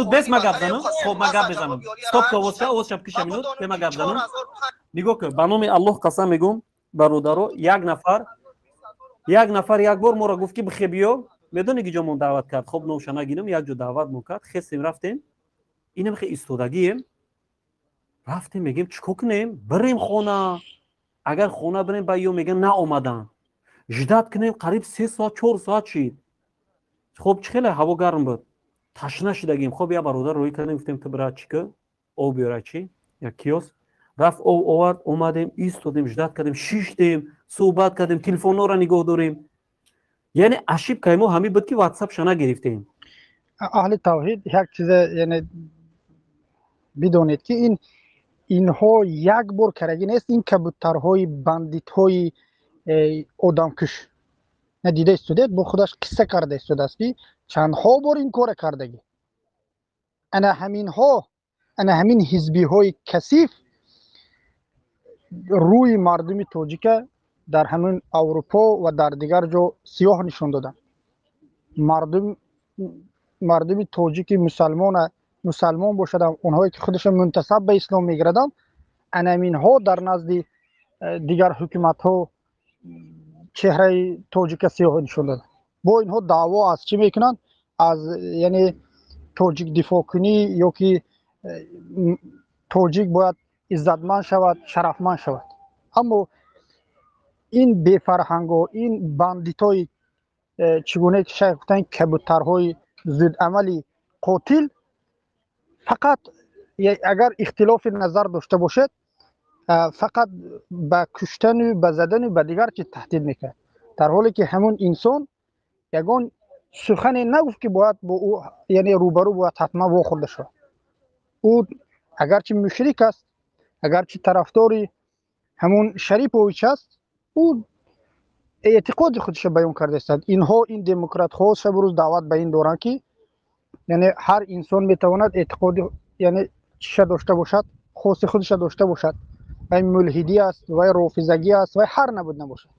بس ما گپ زنم خب ما گپ بزنم استاپ تو اوس شب کیش مینوت به ما گپ زنم نگاه کن بنام الله قسم میگم برادرو یک نفر یک بار ما را گفت که بخبیو میدونی که جامون دعوت کرد خب نوشنا گیرم یک جو دعوت میکرد خستیم رفتیم اینم خیلی استودگیم رفتیم میگیم چیکار کنیم بریم خونه اگر خونه بریم با میگن نه اومدن جدت کنیم قریب 3 ساعت 4 ساعت شید خب خیلی هوا گرم بود تشنه شدگیم خب یا برادر روی کردیم گفتیم تو برای چیکار او بیاره چی یا کیوس رفت او آورد اومدیم ایستادیم جدت کردیم شیشتیم صحبت کردیم تلفن را نگاه داریم یعنی اشیب که ما همین بود که واتساپ شنا گرفتیم اهل توحید یک چیز یعنی بدونید که اینها یک بار کرگی نیست این کبوترهای بندیت‌های آدمکش ندیده استودید با خودش قصه کرده استود است که چندها بار این کار کردگی انا همین حزبی های کثیف روی مردم تاجیک در همین اروپا و در دیگر جا سیاه نشون دادن مردم تاجیک مسلمان باشدن اونهایی که خودشون منتسب به اسلام میگردن همین ها در نزد دیگر حکومت ها چهره تاجیک سیاه نشون دادن با اینها دعوا از چی میکنن از یعنی تاجیک دفاع کنی یا که تاجیک باید عزتمند شود شرفمند شود اما این بی‌فرهنگ و این بندیتای چگونه که شیخ گفتن کبوترهای زود عملی قاتل فقط اگر اختلاف نظر داشته باشد فقط به کشتن و به زدن و به دیگر چیز تهدید میکنه در حالی که همون انسان یگان سخنی نگفت که باید با او یعنی روبرو باید حتما واخورده شود او اگرچه مشرک است اگرچه طرفداری همون شریف اویچ است او اعتقاد خودش بیان کرده است اینها این دموکرات ها شب روز دعوت به این دوران که یعنی هر انسان میتواند اعتقاد یعنی چه داشته باشد خاص خودش داشته باشد و ملحدی است و رافضگی است و هر نبود نباشد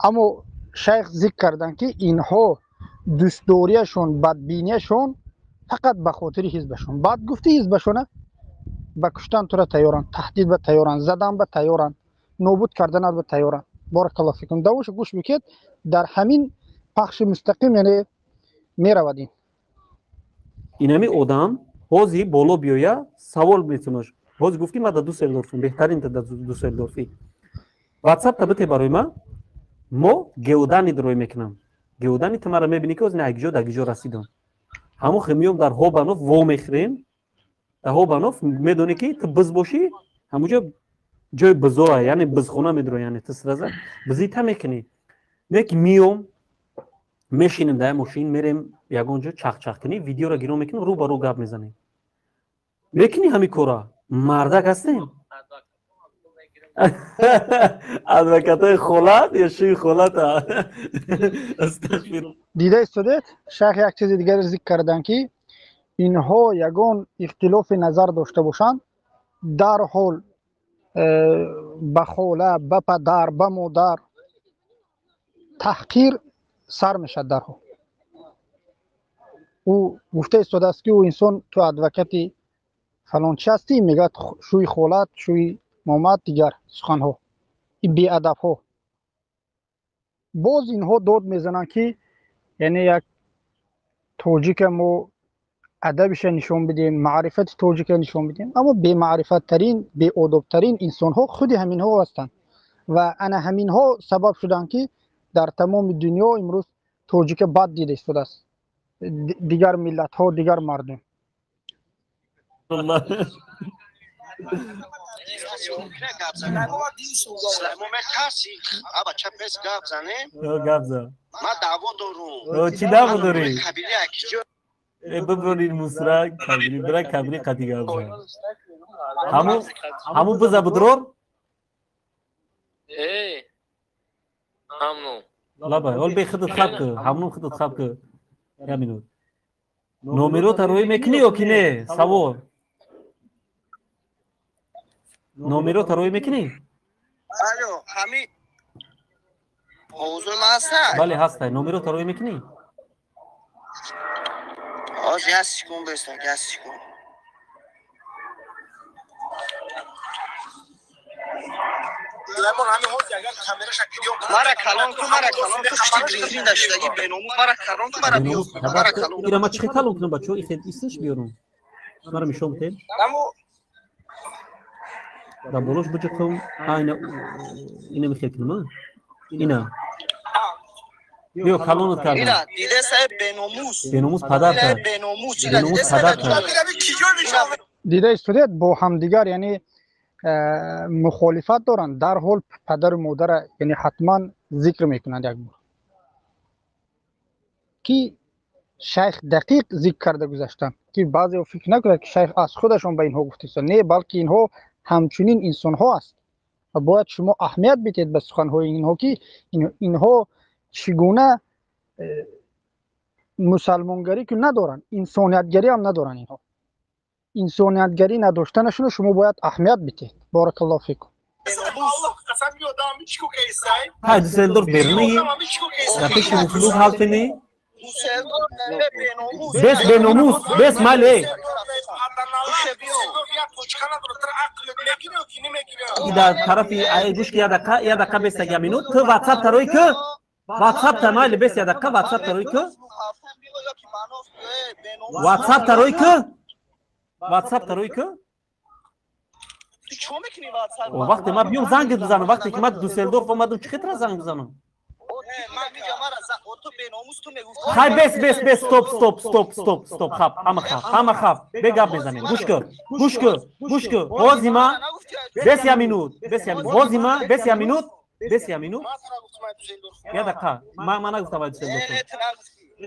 اما شیخ ذکر کردن که اینها دوستداریشون بدبینیشون فقط به خاطر حزبشون. بعد گفتی حزبشونه به کشتن تو را تیارن، تهدید به تیارن، زدن به تیارن، نابود کردن به تیارن. بارک الله فیکم. دوش گوش بکید در همین پخش مستقیم یعنی میرودین. اینمی آدم حاضی بالا بیاید سوال میتونش. باز گفتی ما در دوسلدورفیم، بهترین در دوسلدورفی. واتساپ تبته برای ما گودانی دروی میکنم. گودانی تو مرا میبینی که از نگجا دگجا رسیدم. همو خمیام در هوبانوف و میخریم. در هوبانوف میدونی که تو بز باشی همونجا جای بزوره یعنی بزخونه میدروی یعنی تسرزه بزیتا میکنی. میام میشینیم در ماشین میریم یگونجا چخ کنی ویدیو را گیرو میکنیم رو با رو گپ میزنیم. میکنی همین کارا مردک هستیم. ادوکاتای خولت یا شوی خولت استغفر. دیده استودید شیخ یک چیز دیگر ذکر کردن که اینها یگان اختلاف نظر داشته باشند در حال به خاله به پدر به مادر تحقیر سر میشد در حال. او گفته استوده است که او انسان تو ادوکاتی فلان چی هستی میگه شوی خالت شوی مامد دیگر سخن ها این بی ادب ها. باز اینها داد میزنن که یعنی یک توجیک ما ادبش نشون بدیم معرفت توجیک نشون بدیم اما بی معرفت ترین بی ادب ترین انسان ها خود همین ها هستند و انا همین ها سبب شدن که در تمام دنیا امروز توجیک بد دیده شده است دیگر ملت ها دیگر مردم. چی دعوا داری؟ ببرونی موسرک کبری برای کبری قطی گاب زن همون بزا بدرور؟ همونو لابا اول بی خودت خواب که همونو خودت خواب که یا مینود نومیرو تا روی میکنی یا کی نه؟ سوال نومیرو تا روی میکنی؟ الو همین حضور ما هست؟ بله هسته نومیرو تا روی میکنی؟ آز یه سکون بستن یه سکون لیمون همین حوزی اگر کامرش ویدیو مرا کلام تو مرا کلام تو خیلی گریزین داشتگی بینومو مرا کلام تو مرا بیو مرا کلام اینا ما چه کلام کنم بچه‌ها این خیلی ایستش بیارم مرا میشم تل دا بولوش بچکم اینا اینا میخواد کنم اینا بیو کلامت کردم اینا دیده صاحب بینوموس پدر کرد بینوموس پدر کرد دیده استودیت با همدیگر یعنی مخالفت دارن در حال پدر و مادر یعنی حتما ذکر میکنند یک بار که شیخ دقیق ذکر کرده گذاشتن که بعضی فکر نکنند که شیخ از خودشون به اینها گفته است نه بلکه اینها همچنین انسان ها است و باید شما اهمیت بدید به سخن های اینها که اینها چگونه مسلمانگری که ندارن انسانیتگری هم ندارن اینها انسانیتگری نداشتنشون شما باید اهمیت بدید. بارک الله فیکم. های دوسلدورف برنی در پیش مخلوق حالت نی بس بینوموس بس ماله ای در طرفی ای گوش که یا دقیقه بس یا مینوت تو واتساپ تروی که واتساپ تمایل بس یا دقیقه واتساپ تروی که واتساپ تروی که واتساپ تروی که وقتی ما بیام زنگ بزنم وقتی که ما دوسلدورف اومدم چه خطر زنگ بزنم خای بس استوب خب همه خب بگاب بزنیم گوش کن هازیما بس یا مینوت هازیما بس یا مینوت یا دقیقه ما نگفتم باید دوسلدورف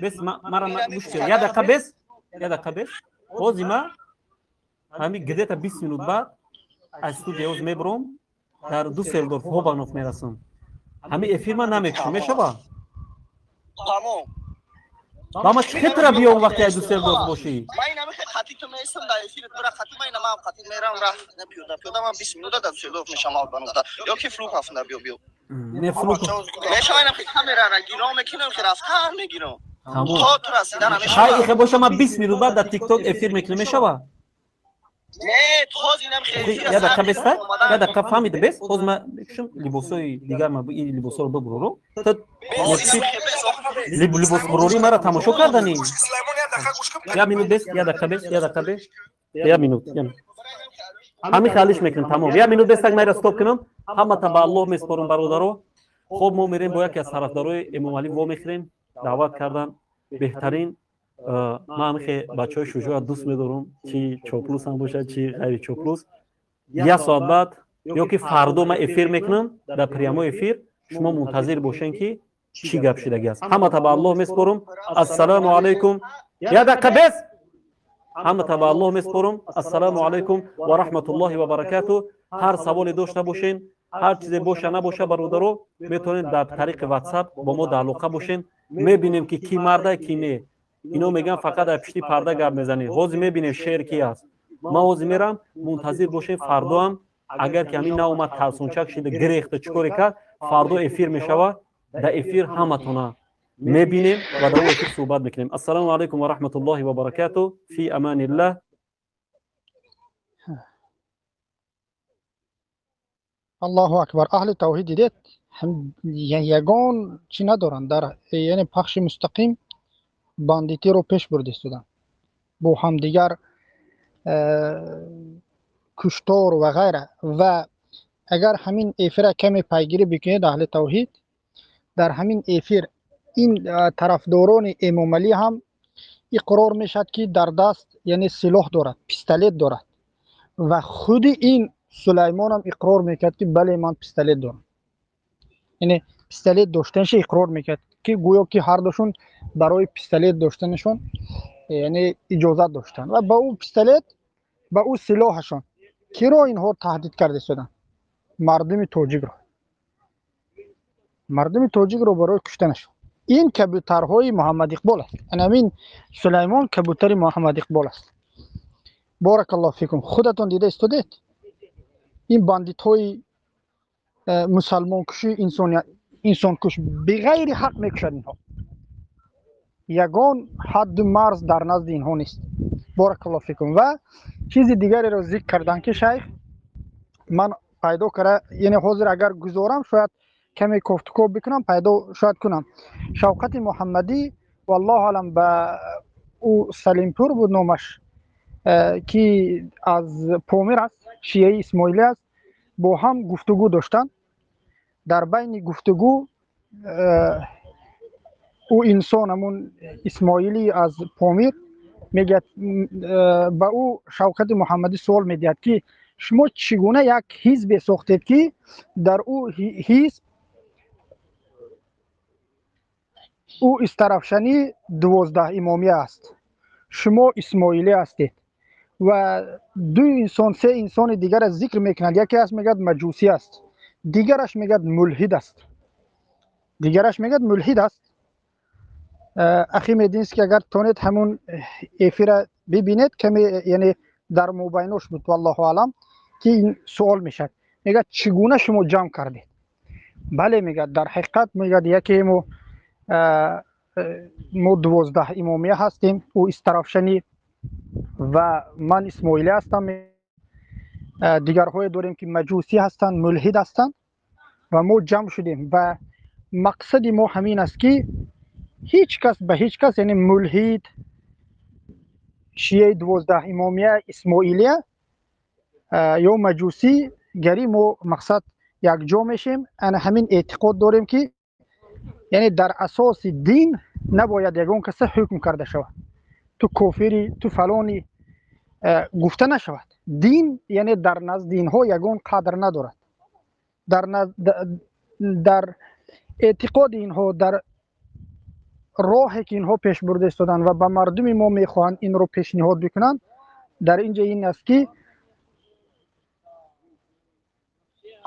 بس مرا گوش کن یا دقیقه بس هازیما همین گده تا 20 minut بعد از تو دیوز میبرم در دوسلدورف هوبانوف میرسم همین افیرما نمیکشم میشه با ما چه خطر بیام وقتی از دوسلدورف باشی من اینم خطی تو میستم در افیر برای خطی من اینم خطی میرم راه نمیودم من 20 minut در دوسلدورف میشم هوبانوف یا کی فلوگ هستن بیو نه فلوت میشه من کامیرا را گیرام میکنم که رفتم میگیرم تمام تا تو رسیدن همیشه خیلی خیلی باشه من 20 minut بعد در تیک توک افیر میکنم میشه با نه تازه اینم خیلی یا دقیقه بسته یا دقیقه فهمیده بس باز من میکشم لباسای دیگر من این لباسا رو ببرو تو لباس بروری مرا تماشا کردنی یا مینوت بس یا دقیقه بس یا دقیقه بس یا مینوت همین خیالش میکنم تمام یا مینوت بس تک من استاپ کنم همه تا به الله میسپارم برادرو خب ما میریم با یکی از طرفدارای امام علی وا میخریم دعوت کردن بهترین من همیشه بچهای شجاع دوست میدارم چی چاپلوس هم باشه چی غیر چاپلوس یک ساعت بعد یا که فردا من افیر میکنم در پریامو افیر شما منتظر باشین که چی گپ شدگی است همه تا به الله میسپارم السلام علیکم یا دقیقه بس همه تا به الله میسپارم السلام علیکم و رحمت الله و برکاته هر سوالی داشته باشین هر چیزی باشه نباشه برادرو میتونین در طریق واتساپ با ما در علاقه باشین میبینیم که کی مرده کی نه اینو میگن فقط در پشتی پرده گپ میزنی حاضر میبینیم شعر کی است ما حاضر میرم منتظر باشین فردا هم اگر که همین ناومد ترسونچک شده گریخت چکوری کرد فردا افیر میشوه در افیر همتونه میبینیم و در افیر صحبت میکنیم السلام علیکم و رحمت الله و برکاته فی امان الله الله اکبر اهل توحید دیدید یگان چی ندارن در یعنی پخش مستقیم باندیتی رو پیش برده استودن با هم دیگر کشتار و غیره و اگر همین افیر کمی پیگیری بکنید اهل توحید در همین افیر این طرفداران امام علی هم اقرار میشد که در دست یعنی سلاح دارد پیستولت دارد و خود این سلیمان هم اقرار میکرد که بله من پیستولت دارم یعنی پیستولت داشتنش اقرار میکرد که گویا که هر دوشون برای پیستولت داشتنشون یعنی اجازت داشتن و با او پیستولت با او سلاحشون کی را اینها تهدید کرده شدن مردم تاجیک رو برای کشتنشون این کبوترهای محمد اقبال است همین سلیمان کبوتر محمد اقبال است بارک الله فیکم خودتون دیده استودید این باندیت های مسلمان کشی انسان کش بغیر حق میکشد اینها یگان حد مرز در نزد اینها نیست بارک الله فیکم و چیز دیگری رو ذکر کردن که شیخ من پیدا کرده یعنی حاضر اگر گذارم شاید کمی گفتگو بکنم پیدا شاید کنم شوکت محمدی والله علم به او سلیمپور بود نامش که از پامیر است شیعه اسماعیلی است با هم گفتگو داشتن در بین گفتگو او انسان همون اسماعیلی از پامیر میگه با او شوکت محمدی سوال میدهد که شما چگونه یک حزب ساختید که در او حزب او استرافشنی 12 امامیه است شما اسماعیلی هستید و دو انسان سه انسان دیگر از ذکر میکنند یکی از میگد مجوسی است دیگرش میگد ملحد است اخی میدینست که اگر تونید همون افیر ببینید کمی یعنی در مبینوش بود والله اعلم که این سوال میشد میگد چگونه شما جمع کردید بله میگد در حقیقت میگد یکی ما 12 امامیه هستیم او استرافشنی و من اسماعیلی هستم دیگرهای داریم که مجوسی هستند ملحد هستند و ما جمع شدیم و مقصد ما همین است که هیچ کس به هیچ کس یعنی ملحد شیعه 12 امامیه اسماعیلیه یا مجوسی گری ما مقصد یک جا میشیم انا همین اعتقاد داریم که یعنی در اساس دین نباید یگان کس حکم کرده شود تو کافری تو فلانی گفته نشود دین یعنی در نزد اینها یگان قدر ندارد در اعتقاد اینها در راهی که اینها پیش برده استادن و به مردم ما میخواهند این رو پیشنهاد بکنند در اینجا این است که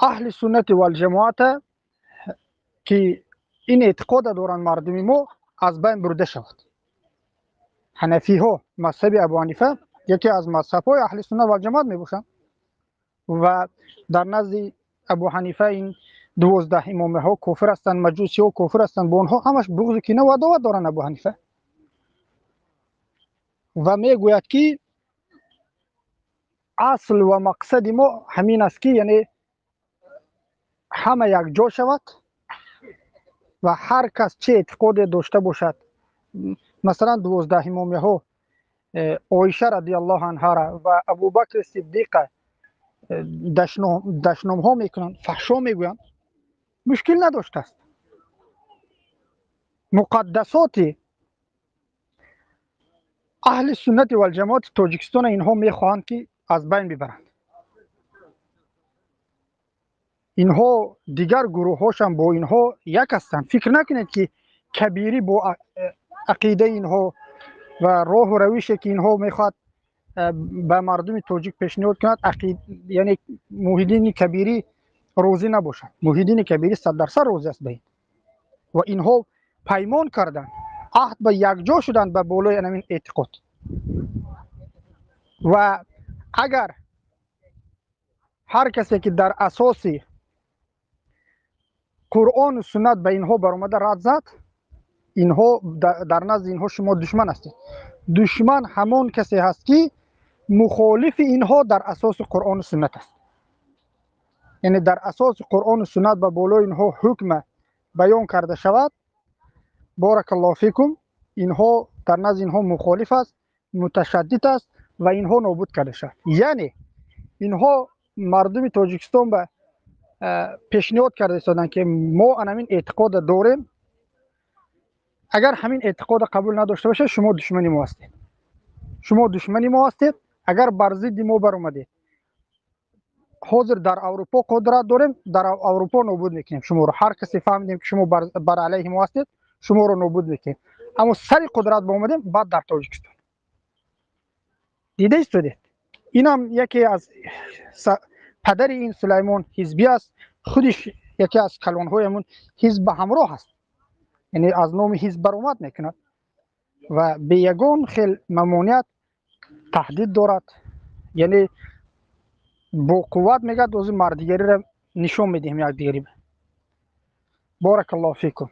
اهل سنت و الجماعت که این اعتقاد دارند مردم ما از بین برده شود حنفی ها مذهب ابو حنیفه یکی از مذهب های اهل سنت و الجماعت می باشند و در نزد ابو حنیفه این 12 امامه ها کافر هستند، مجوسی ها کافر هستند، با اونها همش بغض و کینه و عداوت دارن ابو حنیفه. و میگوید که اصل و مقصد ما همین است که یعنی همه یک جا شود و هر کس چه اعتقاد داشته باشد. مثلا 12 امامه ها عایشه رضی الله عنها را و ابوبکر صدیق دشنام ها میکنند، فحشا میگویند، مشکل نداشته است. مقدسات اهل سنت و الجماعت تاجیکستان اینها میخواهند که از بین ببرند. اینها دیگر گروه هاشم با اینها یک هستند. فکر نکنید که کبیری با عقیده اینها و راه و روشی که اینها میخواد به مردم تاجیک پیشنهاد کند یعنی موحدین کبیری روزی نباشند. موحدین کبیری 100% روزی است به و اینها پیمان کردند، عهد به یک جا شدند به بالای همین اعتقاد. و اگر هر کسی که در اساس قرآن و سنت به اینها برآمده رد زد، اینها در نزد اینها شما دشمن هستید. دشمن همان کسی هست که مخالف اینها در اساس قرآن و سنت است. یعنی در اساس قرآن و سنت به بالای اینها حکم بیان کرده شود، بارک الله فیکم، اینها در نزد اینها مخالف است، متشدد است و اینها نابود کرده شد. یعنی اینها مردم تاجیکستان به پیشنهاد کرده شدند که ما همین اعتقاد داریم، اگر همین اعتقاد قبول نداشته باشه شما دشمنی ما هستید. شما دشمنی ما هستید. اگر بر ضد ما برآمدید، حاضر در اروپا قدرت داریم، در اروپا نابود میکنیم شما رو. هر کسی فهمیدیم که شما بر علیه ما هستید، شما رو نابود میکنیم. اما سر قدرت با اومدیم بعد در تاجیکستان دیده ایستادید. این هم یکی از پدر این سلیمان حزبی است، خودش یکی از کلانهایمون حزب همراه است، یعنی از نام حزب برآمد میکند و به یگان خیل ممانعت تهدید دارد. یعنی با قوت میگه دوز مردیگری را نشون میدیم یک دیگری. بارک الله فیکم.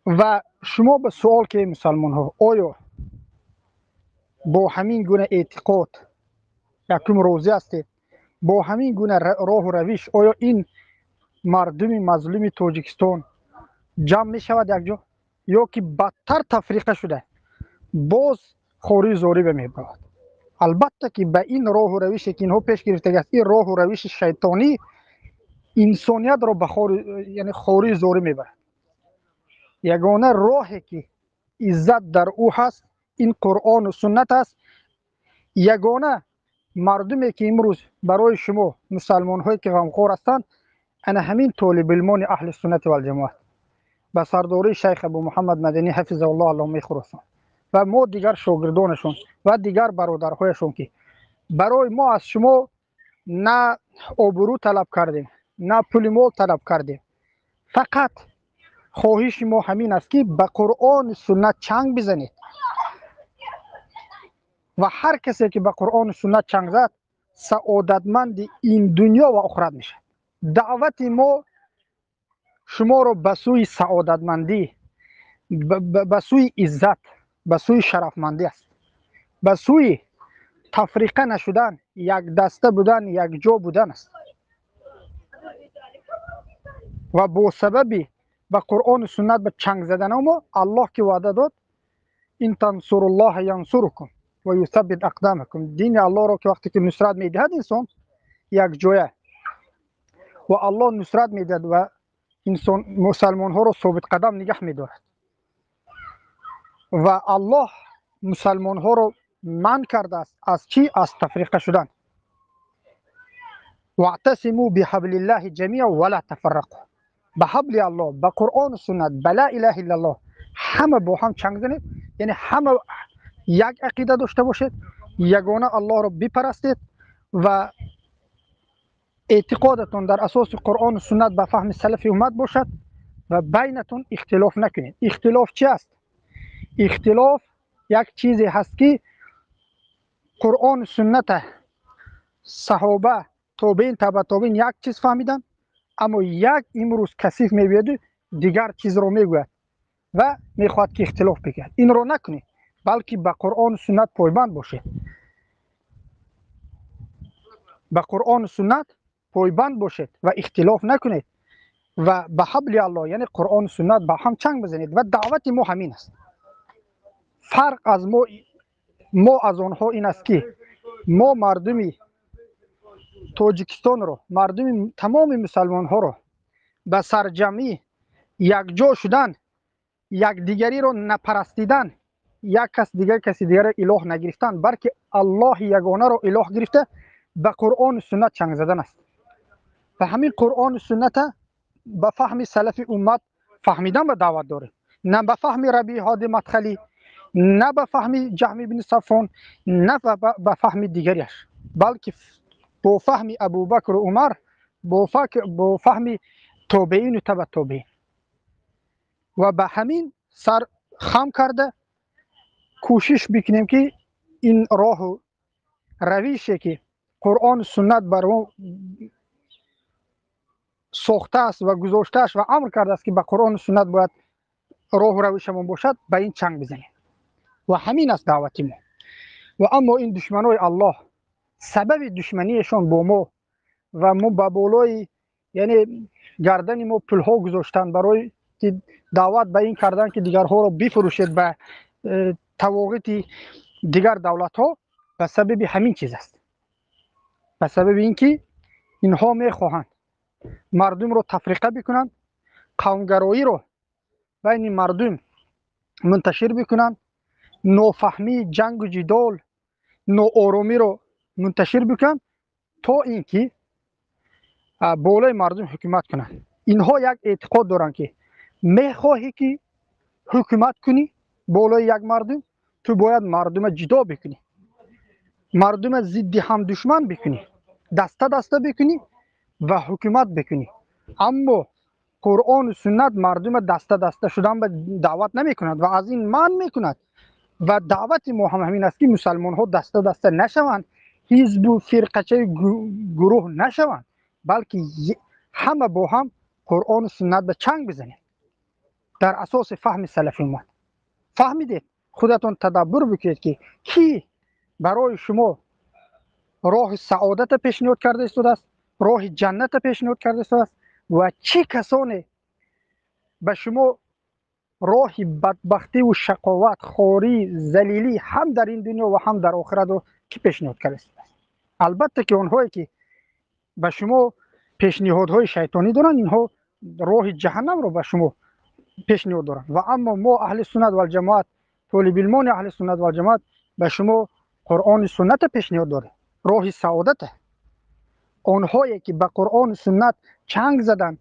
و شما به سوال که مسلمان ها آیا با همین گونه اعتقاد یکم روزی هستید، با همین گونه راه و روش، آیا این مردم مظلوم تاجیکستان جمع می شود یک جا یا که بدتر تفریقه شده باز خوری زوری به می برود؟ البته که به این راه و روشی که اینها پیش گرفته است، این راه و روش شیطانی انسانیت را به یعنی خوری زوری می برد. یگانه راهی که عزت در او هست این قرآن و سنت است. یگانه مردمی که امروز برای شما مسلمان هایی که غمخوار هستند انا همین طالب علمان اهل سنت و الجماعت به سرداری شیخ ابو محمد مدنی حفظه الله اللهم خراسان و ما دیگر شاگردانشون و دیگر برادرهایشون که برای ما از شما نه آبرو طلب کردیم نه پول مال طلب کردیم، فقط خواهش ما همین است که به قرآن سنت چنگ بزنید و هر کسی که به قرآن سنت چنگ زد سعادتمند این دنیا و آخرت میشه. دعوت ما شما رو به سوی سعادتمندی، به سوی عزت، به سوی شرفمندی است، به سوی تفریقه نشدن، یک دسته بودن، یک جا بودن است. و با سبب به قرآن و سنت به چنگ زدن ما الله که وعده داد این تنصر الله ینصرکم و یثبت اقدامکم، دین الله را که وقتی که نصرت میدهد انسان یک جایه و الله نصرت میدهد و انسان مسلمان ها را ثابت قدم نگه میدارد و الله مسلمان ها را منع کرده است از چی؟ از تفریقه شدن. واعتصموا بحبل الله جمیعا ولا تفرقوا، به حبل الله، به قرآن و سنت، به لا اله الا الله همه با هم چنگ زنید. یعنی همه یک عقیده داشته باشید، یگانه الله را بپرستید و اعتقادتون در اساس قرآن و سنت به فهم سلف امت باشد و بینتون اختلاف نکنید. اختلاف چی است؟ اختلاف یک چیزی هست که قرآن و سنت صحابه توبین تبا توبین یک چیز فهمیدن، اما یک امروز کثیف میبید دیگر چیز رو میگوید و میخواد که اختلاف بگه. این رو نکنید، بلکه به قرآن و سنت پایبند باشید. به قرآن و سنت پایبند باشید و اختلاف نکنید و به حبل الله یعنی قرآن و سنت با هم چنگ بزنید و دعوت ما همین است. فرق از ما از آنها این است که ما مردمی تاجیکستان رو، مردم تمام مسلمان ها رو به سرجمعی یک جا شدن، یک دیگری رو نپرستیدن، یک کس دیگر کسی دیگر اله نگرفتن، بلکه الله یگانه رو اله گرفته به قرآن و سنت چنگ زدن است. و همین قرآن و سنت به فهم سلف امت فهمیدن به دعوت داره، نه به فهم ربیع هادی مدخلی، نه به فهم جهم بن صفوان، نه به فهم دیگریش، بلکه با فهم ابوبکر و عمر، با فهم تابعین و تبع تابعین. و به همین سر خم کرده کوشش بکنیم که این راه و رویشی که قرآن و سنت بر ما ساخته است و گذاشته است و امر کرده است که به قرآن و سنت باید راه و رویشمون باشد، به این چنگ بزنیم و همین است دعوت ما. و اما این دشمنای الله سبب دشمنیشان با ما و ما به بالای یعنی گردن ما پلها گذاشتن برای دعوت به این کردن که دیگرها رو بفروشید به طواغیت دیگر دولت ها، به سبب همین چیز است. به سبب اینکه اینها میخواهند مردم رو تفریقه بکنند، قومگرایی رو بین مردم منتشر بکنند، نوفهمی، جنگ و جدال، نوآرامی رو منتشر بکنند تا اینکه بالای مردم حکومت کنند. اینها یک اعتقاد دارند که میخواهی که حکومت کنی بالای یک مردم، تو باید مردم جدا بکنی، مردم ضد هم دشمن بکنی، دسته دسته بکنی و حکومت بکنی. اما قرآن و سنت مردم دسته دسته شدن به دعوت نمی کند و از این من می کند. و دعوت ما هم همین است که مسلمان ها دسته دسته نشوند، حزب و فرقچه گروه نشوند، بلکه همه با هم قرآن و سنت به چنگ بزنید در اساس فهم سلف امت. فهمیدید؟ خودتون تدبر بکنید که کی برای شما راه سعادت پیشنهاد کرده است، راه جنت پیشنهاد کرده است و چه کسانی به شما راه بدبختی و شقاوت، خواری، ذلیلی هم در این دنیا و هم در آخرت رو کی پیشنهاد کرده است. البته که اونهایی که به شما پیشنهادهای شیطانی دارن، اینها راه جهنم رو به شما پیشنهاد دارن. و اما ما اهل سنت و الجماعت، طالب علمان اهل سنت و الجماعت به شما قرآن و سنت پیشنهاد داره، راه سعادت. اونهایی که به قرآن و سنت چنگ زدن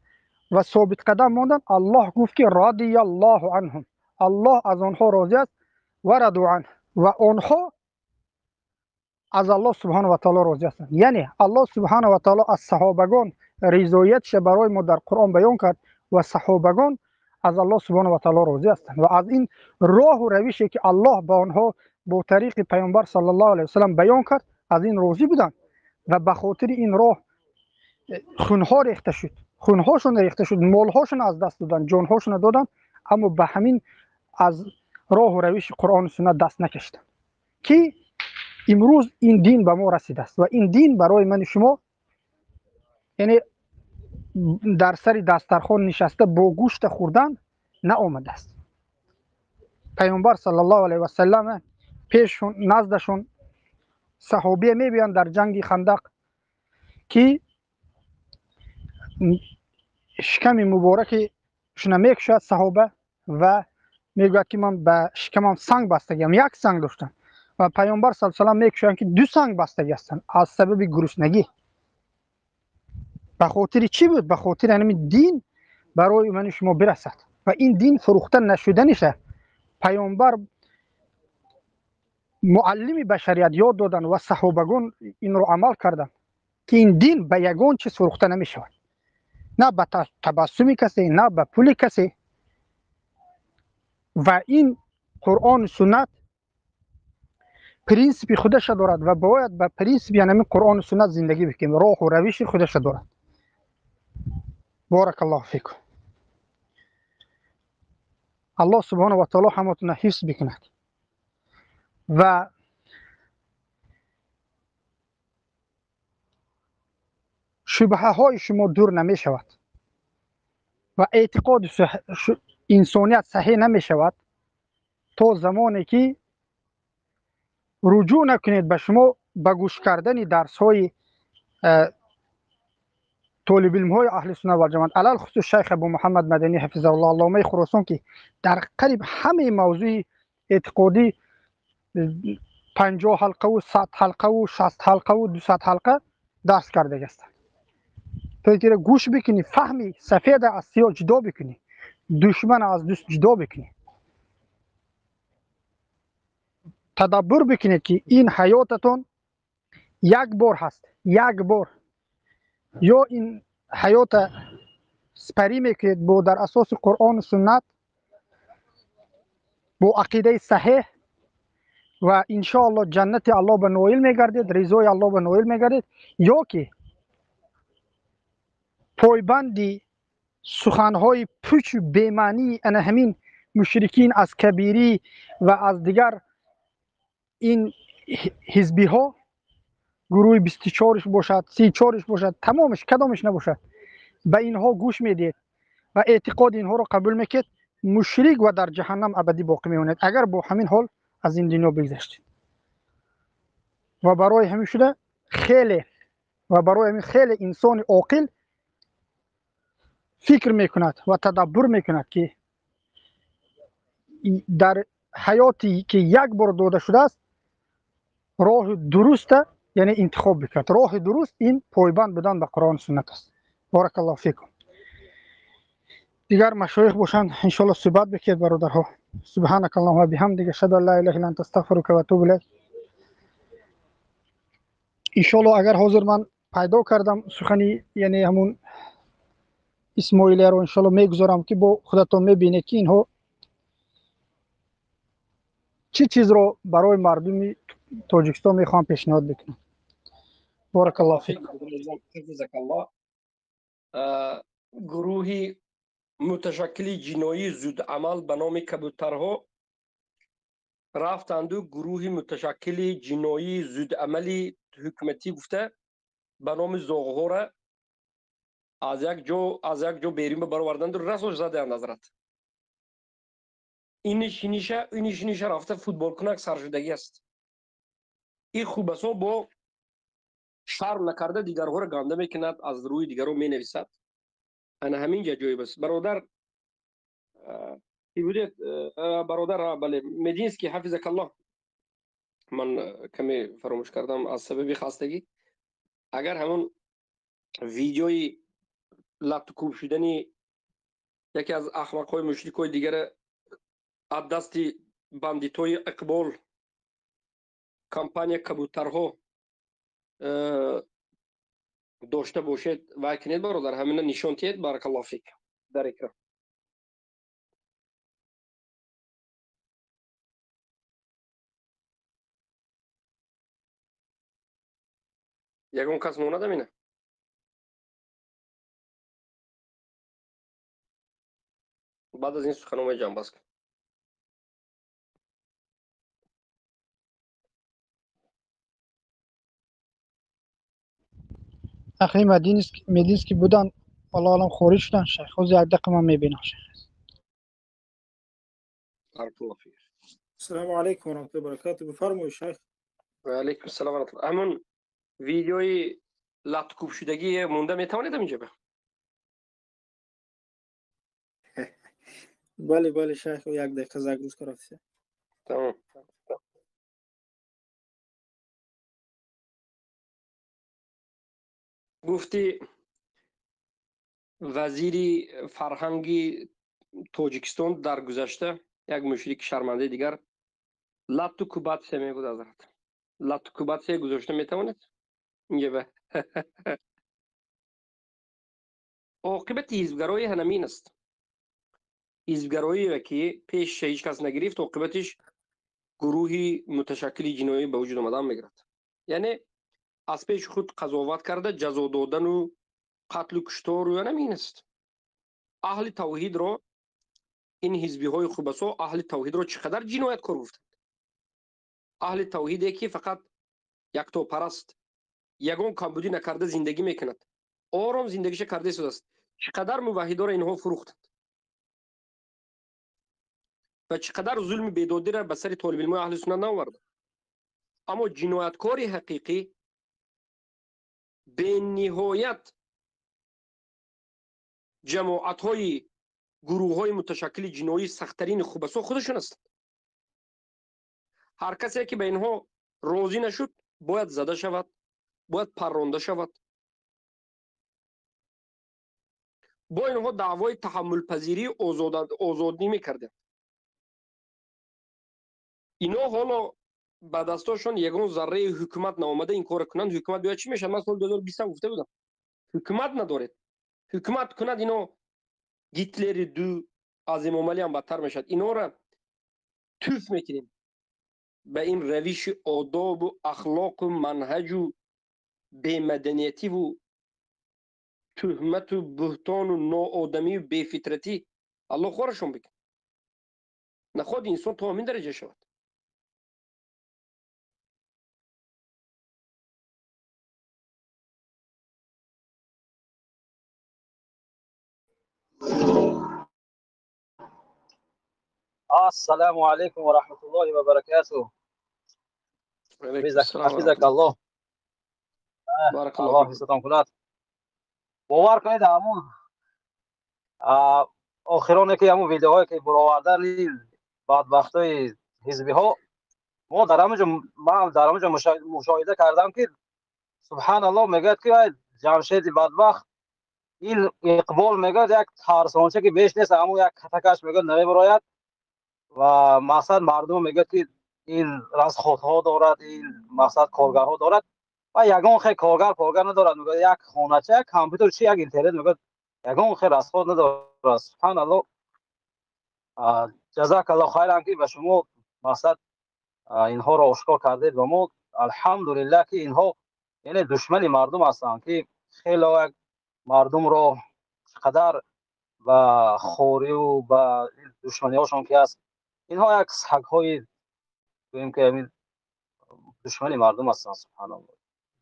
و ثابت قدم ماندن، الله گفت که رضی الله عنهم، الله از آنها راضی است و رضوا عنه، و آنها از الله سبحانه و تعالی راضی هستند. یعنی الله سبحانه و تعالی از صحابگان رضایتش برای ما در قرآن بیان کرد و صحابگان از الله سبحانه و تعالی راضی هستند و از این راه و روشی که الله با آنها با طریق پیامبر صلی الله علیه و سلم بیان کرد از این راضی بودند و به خاطر این راه خونها ریخته شد، خونهاشون ریخته شد، مالهاشون از دست دادن، جانهاشون دادن، اما به همین از راه و روش قرآن و سنت دست نکشیدن که امروز این دین به ما رسیده است. و این دین برای من شما یعنی در سر دسترخوان نشسته با گوشت خوردن نه آمده است. پیامبر صلی الله علیه و سلم پیششون نزدشون صحابه میبیان در جنگ خندق که شکم مبارک شونه میکشد صحابه و میگوید که من به شکمم سنگ بستگیم، یک سنگ داشتن و پیامبر صلی الله علیه و سلم میکشند که دو سنگ بستگی هستند از سبب گرسنگی. به خاطر چی بود؟ به خاطر همین دین برای من شما برسد و این دین فروخته نشدنشه. پیامبر معلم بشریت یاد دادن و صحابگان این رو عمل کردن که این دین به یگان چیز فروخته نمیشود، نه به تبسم کسی، نه به پول کسی. و این قرآن و سنت پرینسیپ خودش دارد و باید به پرینسیپ یعنی قرآن و سنت زندگی بکنیم. راه و روش خودش دارد. بارک الله فیکم. الله سبحانه و تعالی همتون حفظ بکند و شبهه های شما دور نمی شود و اعتقاد انسانیت صحیح نمی شود تا زمانی که رجوع نکنید به شما به گوش کردن درس های طالب علم های اهل سنت و جماعت، علل خصوص شیخ ابو محمد مدنی حفظه الله علامه خراسان که در قریب همه موضوع اعتقادی 50 حلقه و 100 حلقه و 60 حلقه و 200 حلقه درس کرده است. تو که گوش بکنی، فهمی سفید از سیاه جدا بکنی، دشمن از دوست جدا بکنی، تدبر بکنید که این حیاتتون یک بار هست، یک بار. یا این حیات سپری میکنید با در اساس قرآن و سنت با عقیده صحیح و انشاءالله جنت الله به نویل میگردید، رضای الله به نویل میگردید، یا که پایبندی سخنهای پوچ و بی‌معنی ان همین مشرکین از کبیری و از دیگر این حزبی ها، گروه 24ش باشد 34ش باشد، تمامش کدامش نباشد، به اینها گوش میدید و اعتقاد اینها رو قبول میکرد، مشرک و در جهنم ابدی باقی میماند اگر با همین حال از این دنیا بگذشتید. و برای همین شده خیلی انسان عاقل فکر میکند و تدبر میکند که در حیاتی که یک بار داده شده است راه درست یعنی انتخاب بکند. راه درست این پایبند بدن به قرآن سنت است. بارک الله فیکم. دیگر مشایخ باشند ان شاء الله صحبت بکنید برادرها. سبحانك اللهم و بحمدک اشهد ان لا اله الا انت استغفرک و اتوب الیک. ان شاء الله اگر حاضر من پیدا کردم سخنی یعنی همون اسماعیل رو ان شاء الله میگذارم که با خودتون میبینید که اینها چه چیز رو برای مردم تاجیکستان میخوام پیشنهاد بکنم. بارک الله فیک. حفظك الله. گروهی متشکل جنایی زود عمل به نام کبوترها رفتند و گروه متشکل جنایی زود عملی حکومتی گفته به نام زاغها را از یک جا بیرون ببروردند و رسوش زدند حضرت. اینش نیشه رفته فوتبال کنک سرشدگی است. این خوب است با شرم نکرده دیگرها را گنده میکند، از روی دیگرها می نویسد. انا همین جای بس برادر بودید برادر بله مدینسکی حفظک الله، من کمی فراموش کردم از سبب خستگی. اگر همون ویدیوی لطکوب شدنی یکی از احمقهای مشرکای دیگر از دست بندیتوی اقبال کمپانی کبوترها داشته باشید و کنید برادر همین نشان تید. بارک الله فیک. در اکرام. یکون کس مونده مینه. بعد از این سخنوم جان باز کن. اخی مدینسکی بودن والله الان خارج شدن شیخ. خود یک دقیقه من میبینم شیخ. بارک الله فیک. السلام علیکم و رحمت الله و برکاته. بفرمایید شیخ. و علیکم السلام و رحمت الله. همون ویدیوی لطکوب شدگی مونده میتوانید اینجا به؟ بله بله شیخ، یک دقیقه زگروز کرافته. تمام. گفتی وزیری فرهنگی تاجیکستان در گذشته یک مشرک شرمنده دیگر لطکوبات میگوید حضرت. لطکوبات گذاشته میتوانید اینجا به؟ عاقبت حزبگرایی هنمین است. حزبگرایی را که پیش هیچ کس نگرفت عاقبتش گروه متشکل جنایی به وجود آمدن میگرد. یعنی از پیش خود قضاوت کرده جزا دادن و قتل و کشتار و نمی است. اهل توحید را این حزبی های خوبسا اهل توحید را چقدر جنایت کار گفتند. اهل توحیدی که فقط یک تو پرست یگان کمبودی نکرده زندگی میکند، آرام زندگیش کرده شده است. چقدر موحدا را اینها فروختند و چقدر ظلم بیدادی را به سر طالب علم اهل سنت نآورد. اما جنایتکار حقیقی به نهایت جماعت های گروه های متشکل جنایی سختترین خوبسا خودشون هستند. هر کسی که به اینها راضی نشد باید زده شود، باید پرانده شود. با اینها دعوای تحمل پذیری آزادی میکردند. اینا حالا به دستاشون یگان ذره حکومت نامده این کار کنند. حکومت بیاد چی میشه؟ من سال 2020 گفته بودم حکومت ندارید. حکومت کند اینا گیتلر دو از امامعلی هم بدتر میشد. اینا را توف میکنیم به این روش آداب و اخلاق و منهج و بی‌مدنیتی و تهمت و بهتان و ناآدمی و بی‌فطرتی. الله خورشون بکن. نخواد انسان تا همین درجه شود. السلام عليكم ورحمة الله وبركاته. حفظك الله. بارك الله الله فيك. حفظتان کناد. باور کنید همون آخرانه که همون ویدیوهایی که برآوردن این بدبختای حزبی ها، ما در همونجا مشاهده کردم که سبحان الله میگه که جمشید بدبخت این اقبال میگه یک ترسانچه که بیش نیست، همون یک کتکش میگه نمیبراید و مقصد مردم میگه که این رزخودها دارد، این مقصد کارگرها دارد و یگان خیلی کارگر ندارد. میگه یک خانچه کامپیوتر چی یک اینترنت میگه یگان خیلی رزخود ندارد. سبحان الله. جزاک الله خیرا که به شما مقصد اینها را آشکار کردید و ما الحمدلله که اینها یعنی دشمن مردم هستند که خیلی مردم را چقدر و خوری و با دشمنی هاشون که است، اینها یک سگ های گوییم که همین دشمن مردم هستند. سبحان الله.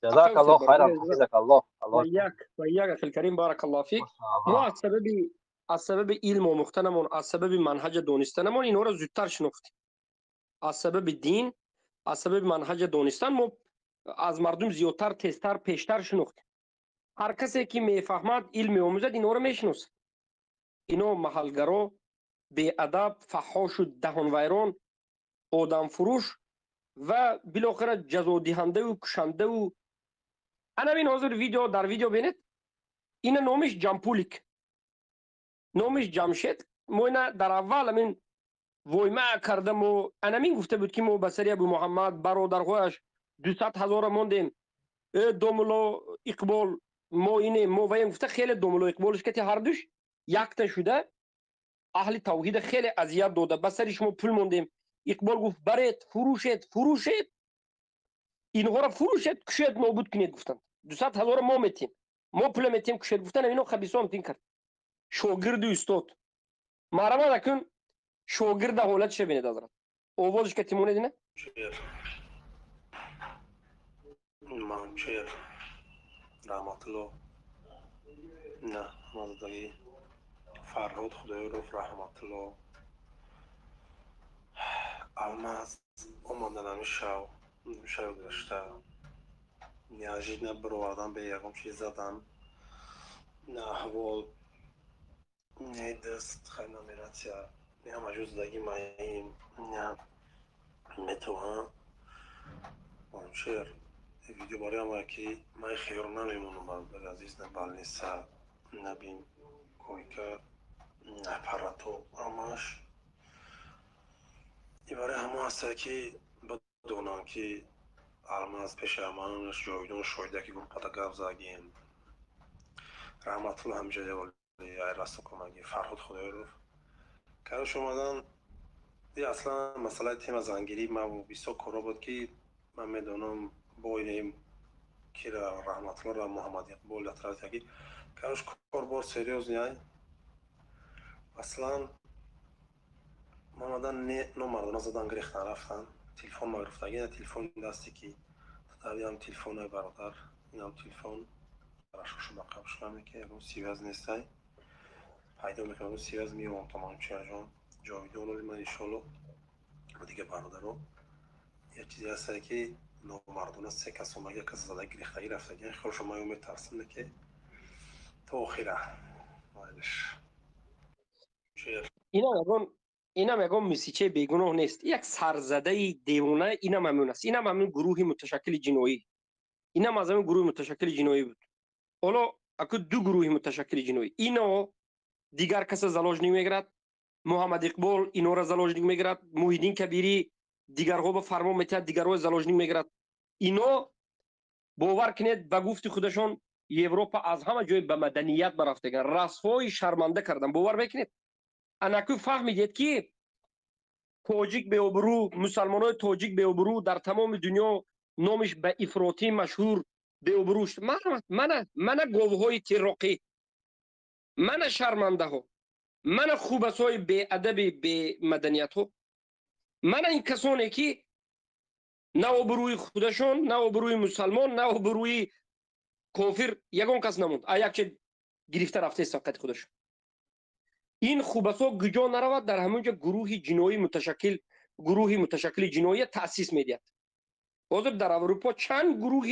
جزاک الله خیرا حفظک الله. و یک اخی کریم بارک الله فیک. ما از سبب علم و مختنمون، از سبب منهج دانستنمون اینها را زودتر شناختیم. از سبب دین، از سبب منهج دانستن ما از مردم زیادتر، تیزتر، پیشتر شناختیم. هر کسی که میفهمد علم آموزد اینا را میشناسد. اینا محلگرا، بی ادب، فحاش و دهان ویران، آدم فروش و بالاخره جزا دهنده و کشنده و انا بین حاضر ویدیو در ویدیو بینید. این نامش جمپولیک، نامش جمشید. ما اینا در اول همین وایمه کردم و انا مین گفته بود که ما بسری ابو محمد برادرهایش 200,000 موندیم. دوملو اقبال ما اینه ما ویم گفته خیلی دوملو اقبالش که هر دوش یک تا شده. اهل توحید خیلی اذیت داده، بسری شما پول موندیم. اقبال گفت برید فروشید اینها را فروشید، کشید، نابود کنید. گفتن 200,000 ما میتیم، ما پول میتیم، کشید. گفتن اینو خبیثا میتین کرد. شاگرد و استاد مرحبا نکن. شاگرد حالت چه بینید حضرت آوازش که تیمونه دینه منچر رحمت الله نه مازدگی فرهاد خدای رو رحمت الله الماس اومدن شو گشته نیاجی نبرو آدم به یکم چیز زدن نه احوال نه دست خیلی نمیراتیا نه مجوزدگی مایم نه میتوان منچر ویدیو برای ما که ما خیر نمیمونم بر عزیز نبال نیسا نبین کوی که نپراتو اماش برای همه هسته که بدونم که الماس پیش امانش جایدون شایده که گفت گفت زاگیم رحمت الله همجاده ولی ای راست کمکی فرهاد خدای رو که شما دان دی اصلا مسئله تیم زنگیری ما بسیار کارا بود که من میدونم باید که رحمت الله را محمد اقبال اطراف یکی کارش کار سریوز نیای اصلا محمدان نو مردم زدن گریختن رفتن تلفن ما گرفتگی تلفن دستی که تابعی هم تلفن های برادر این هم تلفن براشوش با قبش کنم که اون سیوز نیستی پیدا میکنم اون سیوز میوم تمام چرجان جاویدون رو من انشالله و دیگه برادر یه چیزی هست که نامردانه سه کس و مگه کس زده گریختگی رفتگی خیلی شما امید ترسیم که تا آخیره اینا میگم موسیقی بیگناه نیست یک سرزده دیوانه اینا ممنون است اینا ممنون گروهی متشکل جنایی اینا مازم گروه متشکل جنایی بود حالا اكو دو گروه متشکل جنایی اینا دیگر کس زلاج نمیگیرد محمد اقبال اینا را زلاج نمیگیرد محیدین کبیری دیگرها به فرمان میتهد دیگرها زلاج نمیگیرد اینا باور کنید به گفت خودشون اروپا از همه جای به مدنیت برفتگان رسوای شرمنده کردن باور بکنید انکو فهمیدید که تاجیک به ابرو مسلمانای تاجیک به ابرو در تمام دنیا نامش به افراطی مشهور به ابروش من گوهای ترقی من شرمنده ها من خوبسای به ادب به مدنیت ها من این کسانی که نه ابروی خودشون نه ابروی مسلمان نه ابروی کافر یگان کس نموند یک چه گرفته رفته ساقت خودشون این خوبسا گجا نرود در همونجا گروه جنایی متشکل جنایی تأسیس میدید حاضر در اروپا چند گروه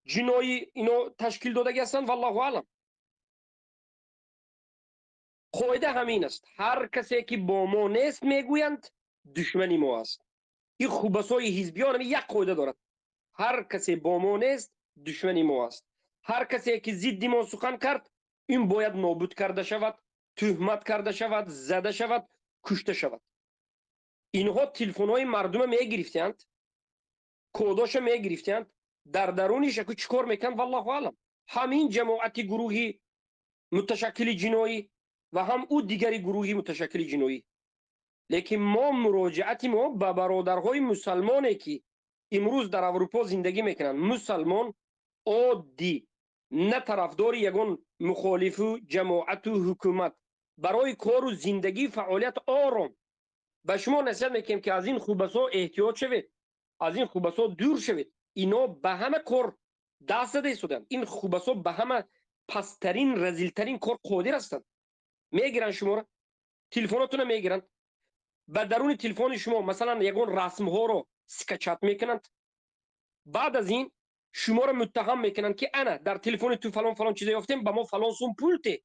جنایی اینو تشکیل داده هستند والله اعلم قاعده همین است هر کسی که با ما نیست میگویند دشمنی ما است این خوبسای حزبیان یک قاعده دارد هر کسی با ما نیست دشمنی ما است هر کسی که ضد ما سخن کرد این باید نابود کرده شود تهمت کرده شود زده شود کشته شود اینها تلفن‌های مردم میگرفتند کوداش میگرفتند در درونش اكو چیکار میکنند والله اعلم همین جماعت گروهی متشکل جنایی و هم او دیگری گروهی متشکل جنایی لیکن ما مراجعت ما به برادرهای مسلمانی که امروز در اروپا زندگی میکنند مسلمان عادی نه طرفدار یگان مخالف جماعت و حکومت برای کار و زندگی فعالیت آرام به شما نصیحت میکنم که از این خوبسا احتیاط شوید از این خوبسا دور شوید اینا به همه کار دست داده شدند این خوبسا به همه پسترین رذیلترین کار قادر هستند میگیرن شما را تلفناتون میگیرن به درون تلفن شما مثلا یگان رسم ها رو سکچات میکنند بعد از این شما رو متهم میکنند که انا در تلفن تو فلان فلان چیز یافتیم به ما فلان سوم پول ده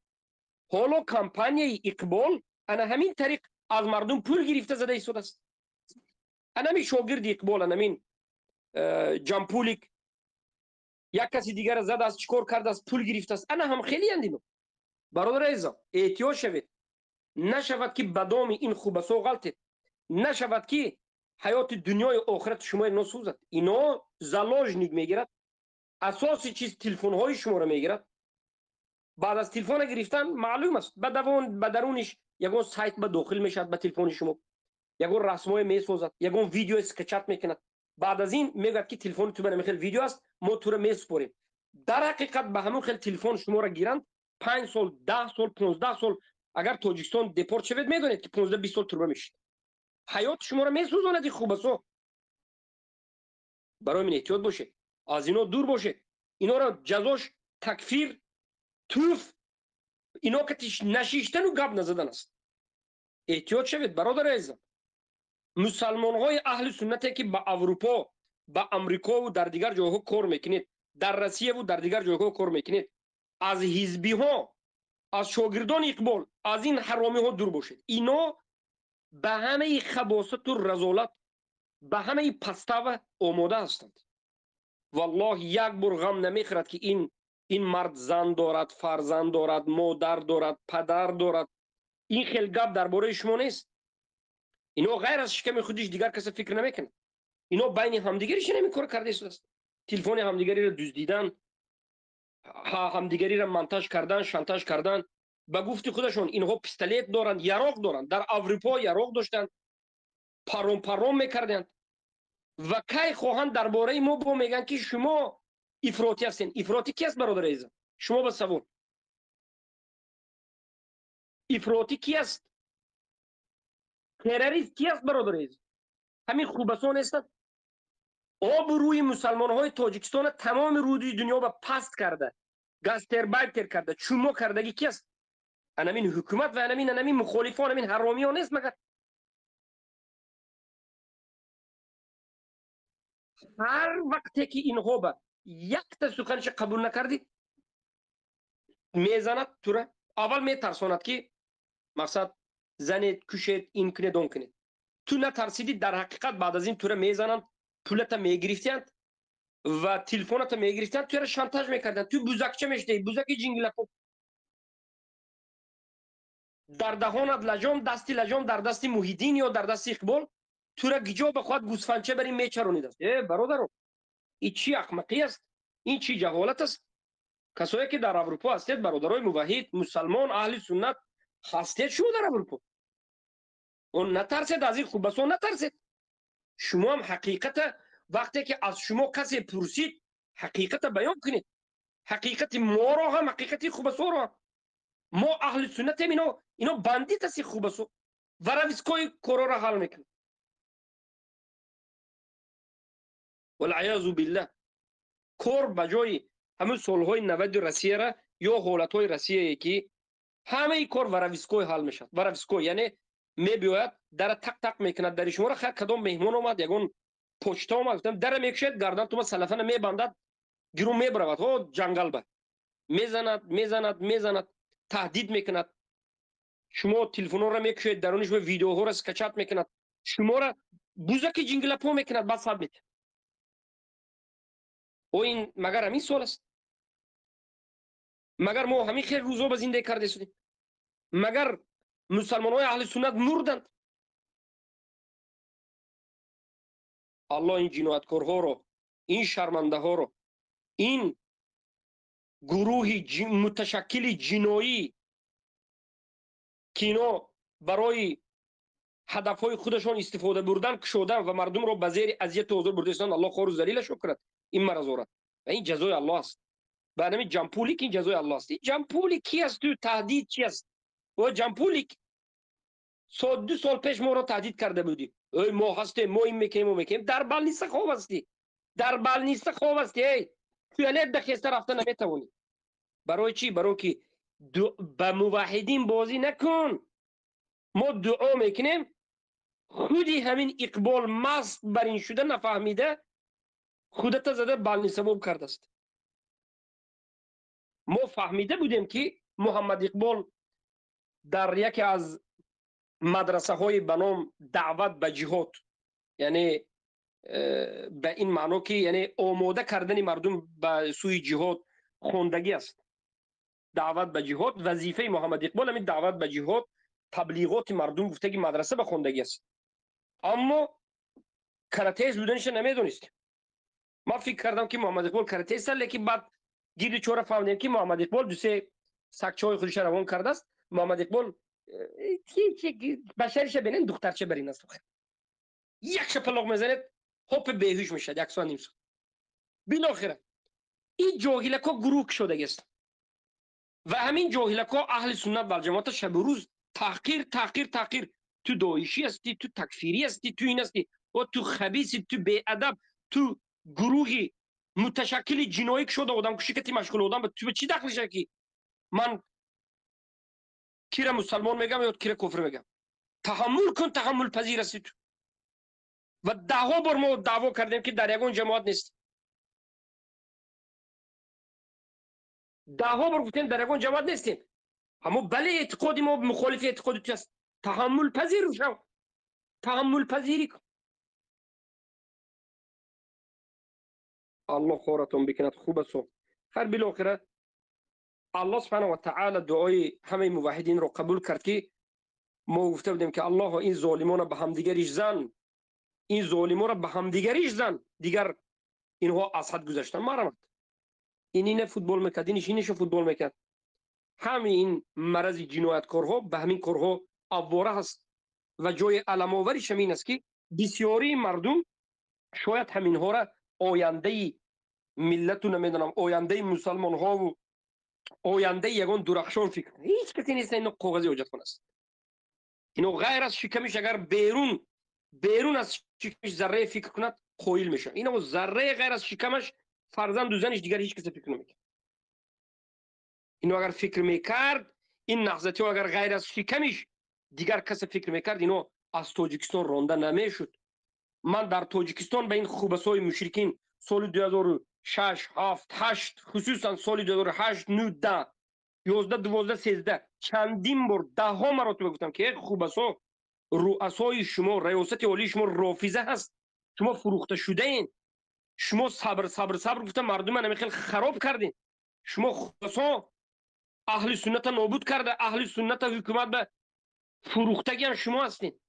حالا کمپانی اقبال انا همین طریق از مردم پول گرفته زده شده است انا می شاگرد اقبال انا من جمپولیک یک کسی دیگر زده است چیکار کرده است پول گرفته است انا هم خیلی اندینو برادر عزیزم احتیاط شوید نشود که بدام این خوبسا غلطید نشود که حیات دنیای آخرت شما اینا سوزد اینا زلاج میگیرد اساس چیز تلفن های شما رو میگیرد بعد از تلفن گرفتن معلوم است به درونش یگان سایت به داخل میشد به تلفن شما یگان رسمای میسازد یگان ویدیو اسکچات میکند بعد از این میگه که تلفن تو برای خیلی ویدیو است ما تو رو میسپاریم در حقیقت به همون خیلی تلفن شما را گیرند 5 سال 10 سال 15 سال اگر تاجیکستان دپورت شود میدونید که 15 20 سال تربه میشید حیات شما را میسوزاند خوبسا برای من احتیاط باشه از اینا دور باشه اینا را جزاش تکفیر توف اینا که نشیشتن و گپ نزدن است احتیاط شوید برادر عزیزم مسلمان های اهل سنتی که به اروپا به امریکا و در دیگر جاها کار میکنید در روسیه و در دیگر جاها کار میکنید از حزبی ها از شاگردان اقبال از این حرامی ها دور باشید اینا به همه خباثت و رذالت به همه پسته آماده هستند والله یک بار غم نمیخورد که این مرد زن دارد فرزند دارد مادر دارد پدر دارد این خیلی گپ درباره شما نیست اینا غیر از شکم خودش دیگر کسی فکر نمیکنه اینا بین همدیگریش نمیکار کرده است تلفن همدیگری را دزدیدن همدیگری را منتاج کردن شانتاژ کردن به گفت خودشون اینها پیستولت دارند یراق دارند در اروپا یراق داشتند پرام میکردند و کی خواهند درباره ما با میگن که شما افراطی هستین. افراطی کی است برادر عزیز؟ شما بسوار افراطی کی است؟ تروریست کی است برادر عزیز؟ همین خوبسان هستند. آب روی مسلمان های تاجیکستان تمام روی دنیا با پست کرده، گاستربایتر کرده، چومو کردگی کی است؟ انمین حکومت و انمین مخالفان، انمین حرامیان نیست مگر؟ هر وقتی که اینها با یک تا سخنش قبول نکردید میزند تو را، اول میترساند که مقصد زنید، کشید، این کنید، اون کنید. تو نترسیدید در حقیقت بعد از این تو را میزنند، پولت میگرفتند و تلفنت میگرفتند، تو را شانتاژ میکردند. تو بوزکچه میشدی، بوزک جنگلپو در دهانت لجام، دستی لجام در دستی محیدین یا در دستی اقبال، تو را گجا به خود گوسفندچه بریم میچرونید است. برادرو این چی احمقی است؟ این چی جهالت است؟ کسایی که در اروپا هستید برادرای موحد مسلمان اهل سنت هستید شما در اروپا، اون نترسید از این خوبسان، نترسید. شما هم حقیقت وقتی که از شما کسی پرسید حقیقت بیان کنید. حقیقت ما را هم، حقیقت خوبسان را هم. ما اهل سنت هم اینا بندیت است خوبسان و رویسکای کورا را حل میکنید. والعیاذ بالله کور بجای همه صلح‌های 90 روسیه را یا حالت‌های روسیه که همه کار و رویسکای حل میشد. و رویسکای یعنی میبیاید در تق تق میکند در شما را. خیر کدام مهمان اومد یگون پشتا اومد گفتم در میکشید گردن تو سلفن میبندد گیرون میبرود ها جنگل به میزند تهدید میکند. شما تلفن را میکشید درونش به ویدیوها را اسکچات میکند، شما را بوزک جنگلپو میکند، بعد صاحب میکند. او این مگر همین سوال است؟ مگر ما همین خیر روزا به زنده کرده شدیم؟ مگر مسلمان های اهل سنت مردند؟ الله این جنایتکارها رو، این شرمنده ها رو، این گروه متشکل جنایی که اینا برای هدف های خودشان استفاده بردن کشودن و مردم رو به زیر اذیت و آزار برداشتن، الله خار و ذلیلش کرد. این مرزورت و این جزای الله است. به نام جمپولی که این جزای الله است. این جمپولی کی است؟ تو تهدید چی است؟ و جمپولی 2 سال پیش ما رو تهدید کرده بودی، ای ما هستیم، ما این میکنیم و میکنیم. در بال نیست خواب هستی، در بال نیست خواب هستی. ای توالت دخیسته رفته نمیتونی. برای چی؟ برای که به موحدین بازی نکن. ما دعا میکنیم، خودی همین اقبال مست بر این شده نفهمیده خودت زده بال سبب کرده است. ما فهمیده بودیم که محمد اقبال در یکی از مدرسه های به نام دعوت به جهاد، یعنی به این معنی که یعنی آماده کردن مردم به سوی جهاد خوندگی است. دعوت به جهاد وظیفه محمد اقبال همین دعوت به جهاد، تبلیغات مردم گفته که مدرسه به خوندگی است. اما کراتیست بودنش نمیدونست. ما فکر کردم که محمد اقبال کراتیست است، لیکن بعد گیرد چوره فهمیدم که محمد اقبال 2-3 سگچهای خودش روان کرده است. محمد اقبال بشرش ببینن دخترچه برین است. یک شپلاق میزنید هوپ بیهوش میشه 1 ساعت نیم ساعت. بالاخره این جاهلکا گروه شده است و همین جاهلکا اهل سنت و الجماعت شب و روز تحقیر تو داعشی هستی، تو تکفیری هستی، تو این هستی و تو خبیثی، تو بی ادب، تو گروهی متشکل جنایی شده آدم کشی که مشغول آدم تو به چی دخلشه که من کیره مسلمان میگم یا کیره کفر میگم؟ تحمل کن، تحمل پذیر هستی تو. و 10 بار ما دعوا کردیم که در یگان جماعت نیست. 10 بار گفتیم در یگان جماعت نیستیم. اما بله اعتقادی ما مخالف اعتقاد تو است. تحمل پذیر شو، تحمل پذیری کن. الله خورتون بکند. خوب است. هر بالاخره الله سبحانه و تعالی دعای همه موحدین رو قبول کرد که ما گفته بودیم که الله این ظالمان به هم دیگریش زن، این ظالمان را به هم دیگریش زن، دیگر اینها از حد گذشتن. مرمت این فوتبال میکرد، اینش فوتبال میکرد. همین مرض جنایتکارها به همین کارها آواره هست و جای علم آوریش همین است که بسیاری مردم شاید همینها را آینده ملت و نمیدونم آینده مسلمان ها و آینده یگان درخشان فکر کنه. هیچ کسی نیست اینو کاغذی حجت کنه است. اینو غیر از شکمش اگر بیرون از شکمش ذره فکر کند خویل میشه. اینو ذره غیر از شکمش فرزند و زنش دیگر هیچ کسی فکر نمیکنه. اینو اگر فکر میکرد این نهضتی ها اگر غیر از شکمش دیگر کسی فکر میکرد اینو از تاجیکستان رانده نمیشد. من در تاجیکستان به این خوبسای مشرکین سال 2006 7 8 خصوصا سال 2008 9 10 11 12 13 چندین بار ده ها مراتب گفتم که یک خوبسا رؤسای شما ریاست عالی شما رافضه هست، شما فروخته شده این، شما صبر گفتم مردم من خیلی خراب کردین، شما خوبسا اهل سنت نابود کرده، اهل سنت حکومت به فروختگی هم شما هستین،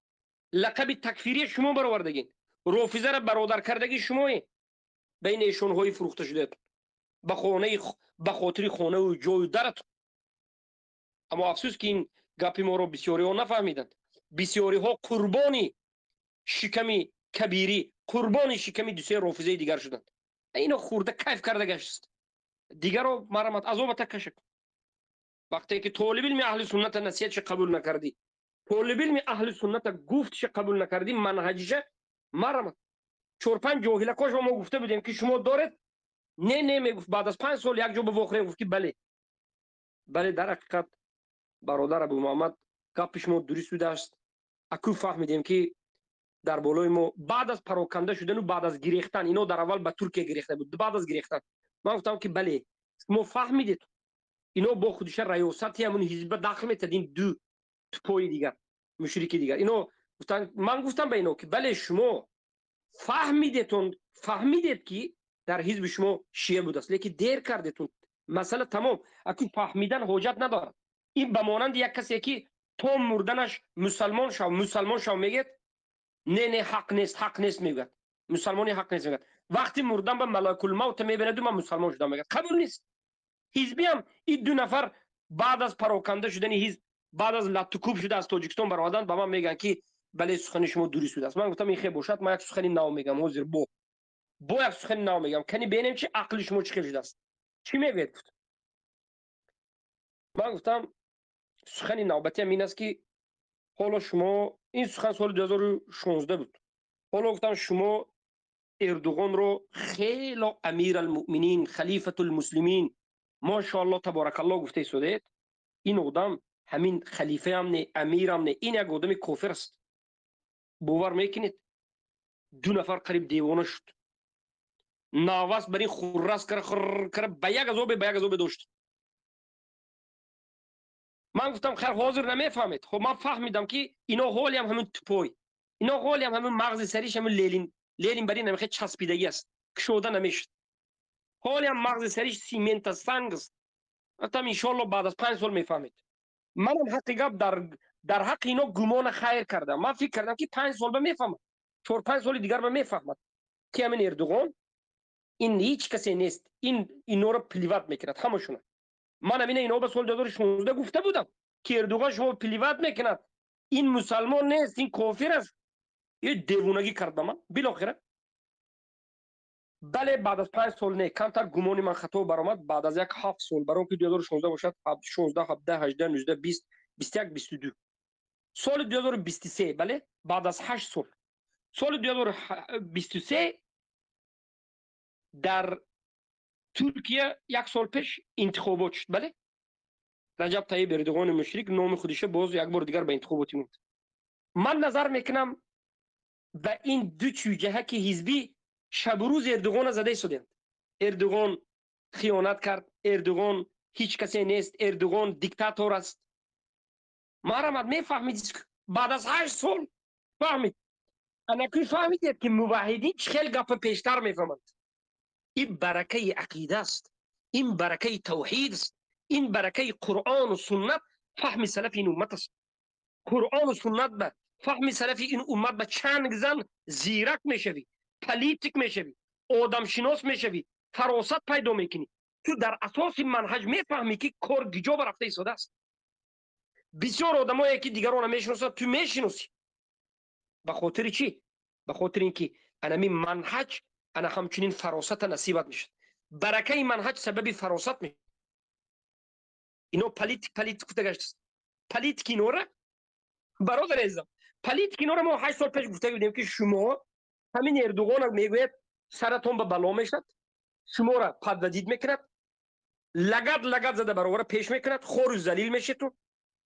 لقب تکفیری شما برآوردگین، رافضه را برادر کردگی شمایی بین ایشون های فروخته شده به خاطر خانه و جای درت. اما افسوس که این گپی ما رو بسیاری ها نفهمیدند. بسیاری ها قربانی شکمی کبیری، قربانی شکمی دوسه رافضه دیگر شدند. اینو خورده کیف کرده گشت دیگر رو مرمت عذاب تکشه. وقتی که طالب علم اهل سنت نصیحتش قبول نکردی، طالب علم اهل سنت گفتش قبول نکردی، منهجش مرمت 4-5 جاهلکاش ما گفته بودیم که شما دارید، نه میگفت بعد از 5 سال یک جا به واقعه گفت که بله در حقیقت برادر ابو محمد گپ شما درست بوده است. اکو فهمیدیم که در بالای ما بعد از پراکنده شدن و بعد از گریختن، اینا در اول به ترکیه گریخته بود، بعد از گریختن من گفتم که بله ما فهمیدید اینا با خودش ریاستی همون حزب داخل میتدین دو پای دیگر مشرکی دیگر. اینا گفتن، من گفتم به اینا که بله شما فهمیدید که در حزب شما شیعه بود است، لیکن دیر کردیتون. مسئله تمام. اکو فهمیدن حاجت نداره. این به مانند یک کسی که تو مردنش مسلمان شو میگید نه حق نیست میگه، مسلمانی حق نیست میگه. وقتی مردن به ملائک الموت میبینه دو من مسلمان شدم میگه، قبول نیست. حزبی هم این 2 نفر بعد از پراکنده شدن حزب، بعد از لطکوب شده از تاجیکستان برآمدن، به من میگن که بله سخن شما درست بوده است. من گفتم این خیلی باشد، من یک سخنی نو میگم، حاضر با یک سخنی نو میگم، کنی ببینیم چه عقل شما چه شده است، چی میگید. من گفتم سخنی نوبتی هم این است که حالا شما، این سخن سال 2016 بود، حالا گفتم شما اردوغان رو خیلی امیر المؤمنین خلیفت المسلمین ماشاءالله تبارک الله گفته شده، این آدم همین خلیفه هم نه، امیر هم نه، این یک آدم کافر است. باور میکنید 2 نفر قریب دیوانه شد، ناواس بر این خورس کرد به یک عذاب داشت. من گفتم خیر حاضر نمیفهمید. خب من فهمیدم که اینا حالی هم همون توپای، اینا حالی هم همون مغز سریش همون لیلین بری نمیخواد چسبیدگی است، کشوده نمیشد. حالی هم مغز سریش سیمنت سنگ است. گفتم ان شاء الله بعد از 5 سال میفهمید. منم حق گپ در حق اینا گمان خیر کردم. من فکر کردم که 5 سال به میفهمم، 4-5 سال دیگر به میفهمد که همین اردوغان این هیچ کسی نیست، اینا رو پلیوت میکند همشون. من همین اینا به سال 2016 گفته بودم که اردوغان شما پلیوت میکند، این مسلمان نیست، این کافر است. یه دیوونگی کرد به من بالاخره. بله بعد از 5 سال نه، کمتر گمانی من خطا برآمد. بعد از یک 7 سال برام که 2016 باشد، 16 17 18 19 20 21 22 سال 2023، بله بعد از 8 سال، سال 2023 در ترکیه 1 سال پیش انتخابات شد. بله رجب طیب اردوغان مشرک نام خودش باز یک بار دیگر به انتخابات موند. من نظر میکنم به این 2 جهه که حزبی شب و روز اردوغان زده شدند. اردوغان خیانت کرد، اردوغان هیچ کسی نیست، اردوغان دیکتاتور است. مرحمت میفهمید بعد از 8 سال فهمید. انا کی فهمیدید که موحدین خیلی گپ پیشتر میفهمند. این برکه عقیده است، این برکه توحید است، این برکه قرآن و سنت. فهم سلف این امت است. قرآن و سنت به فهم سلف این امت به چند زن زیرک میشوی، پلیتیک میشوی، آدم شناس میشوی، فراست پیدا میکنی. تو در اساس منهج میفهمی که کار گجا برفته ایستاده است. بسیار آدمایی که دیگران میشناسند تو میشناسی. به خاطر چی؟ به خاطر اینکه انمی منهج انا همچنین فراست نصیبت میشد. برکه منهج سبب فراست میشه. اینو پلیت کفته گشت. پلیت کی نوره برادر عزیزم، پلیت کی نوره ما 8 سال پیش گفته بودیم که شما همین اردوغان میگوید سرتون به بلا میشد، شما را پدید میکند، لگد زده برابر پیش میکند، خور و ذلیل میشید. تو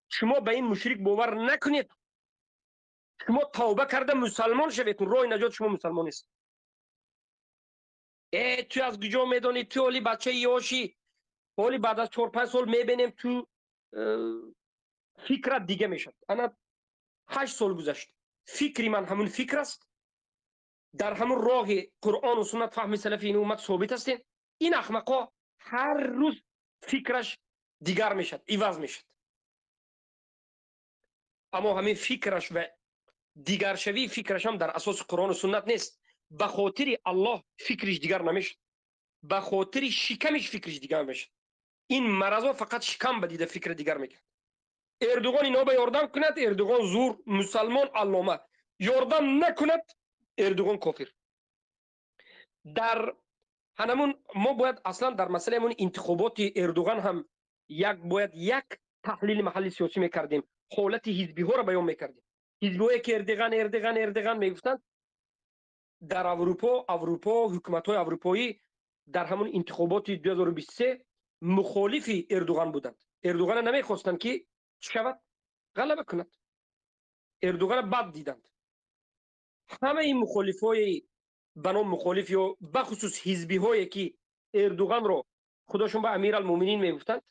شما به این مشرک باور نکنید. شما توبه کرده مسلمان شوید. راه نجات شما مسلمان است. تو از کجا میدونی؟ تو ولی بچه یاشی، ولی بعد از 4-5 سال میبینیم تو فکرت دیگه میشد. انا 8 سال گذشت، فکری من همون فکر است، در همون راه قرآن و سنت فهم سلف این امت ثابت است. این احمقا هر روز فکرش دیگر میشد، عوض میشد. اما همین فکرش و دیگر شوی فکرش هم در اساس قرآن و سنت نیست. به خاطر الله فکرش دیگر نمیشه، به خاطر شکمش فکرش دیگر میشه. این مرض فقط شکم بدیده فکر دیگر میکنه. اردوغان اینا به یاردم کند، اردوغان زور، مسلمان علامه. یاردم نکند، اردوغان کافر. در همون ما باید اصلا در مسئله همون انتخابات اردوغان هم باید یک تحلیل محلی سیاسی میکردیم. حالت حزبی ها را بیان میکردیم. حزبی هایی که اردوغان میگفتند در اروپا حکومت های اروپایی در همون انتخابات 2023 مخالف اردوغان بودند. اردوغان نمیخواستند که شود غلبه کند. اردوغان بد دیدند. همه این مخالفای بنام مخالف یا بخصوص حزبی هایی که اردوغان رو خودشون به امیرالمومنین میگفتند،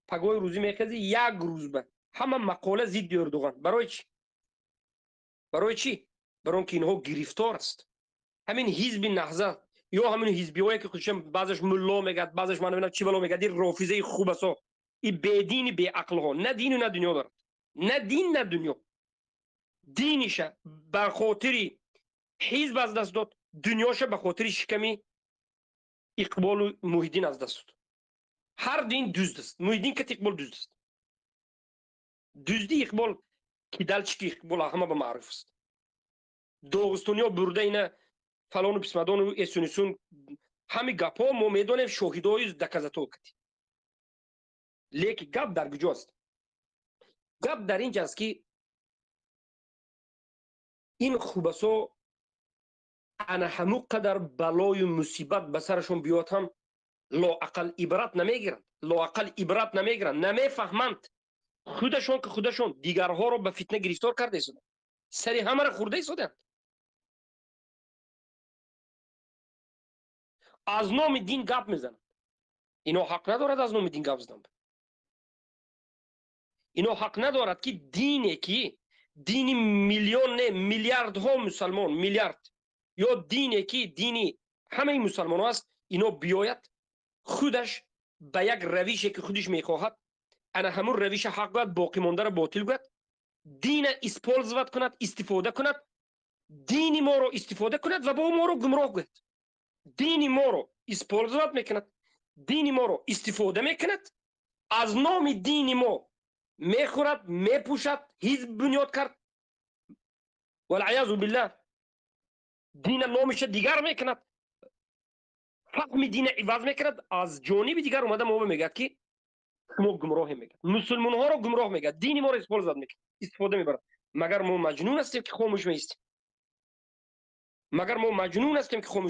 پگاه روزی میخزی یک روز به همه مقاله ضد اردوغان. برای چی؟ برای اینکه اینها گرفتار است. همین حزب نهضت یا همین حزبی هایی که خودشون بعضش ملا میگد، بعضش من نمیدونم چی بلا میگد، این رافضه خوب است. این بدین بی عقل ها نه دین و نه دنیا دارد. نه دین نه دنیا. دینش به خاطر حزب از دست داد، دنیاش به خاطر شکمی اقبال و محیدین از دست داد. هر دین دزد است. محیدین که اقبال دزد است. دزدی اقبال که دلچکی اقبال همه به معروف است. داغستانیا برده اینه فلان و پسمدان و اسونیسون همه گپ ها ما میدانیم شاهدای دکزتو کردیم. لیک گپ در کجاست؟ گپ در اینجاست که این خوبسا انا همو قدر بلای مصیبت به سرشون بیاد هم لااقل عبرت نمیگیرند، نمیفهمند. خودشون دیگرها رو به فتنه گرفتار کرده ایستادند، سری همه را خورده ایستادند. از نام دین گپ میزنند. اینا حق ندارد از نام دین گپ بزنند. اینا حق ندارد که دینی که دین میلیون نه میلیاردها مسلمان، میلیارد، یا دینی که دینی همه مسلمان ها است، اینا بیاید خودش به یک روشی که خودش میخواهد انا همون روش حق باید باقی مانده را باطل گوید، دین اسپولزوت کند، استفاده کند، دین ما رو استفاده کند و با ما رو گمراه گوید. دین ما رو اسپولزوت میکند، دین ما رو استفاده میکند، از نام دین ما میخورد، میپوشد، حزب بنیاد کرد، والعیاذ بالله دین نامش دیگر میکند، فهم دین عوض میکند. از جانب دیگر اومده ما میگه که ما گمراه میگه، مسلمان ها رو گمراه میگه، دین ما رو اسپولزوت میکنه، استفاده میبره. مگر ما مجنون هستیم که خاموش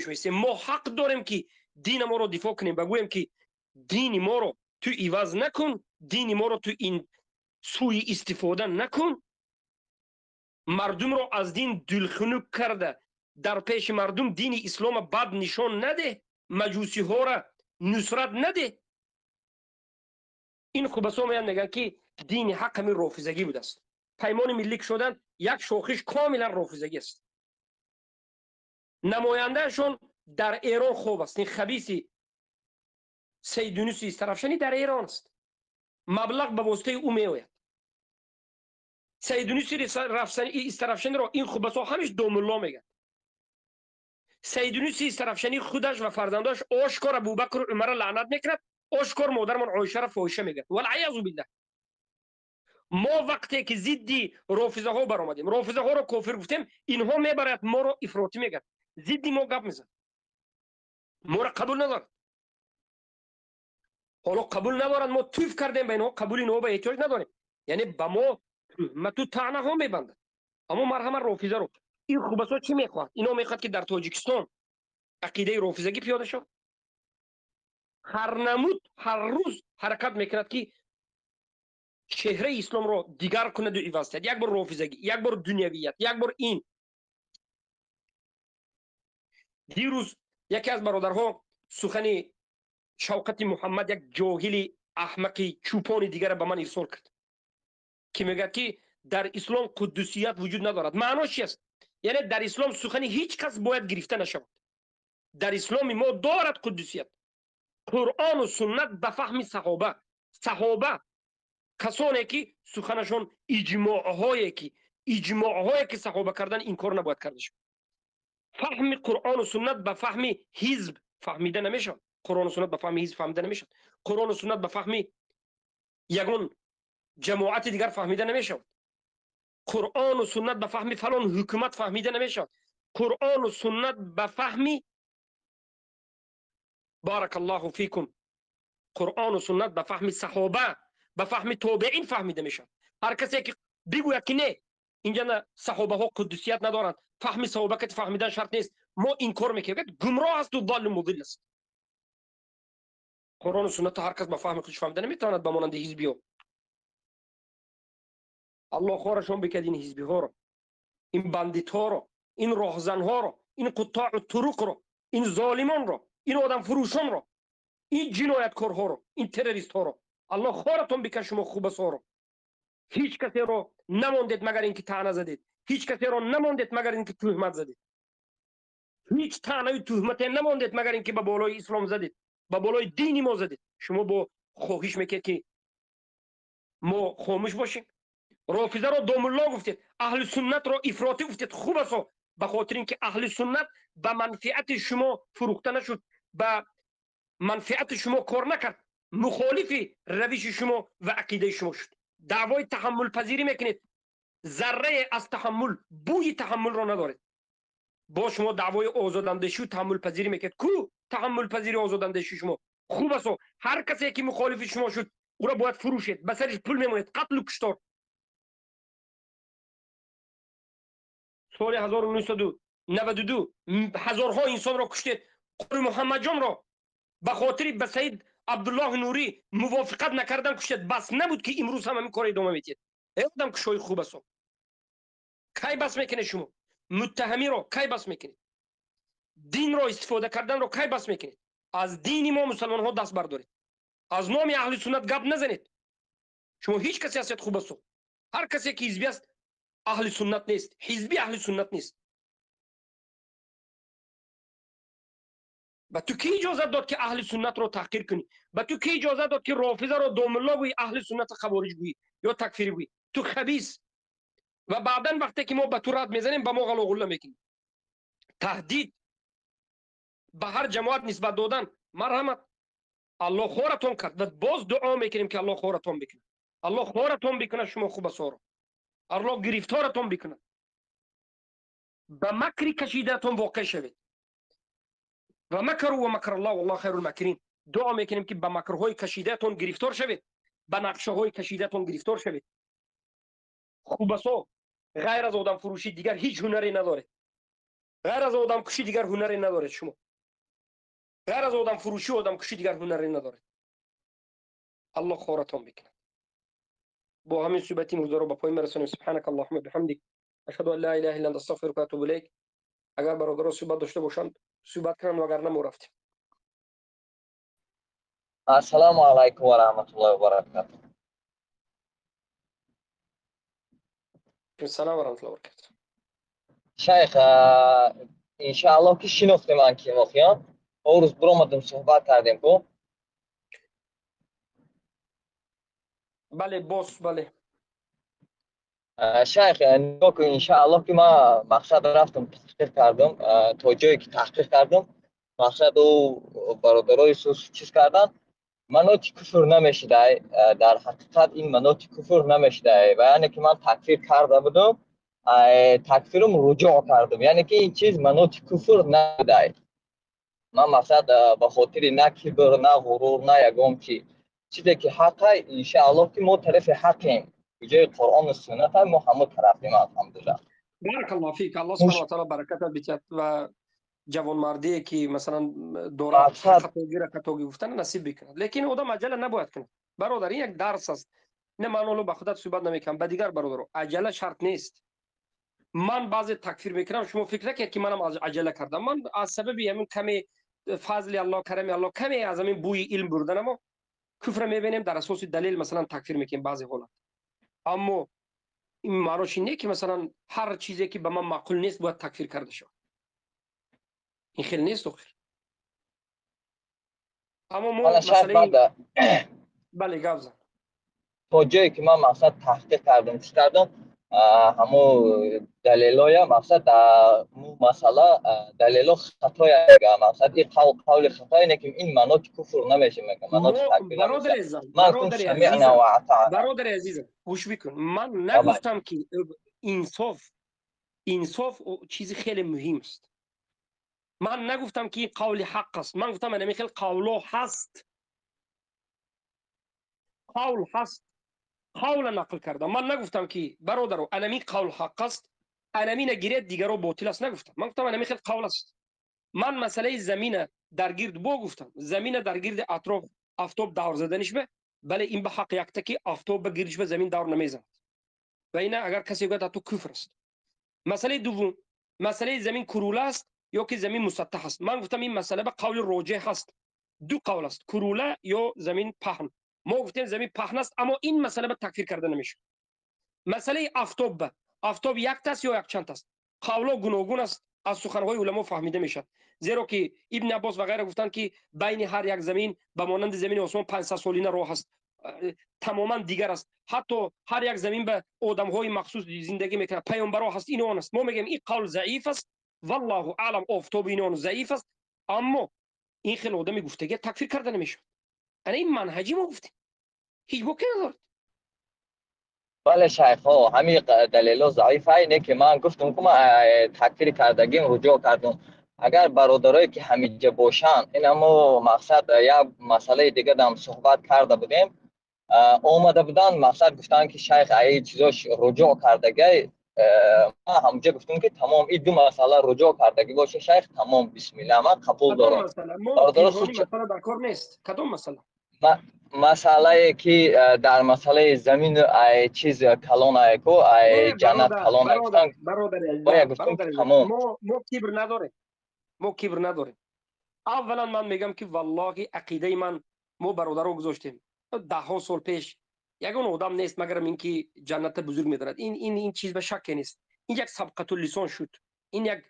میستیم؟ ما حق داریم که دین ما رو دفاع کنیم، بگویم که دین ما رو تو عوض نکن، دین ما رو تو این سوی استفاده نکن. مردم رو از دین دلخنک کرده، در پیش مردم دین اسلام بد نشان نده، مجوسی ها را نصرت نده. این خوبسا میگن که دین حق همین رافضگی بوده است. پیمان ملی شدن یک شاخش کاملا رافضگی است. نمایندهشون در ایران خوب است. این خبیثی سیدونیس استرافشنی در ایران است. مبلغ به واسطه او میآید. سیدونیس استرافشنی را این خوبسا همش دوملا میگن. سیدونیس استرافشنی خودش و فرزنداش آشکار ابوبکر و عمر لعنت میکند، آشکار مادرمان عایشه را فاحشه میگه. والعیاذ بالله. ما وقتی که ضدی رافضه ها برآمدیم، رافضه ها رو کافر گفتیم، اینها میبرد ما رو افراطی میگن، ضدی ما گپ میزن، ما رو قبول ندارد. حالا قبول ندارد، ما توف کردیم به اینها، قبول اینها به احتیاج نداریم. یعنی به ما تو طعنه ها میبندند. اما مرحمت رافضه رو این خوبسا چی میخواد؟ اینا میخواد که در تاجیکستان عقیده رافضگی پیاده شد. هر نمود هر روز حرکت میکند که چهره اسلام رو دیگر کند و عوض کرد. یک بار رافضگی، یک بار دنیویت، یک بار این. دیروز یکی از برادرها سخن شوکت محمد، یک جاهل احمقی چوپان دیگر به من ارسال کرد که میگه که در اسلام قدوسیت وجود ندارد. معناش چی است؟ یعنی در اسلام سخن هیچ کس باید گرفته نشود. در اسلام ما دارد قدوسیت. قرآن و سنت به فهم صحابه کسانی که سخنشون اجماعهایی که صحابه کردن این کار نباید کرده شد. فهم قرآن و سنت به فهم حزب فهمیده نمیشد. قرآن و سنت به فهم حزب فهمیده نمیشد. قرآن و سنت به فهم یگان جماعت دیگر فهمیده نمیشد. قرآن و سنت به فهم فلان حکومت فهمیده نمیشد. قرآن و سنت به فهم بارک الله فیکم، قرآن و سنت به فهم صحابه، به فهم تابعین فهمیده میشد. هر کسی که بگوید که نه اینجا نه صحابه ها قدوسیت ندارند، فهم صحابه که فهمیدن شرط نیست، ما این کار میکنیم، گمراه است و ضال مضل است. قرآن و سنت هر کس به فهم خودش فهمیده نمیتواند به مانند حزبی ها. الله خورشون بکرد این حزبی ها رو، این بندیت ها رو، این راهزن ها رو، این قطاع الطرق رو، این ظالمان رو، این آدم فروشان رو، این جنایتکارها رو، این تروریست ها رو. الله خورتون بکرد شما خوبس ها رو. هیچ کسی رو نماندید مگر اینکه طعنه زدید، هیچ کسی رو نماندید مگر اینکه تهمت زدید، هیچ طعنه و تهمت نماندید مگر اینکه به بالای اسلام زدید، به بالای دین ما زدید. شما با خواهش میکنید که ما خاموش باشیم. رافضه رو دامالله گفتید، اهل سنت رو افراطی گفتید. خوب است، به خاطر اینکه اهل سنت به منفعت شما فروخته نشد، به منفعت شما کار نکرد، مخالف روش شما و عقیده شما شد. دعوای تحمل پذیری میکنید، ذره از تحمل، بوی تحمل را ندارید. با شما دعوای آزاداندیشی و تحمل پذیری میکنید. کو تحمل پذیری آزاداندیشی شما؟ خوب است، هر کسی که مخالف شما شد او را باید فروشید، به سرش پول میمونید، قتل و کشتار. سال 1992 هزارها انسان را کشتید. قول محمد جان را به خاطر به سید عبدالله نوری موافقت نکردن کشتید. بس نبود که امروز هم همین کار ادامه میدید. آدم که شوی خوب است. کی بس میکنید شما؟ متهمی را کی بس میکنید؟ دین را استفاده کردن را کی بس میکنید؟ از دین ما مسلمان ها دست بردارید. از نام اهل سنت گپ نزنید. شما هیچ کسی هستید خوب است. هر کسی که حزبی است اهل سنت نیست، حزبی اهل سنت نیست. با تو کی اجازه داد که اهل سنت رو تحقیر کنی؟ با تو کی اجازه داد که رافضه رو دامالله گویی، اهل سنت خوارج گویی یا تکفیری گویی؟ تو خبیث. و بعدن وقتی که ما به تو رد میزنیم به ما غل و غله میکنیم. تهدید به هر جماعت نسبت دادن، مرحمت الله خورتون کرد و باز دعا میکنیم که الله خورتون بکنه. الله خورتون بکنه. شما خوب است. الله گرفتارتون بکنه. به مکری کشیدهتون واقع شوید. و مکر و مکر الله والله خیر الماکرین. دعا میکنیم که به مکرهای کشیدهتون گرفتار شوید، به نقشه های کشیدهتون گرفتار شوید. خوب است. غیر از آدم فروشی دیگر هیچ هنری نداره. غیر از آدم کشی دیگر هنری نداره. شما غیر از آدم فروشی و آدم کشی دیگر هنری نداره. الله خورتون بکنه. با همین صحبتی مرده رو به پای میرسونیم. سبحانك اللهم بحمدک اشهد ان لا اله الا انت استغفرک و اتوب الیک. اگر برادران صحبت داشته باشند صحبت کنن، وگرنه ما رفتیم. السلام علیکم و رحمت الله و برکاته. السلام و رحمت الله و برکاته. شیخ انشاءالله که شناختیم من که مخیان اون روز برآمدیم صحبت کردیم کو. بله باس بله. شیخ نگاه کن انشاءالله که ما مقصد رفتم تحقیق کردم تا جایی که تحقیق کردم مقصد او برادرای سوس چیز کردن مناط کفر نمیشده. در حقیقت این مناط کفر نمیشده و یعنی که من تکفیر کرده بودم، تکفیرم رجوع کردم، یعنی که این چیز مناط کفر نبوده. من مقصد به خاطر نه کبر نه غرور نه یگام چیزی که حقه، انشاءالله که ما طرف حقیم، بجای قرآن و سنت هم ما همه طرفیم. الحمدلله. بارك الله فيك. الله سبحانه وتعالى برکت بیتد و جوانمردی که مثلا دوره خطوگی را خطوگی گفتن نصیب بکند. لیکن آدم عجله نباید کنه برادر. این یک درس است. نه من اونو به خودت صحبت نمیکنم، به دیگر برادر عجله شرط نیست. من بعضی تکفیر میکنم، شما فکر نکنید که منم عجله کردم. من از سبب همین کمی فضل الله کرم الله کمی از همین بوی علم بردنم کفر میبینیم، در اساس دلیل مثلا تکفیر میکنیم بعضی حالات. اما این معنیش اینه که مثلا هر چیزی که به من معقول نیست باید تکفیر کرده شود. این خیلی نیست و خیر. اما ما مسئله بله گوزن تا جایی که من مقصد تحقیق کردم همو دلیلای مقصد در مسئله دلیل خطای مقصد این قول خطای اینه که این مناط کفر نمیشه میگم. برادر عزیزم گوش بکن. من نگفتم که انصاف چیزی خیلی مهم است. من نگفتم که قول حق است. من گفتم انمی خیلی قولو هست، قول هست، قول نقل کردم. من نگفتم که برادرو انمی قول حق است، انمی نگیرید دیگرو باطل است. نگفتم. من گفتم انمی خیلی قول است. من مسئله زمین درگیرد بو گفتم. زمین درگیرد اطراف آفتاب دور زدنش به بله این به حق یکته که آفتاب بگیرش به زمین دور نمیزند و اینه اگر کسی گفت تو کفر است. مسئله دوم مسئله زمین کروله است یا که زمین مسطح است. من گفتم این مسئله به قول راجح است. دو قول است، کروله یا زمین پهن. ما گفتیم زمین پهن است، اما این مسئله به تکفیر کرده نمیشه. مسئله آفتاب یک تاست یا یک چند است. قولا گوناگون است، از سخنهای علما فهمیده میشد. زیرا که ابن عباس و غیره گفتند که بین هر یک زمین به مانند زمین آسمان 500 سالینه راه است، تماما دیگر است. حتی هر یک زمین به آدم‌های مخصوص زندگی میکنه. پیامبرها هست، این اون است. ما میگیم این قول ضعیف است، والله اعلم آفتاب این اون ضعیف است، اما این خیلی آدمی گفتگی تکفیر کرده نمیشه. یعنی این منهجی ما گفتیم هیچ بوکی ندارد. بله شیخ ها، همین دلیل ضعیف اینه که من گفتم که من تکفیر کردگیم رجوع کردم. اگر برادرایی که همینجا باشن، این اما مقصد یک مسئله دیگه دم صحبت کرده بودیم، اومده بودن مقصد گفتن که شیخ ای چیزاش رجوع کردگی، ما همونجا گفتم که تمام این دو مسئله رجوع کردگی باشه شیخ، تمام بسم الله من قبول دارم. برادر خود مسئله در کار نیست. کدوم مسئله؟ مسئله که در مسئله زمین چیز کلان ایکو جنت کلان ایکو برادر ما کبر نداریم. ما کبر نداریم. اولا من میگم که والله عقیده من ما برادرها گذاشتیم 10 سال پیش یگان آدم نیست مگر اینکه جنت بزرگ میدارد. این چیز به شک نیست. این یک سبقت اللسان شد. این یک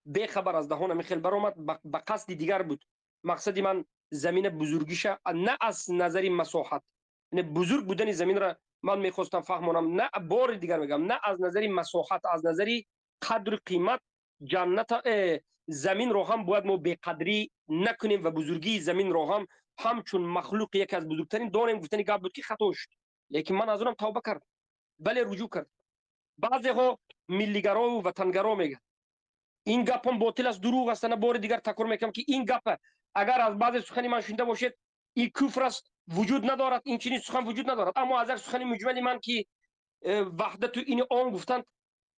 بی خبر از دهان میخیل برآمد به قصد دیگر بود. مقصدی من زمین بزرگیش نه از نظر مساحت، یعنی بزرگ بودن زمین را من میخواستم فهمونم، نه بار دیگر میگم نه از نظر مساحت، از نظر قدر قیمت جنت زمین رو هم باید ما بی‌قدری نکنیم و بزرگی زمین رو هم همچون مخلوق یکی از بزرگترین دانیم گفتنی گپ بود که خطا شد. لیکن من از اونم توبه کردم، بله رجوع کردم. بعضی ها ملیگرا و وطنگرا میگن این گپ هم باطل است، دروغ است. نه بار دیگر تکرار میکنم که این گپ اگر از بعض سخنی من شنیده باشید این کفر است، وجود ندارد، این چنین سخن وجود ندارد. اما از سخن مجمل من که وحدت این آن گفتند،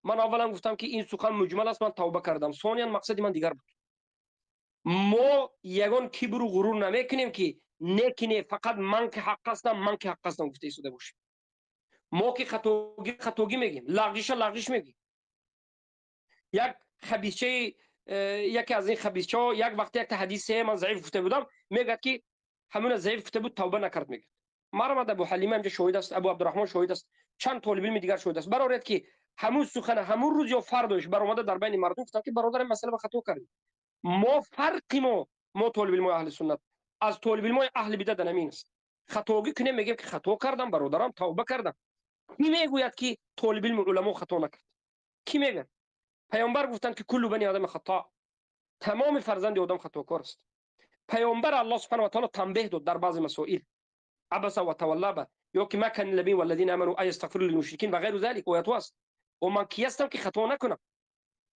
من اولا گفتم که این سخن مجمل است، من توبه کردم. ثانیا مقصد من دیگر بود. ما یگان کبر و غرور نمیکنیم که نکنه فقط من که حق هستم، من که حق هستم گفته ایستاده باشیم. ما که خطاگی میگیم، لغزش میگیم. یک خبیثه یکی از این خبیثه ها یک وقتی یک حدیث من ضعیف گفته بودم میگه که همون ضعیف گفته بود توبه نکرد. میگه مرمد ابو حلیمه اینجا شاهد است، ابو عبدالرحمن شاهد است، چند طالب علم دیگر شاهد است. برآورد که همون سخن همون روز یا فرداش برآمده در بین مردم گفتن که برادر مسئله به خطا کردیم. ما فرقی ما طالب علم اهل سنت از طالب علم اهل بدعت نمین است. خطاگی کنه میگه که خطا کردم برادرم توبه کردم. کی میگوید که طالب علم علما خطا نکرد؟ کی میگه؟ پیامبر گفتند که کل بنی آدم خطا، تمام فرزند آدم خطاکار است. پیامبر الله سبحانه و تعالی تنبیه داد در بعض مسائل، عبس و تولی، یا که ما کان للنبی والذین آمنوا ان یستغفروا للمشرکین و غیر ذلك. و است و من کی هستم که خطا نکنم،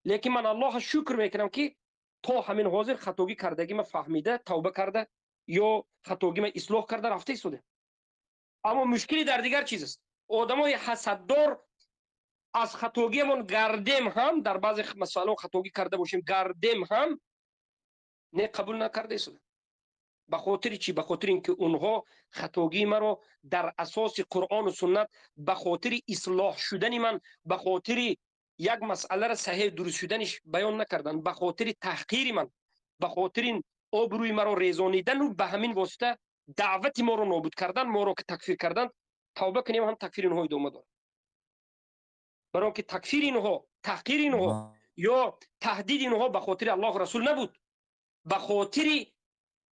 لیکن من الله شکر میکنم که تا همین حاضر خطاگی کردگی ما فهمیده، توبه کرده یا خطاگی ما اصلاح کرده رفته ایستاده. اما مشکلی در دیگر چیز است، آدمای حسددار از خطاگیمون گردیم هم در بعض مسائل خطاگی کرده باشیم، گردیم هم نه قبول نکرده ایستاده. به خاطر چی؟ به خاطر اینکه اونها خطاگی مرا در اساس قرآن و سنت به خاطر اصلاح شدن من، به خاطر یک مسئله را صحیح درست شدنش بیان نکردن، به خاطر تحقیر من، به خاطر این آبروی مرا ریزانیدن و به همین واسطه دعوت ما رو نابود کردن، ما رو که تکفیر کردن. توبه کنیم هم تکفیر اینها ادامه داره. برای که تکفیر اینها، تحقیر اینها یا تهدید اینها به خاطر الله رسول نبود، به خاطر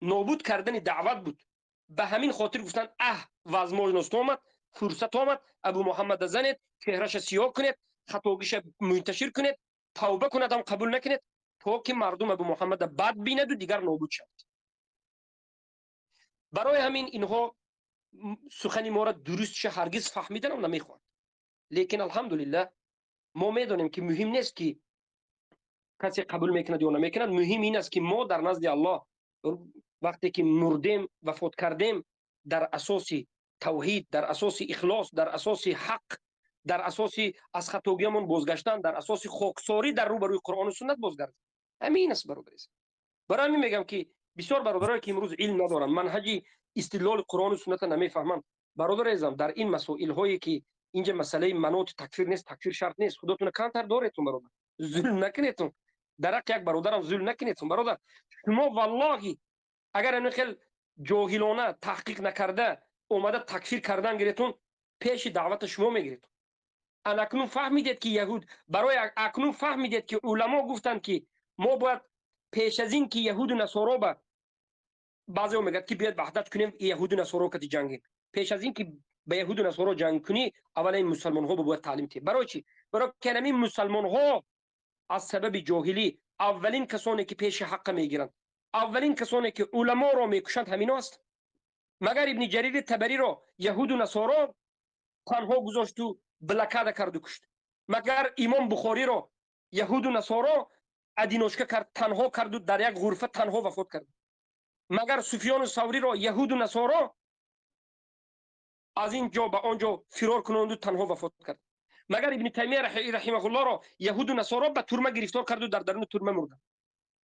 نابود کردن دعوت بود. به همین خاطر گفتن وزموجنست آمد، فرصت آمد، ابو محمد زنید، چهرش سیاه کنید، خطاگیش منتشر کنید، توبه کند هم قبول نکنید تا که مردم ابو محمد بد بیند و دیگر نابود شد. برای همین اینها سخن ما را درست هرگز فهمیدن هم نمیخواند. لیکن الحمدلله ما میدونیم که مهم نیست که کسی قبول میکند یا نمیکند، مهم این است که ما در نزد الله وقتی که مردیم، وفات کردیم، در اساس توحید، در اساس اخلاص، در اساس حق، در اساس از خطاگیمون بازگشتن، در اساس خاکساری در روبروی قرآن و سنت بازگردیم. همین است برادر. برای همین میگم که بسیار برادرایی که امروز علم ندارن، منهج استدلال قرآن و سنت نمیفهمن، برادر عزیزم در این مسائل هایی که اینجا مسئله منوط تکفیر نیست، تکفیر شرط نیست، خودتون کانتر دارتون برادر، ظلم نکنیتون، در حق یک برادرم ظلم نکنیتون برادر. شما والله اگر این خیلی جاهلانه تحقیق نکرده اومده تکفیر کردن گیرتون، پیش دعوت شما میگیرید. اکنون فهمیدید که یهود، برای اکنون فهمیدید که علما گفتند که ما باید پیش از این که یهود و نصارا با بعضی میگن که بیاد وحدت کنیم یهود و نصارا کتی جنگیم، پیش از این که به یهود و نصارا جنگ کنی اول این مسلمان ها باید تعلیم تی. برای چی؟ برای که همین مسلمان ها از سبب جاهلی اولین کسانی که پیش حق میگیرند، اولین کسانی که علما را میکشند همین است. مگر ابن جریر طبری را یهود و نصارا تنها گذاشت و بلکاده کرد و کشت؟ مگر امام بخاری را یهود و نصارا ادینوشکه کرد، تنها کرد و در یک غرفه تنها وفات کرد؟ مگر سفیان ثوری را یهود و نصارا از این جا به آنجا فرار کنند و تنها وفات کرد؟ مگر ابن تیمیه رحمه الله را یهود و نصارا به ترمه گرفتار کرد و در درون ترمه مرد؟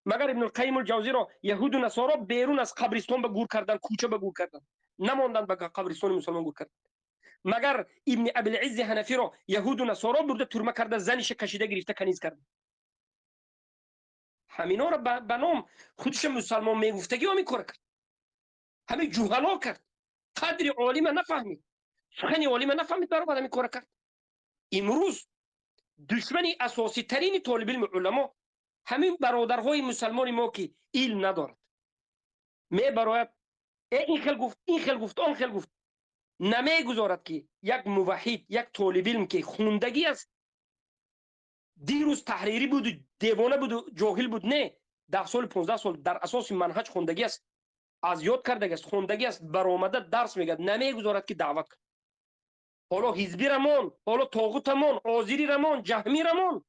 مگر ابن القیم الجوزی را یهود و نصارا بیرون از قبرستان به گور کردن، کوچه به گور کردن، نماندن به قبرستان مسلمان گور کردن؟ مگر ابن ابی العز حنفی را یهود و نصارا برده ترمه کرده، زنش کشیده گرفته کنیز کرده؟ همینا را به نام خودش مسلمان میگفتگی ها میکره کرد، همه جوهلا کرد، قدر عالم نفهمید، سخن عالم نفهمید، برای بعد میکره کرد. امروز دشمن اساسی ترین طالب علم علما همین برادرهای مسلمان ما که علم ندارد، می برایت این خیل گفت، این خیل گفت، آن خیل گفت، نمیگذارد که یک موحد، یک طالب علم که خوندگی است، دیروز تحریری بود، دیوانه بود، جاهل بود، نه 10 سال 15 سال در اساس منهج خوندگی است، از یاد کردگی است، خوندگی است، برآمده درس میگه، نمیگذارد که دعوت کنه. حالا حزبی رمان، حالا طاغوت رمان، آذری رمان، جهمی رمان،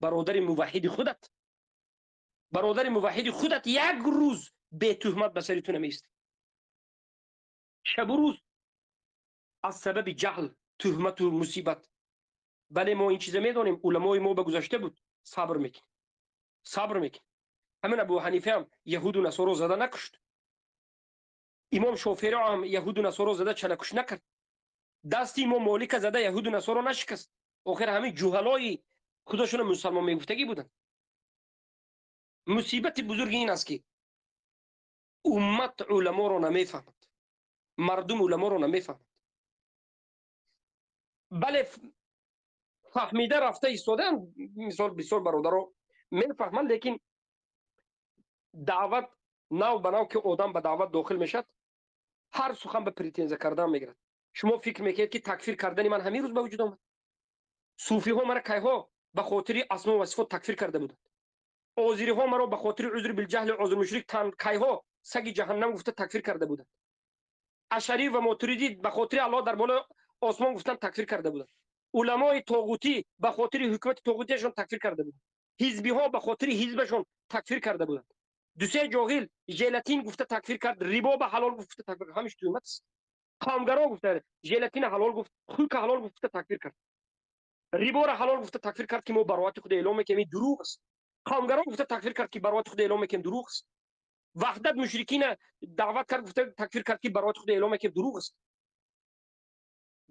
برادر موحد خودت، برادر موحد خودت یک روز به تهمت به سرتون نمیست. شب و روز از سبب جهل، تهمت و مصیبت. بله ما این چیز میدونیم، علمای ما به گذشته بود، صبر میکن، صبر میکن. همین ابو حنیفه هم یهود و نصارا زده نکشت، امام شافعی هم یهود و نصارا زده چلکش نکرد، دست امام مالک زده یهود و نصارا نشکست. آخر همین جوهلای خودشون مسلمان میگفتگی بودن. مصیبت بزرگ این است که امت علما رو نمیفهمد، مردم علما رو نمیفهمد. بله فهمیده رفته ایستادن، مثال بسیار برادرها میفهمن، لیکن دعوت نو به نو که آدم به دعوت داخل میشد، هر سخن به پریتنزه کردن میگیرد. شما فکر میکنید که تکفیر کردن من همین روز به وجود آمد؟ صوفی ها مرا کی ها به خاطر اسما و صفات تکفیر کرده بودند، آذری ها مرا به خاطر عذر بالجهل عذر مشرک کی ها سگ جهنم گفته تکفیر کرده بودند. اشعری و ماتریدی به خاطر الله در بالا آسمان گفتن تکفیر کرده بودند. علمای طاغوتی به خاطر حکومت طاغوتیشون تکفیر کرده بودند. حزبی ها به خاطر حزبشون تکفیر کرده بودند. دوسه جاهل ژلاتین گفته تکفیر کرد، ریبا به حلال گفته تکفیر، همش تومت است. قومگرا گفته ژلاتین حلال گفت، خوک حلال گفته تکفیر کرد. ریبا را حلال گفته تکفیر کرد که ما بروات خود اعلام میکنیم دروغ است. قومگرا گفته تکفیر کرد که بروات خود اعلام میکنیم دروغ است. وحدت مشرکین دعوت کرد گفته تکفیر کرد که بروات خود اعلام میکنیم دروغ است.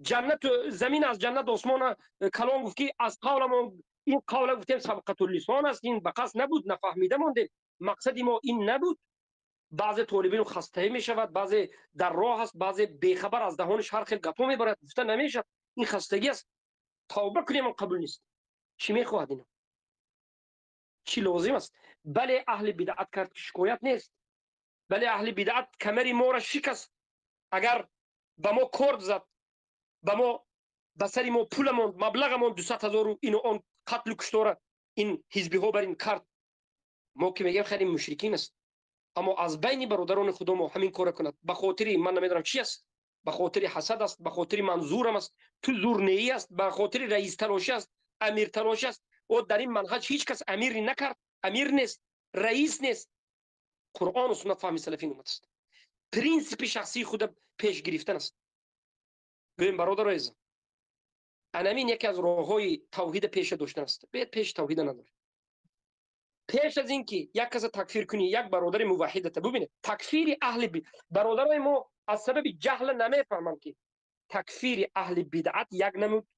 جنت زمین از جنت آسمان کلام گفت که از قولمون این قول گفتیم سبقت اللسان است، این به قصد نبود، نفهمیده مونده، مقصد ما این نبود. بعضی طالبین خسته می شود، بعضی در راه است، بعضی بیخبر از دهانش هر خیل گپا میبرد، گفته نمیشه، این خستگی است. توبه کنیم قبول نیست. چی میخواهد اینا؟ چی لازم است؟ بله اهل بدعت کرد که شکایت نیست، بله اهل بدعت کمری ما را شکست، اگر به ما کرد زد، به ما به سری ما پولمون مبلغمون 200,000 اینو اون قتل و کشتار این حزبی ها بر این کرد، ما که میگیم خیلی مشرکین است. اما از بین برادران خدا ما همین کار کند، به خاطر من نمیدونم چی است، به خاطر حسد است، به خاطر منظورم است، تو زورنیی است، به خاطر رئیس تلاشی است، امیر تلاشی است. و در این منهج هیچ کس امیر نکرد، امیر نیست، رئیس نیست. قرآن و سنت فهم سلفین اومد است. پرینسیپ شخصی خود پیش گرفتن است. ببین برادر عزیز، انامین یکی از راههای توحید پیش داشتن است. بیت پیش توحید نداره. پیش از اینکه یک کس تکفیر کنی، یک برادر موحد، ببینید تکفیر اهل برادرای ما از سبب جهل نمیفهمند که تکفیر اهل بدعت یک نمود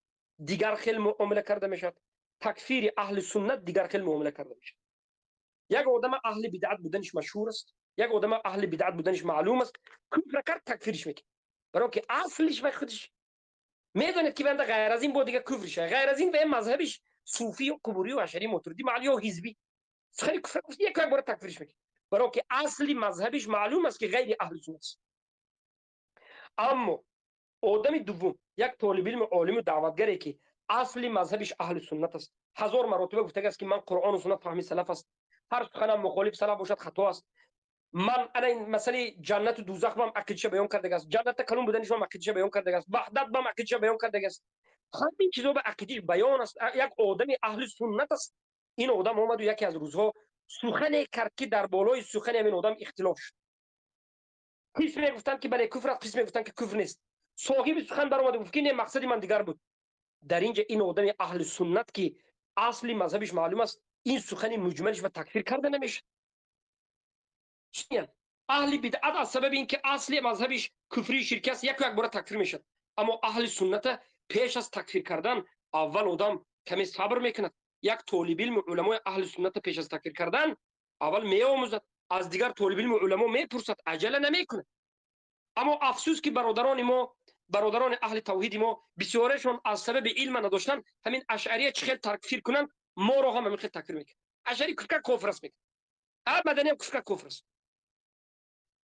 دیگر خیل معامله کرده میشد، تکفیر اهل سنت دیگر خیل معامله کرده میشد. یک آدم اهل بدعت بودنش مشهور است، یک آدم اهل بدعت بودنش معلوم است، کفر کرد تکفیرش میکنه، برای که اصلش و خودش میدونید که بنده غیر از این بود دیگه کفرش، غیر از این و مذهبش صوفی و قبوری و اشعری ماتریدی معلی و حزبی خیلی کفر یک بار تکفیرش میکنه، برای که اصلی مذهبش معلوم است که غیر اهل سنت است. اما آدم دوم یک طالب علم عالم و دعوتگری که اصلی مذهبش اهل سنت است، 1000 مرتبه گفته است که من قرآن و سنت فهمی سلف است، هر سخنم مخالف سلف باشد خطا است. من انا این مسئله جنت و دوزخ بام عقیدش بیان کرده است، جنت کلام بودنش بام عقیدش بیان کرده است، وحدت بام عقیدش بیان کرده است. همین چیزا به عقیدش بیان است. یک آدم اهل سنت است. این آدم اومد و یکی از روزها سخن کرد که در بالای سخن همین آدم اختلاف شد. قسم میگفتن که بله کفر است، قسم میگفتن که کفر نیست. صاحب سخن برآمد گفت که نه مقصد من دیگر بود. در اینجا این آدم اهل سنت که اصلی مذهبش معلوم است، این سخن مجملش و تکفیر کرده نمیشه. اهل بدعت از سبب اینکه اصلی مذهبش کفری شرکی است یک بار تکفیر میشد، اما اهل سنت پیش از تکفیر کردن اول آدم کمی صبر میکند. یک طالب علم علمای اهل سنت پیش از تکفیر کردن اول میآموزد، از دیگر طالب علم علما میپرسد، عجله نمیکنه. اما افسوس که برادران ما، برادران اهل توحید ما بسیارشون از سبب علم نداشتن همین اشعری چه خیلی تکفیر کنن، ما رو هم همین خیلی تکفیر میکنن. اشعری کفر است میگه، مدنی هم کفر است.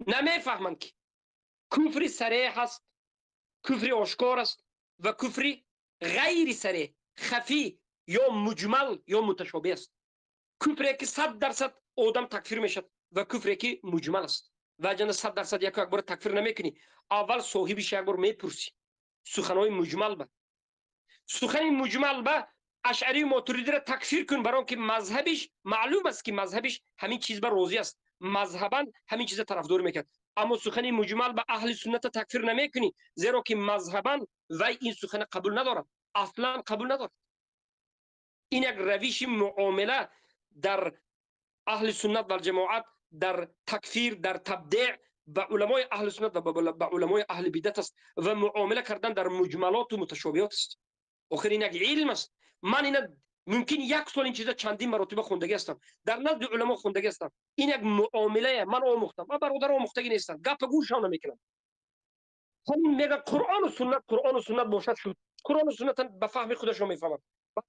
نمیفهمند که کفری صریح است، کفری آشکار است و کفری غیر صریح، خفی یا مجمل یا متشابه است. کفری که 100% آدم تکفیر میشد و کفری که مجمل است. و جن 100% یک بار تکفیر نمیکنی، اول صاحبش یک بار میپرسی. سخنهای مجمل به سخن مجمل به اشعری و ماتریدی را تکفیر کن، برای که مذهبش معلوم است که مذهبش همین چیز به راضی است، مذهبا همین چیز طرفدار میکرد. اما سخن مجمل به اهل سنت تکفیر نمیکنی، زیرا که مذهبا و این سخن قبول ندارد، اصلا قبول ندارد. این یک روش معامله در اهل سنت و جماعت در تکفیر، در تبدیع به علمای اهل سنت و به علمای اهل بدعت است و معامله کردن در مجملات و متشابهات است. آخر این یک علم است. من اینا ممکن یک سال این چیزا چندین مرتبه خوندگی هستم، در نزد علما خوندگی هستم. این یک معامله، من آموختم، من برادر آموختگی نیستم، گپ گوشم نمیکنم. همین میگه قرآن و سنت باشد شد. قرآن و سنت به فهم خودشون میفهمن.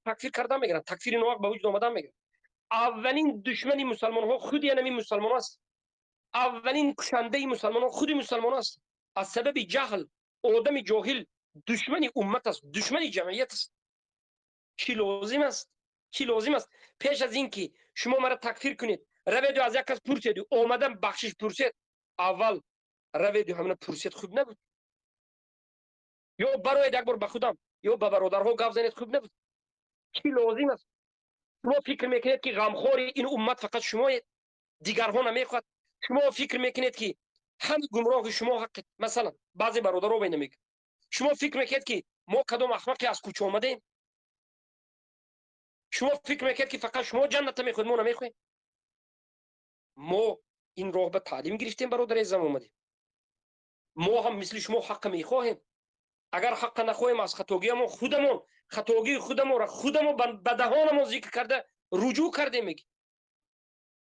تکفیر کردن میگن، تکفیر نوع به وجود آمدن میگن. اولین دشمنی مسلمان ها خود یعنی مسلمان است. اولین کشنده مسلمان ها خود مسلمان است. از سبب جهل آدم جاهل دشمنی امت است، دشمنی جمعیت است. چی لازم است؟ چی لازم است؟ پیش از اینکه شما مرا تکفیر کنید، روید از یک کس پرسید، اومدم بخشش پرسید، اول روید و همین پرسید خوب نبود، یا برای یک بار به خودم یا به برادرها گپ زنید خوب نبود. چی لازم است؟ شما فکر میکنید که غمخوری این امت فقط شما دیگرها نمیخواد؟ شما فکر میکنید که همه گمراه شما حق؟ مثلا بعضی برادرها بین میگه شما فکر میکنید که ما کدام احمقی از کوچه آمدیم؟ شما فکر میکنید که فقط شما جنت میخواید ما نمیخوایم؟ ما این راه به تعلیم گرفتیم برادر عزیزم اومدیم. ما هم مثل شما حق میخواهیم. اگر حق نخواهیم از خطاگی ما خودمون خطاگی خودمون را خودمون به دهانمون ذکر کرده رجوع کردیم. میگی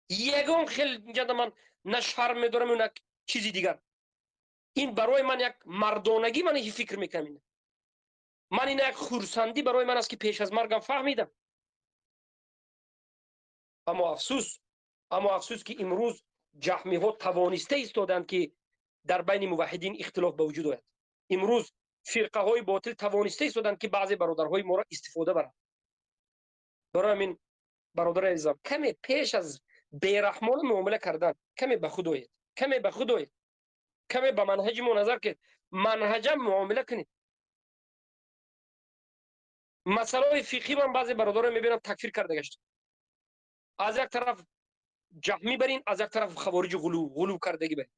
یگان خیلی اینجا من نه شرم میدارم و نه چیزی دیگر. این برای من یک مردانگی من این فکر میکنم. من این یک خورسندی برای من است که پیش از مرگم فهمیدم. اما افسوس که امروز جهمی ها توانسته ایستادند که در بین موحدین اختلاف به وجود آید. امروز فرقه های باطل توانسته ایستادند که بعضی برادرهای ما را استفاده برند. برای همین برادر عزیزم کمی پیش از بیرحمانه معامله کردن کمی به خود آیید، کمی به خود آیید، کمی به منهج ما نظر کنید، منهجم معامله کنید. مسائل فقهی من بعضی برادران میبینم تکفیر کرده گشت. از یک طرف جهمی برین، از یک طرف خوارج غلو کردگی برین.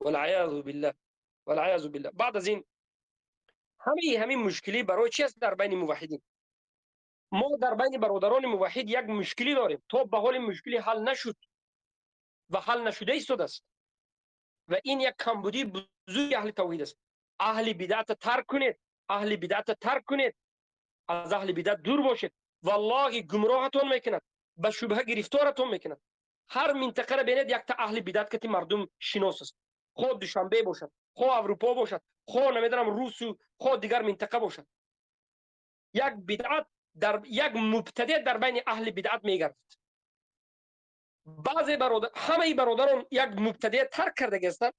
والعیاذ بالله. بعد از این همین مشکلی برای چی است در بین موحدین؟ ما در بین برادران موحد یک مشکلی داریم تا به حال مشکلی حل نشد و حل نشده ایستاد است و این یک کمبودی بزرگ اهل توحید است. اهل بدعت ترک کنید، اهل بدعت ترک کنید، از اهل بدعت دور باشید. والله گمراهتون میکند، به شبهه گرفتارتون میکند. هر منطقه را ببینید یک تا اهل بدعت که مردم شناس است، خود دوشنبه باشد، خود اروپا باشد، خود نمیدونم روس و خود دیگر منطقه باشد، یک بدعت در یک مبتدع در بین اهل بدعت میگردد. بعضی برادر همه برادران یک مبتدع ترک کرده هستند.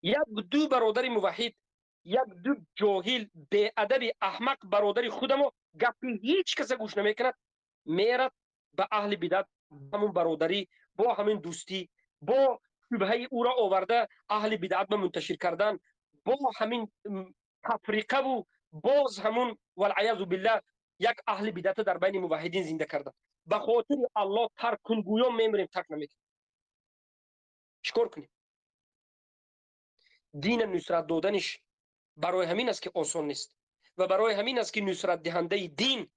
یک دو برادر موحد، یک دو جاهل بی ادب احمق برادر خودمو گپی هیچ کس گوش نمیکند میرد به اهل بدعت، همون برادری با همین دوستی با شبهه او را آورده اهل بدعت به منتشر کردن، با همین تفریقه و باز همون والعیاذ بالله یک اهل بدعت در بین موحدین زنده کردن. به خاطر الله ترک کن گویان میمریم ترک نمیکنیم. چیکار کنیم؟ دین نصرت دادنش برای همین است که آسان نیست و برای همین است که نصرت دهنده دین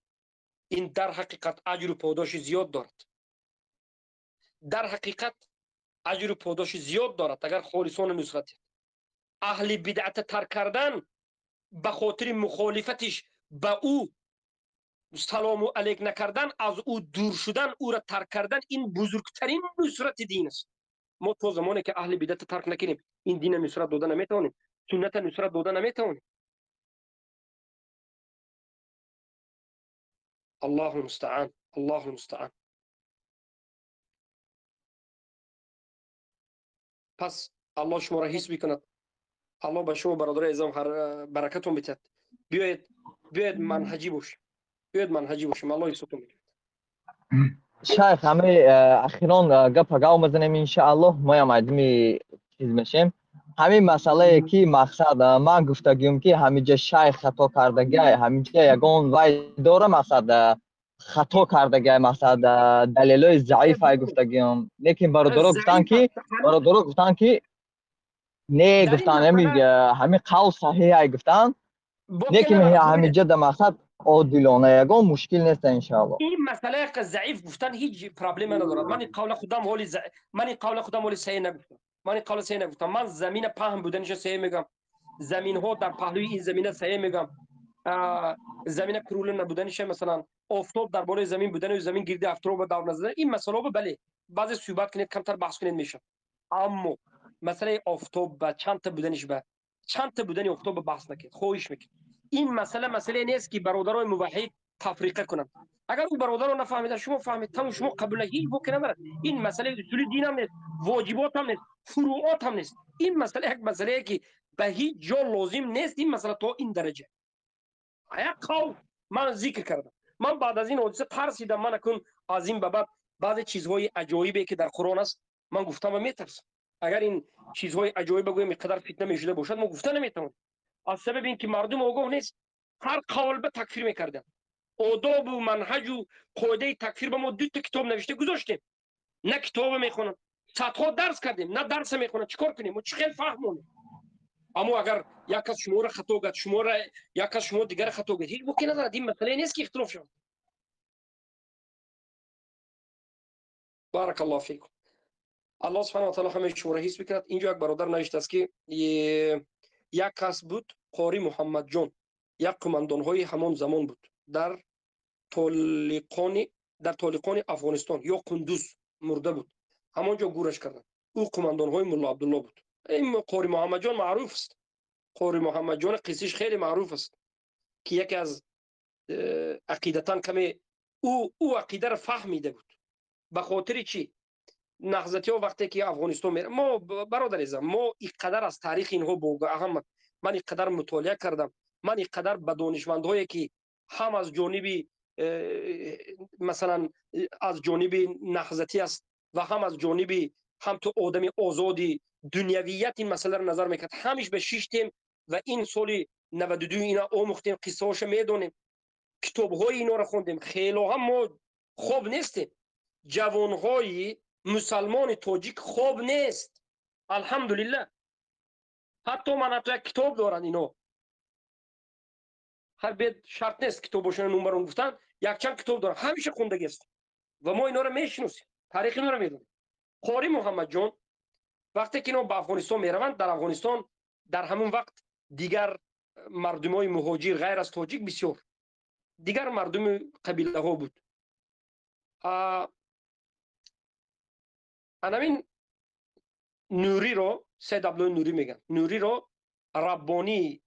این در حقیقت اجر و پاداش زیاد دارد. در حقیقت اجر و پاداش زیاد دارد اگر خالصانه نصرت. اهل بدعت ترک کردن به خاطر مخالفتش به او سلام علیک نکردن، از او دور شدن، او را ترک کردن، این بزرگترین نصرت دین است. ما تو زمانی که اهل بدعت ترک نکنیم این دین نصرت دادن نمیتونیم، سنت نصرت دادن نمیتونیم. الله المستعان، الله المستعان. پس الله شما را حفظ بکند. الله به شما برادر عزیزم هر برکتون بده. بیاید منهجی باشیم، بیاید منهجی باشیم. الله یسوعتون بده. شیخ همه اخیران گپ میزنیم ان شاء الله ما هم ادمی چیز میشیم. همین مسئله کی مقصد من گفتگیم که همینجا شیخ خطا کردگی، همینجا یگان وای دوره مقصد خطا کردگی، مقصد دلیلای ضعیف های گفتگیم. لیکن برادرها گفتن که نه، گفتن همین قول صحیح های گفتن، لیکن همینجا در مقصد عادلانه یگان مشکل نیست ان شاء الله. این مسئله که ضعیف گفتن هیچ پرابلم ندارد. من قول خودم ولی صحیح نگفتم. من قول صحیح نگفتم. من زمین پهن بودنش صحیح میگم، زمین ها در پهلوی این زمینه صحیح میگم، زمین کرول نبودنش، مثلا آفتاب در بالای زمین بودن و زمین گرد آفتاب دور نزدن، این مسئله بله بعضی صحبت کنید کمتر بحث کنید میشه. اما مسئله آفتاب با چند تا بودنش با چند تا بودن آفتاب بحث نکنید، خواهش میکنم. این مسئله نیست که برادرای موحد تفریقه کنند. اگر اون برادران نفهمیدن شما فهمید تمام، شما قبول هیچ بکنه نمیره. این مسئله اصول دین هم نیست، واجبات هم نیست، فروعات هم نیست. این مسئله یک مسئله که به هیچ جا لازم نیست. این مسئله تا این درجه یک قول من ذکر کردم. من بعد از این حادثه ترسیدم. من اکنون از این به بعد بعضی چیزهای عجایبی که در قرآن است من گفتم و میترسم. اگر این چیزهای عجایب بگویم اینقدر فتنه میشده باشد ما گفته نمیتونیم. از سبب اینکه مردم آگاه نیست هر قول به تکفیر میکردن. آداب و منهج و قاعده تکفیر به ما 2 تا کتاب نوشته گذاشتیم، نه کتاب میخونن. صدها درس کردیم نه درس میخونن. چیکار کنیم؟ ما چه خیلی فهمونیم. اما اگر یک از شما را خطا گفت، شما را یک از شما دیگر خطا گفت، هیچ ممکن ندارد. این مسئله نیست که اختلاف شود. بارک الله فیکم. الله سبحانه و تعالی همه شما را حفظ بکند. اینجا یک برادر نوشته است که یک کس بود قاری محمد جان، یک قماندان های همان زمان بود در طالقان افغانستان یا قندوز مرده بود. همانجا گورش کردند. او قماندان های ملا عبدالله بود. این قاری محمد جان معروف است. قاری محمد جان قصیش خیلی معروف است که یکی از عقیدتان کمی او عقیده را فهمیده بود. به خاطر چی؟ نهضتی ها وقتی که افغانستان میره، ما برادر عزیزم ما اینقدر از تاریخ اینها احمد، من اینقدر مطالعه کردم، من اینقدر به دانشمندهایی که هم از جانب مثلا از جانب نهضتی است و هم از جانب هم تو آدم آزادی دنیویت این مسئله را نظر میکرد، همیش به شیشتیم و این سال 92 اینا آموختیم، قصه هاشو میدونیم، کتاب های اینا را خوندیم. خیلی هم ما خوب نیستیم. جوان های مسلمان تاجیک خوب نیست الحمدلله. حتی من حتی یک کتاب دارن اینا، هر بیت شرط نیست کتابشون نمبرون گفتن، یک چند کتاب دارن همیشه خوندگی است و ما اینا رو میشناسیم، تاریخ اینا رو میدونیم. قاری محمد جان وقتی که اینا به افغانستان میروند، در افغانستان در همون وقت دیگر مردمای مهاجر غیر از تاجیک بسیار دیگر مردم قبیله ها بود. همین نوری رو سید عبدالله نوری میگن، نوری رو ربانی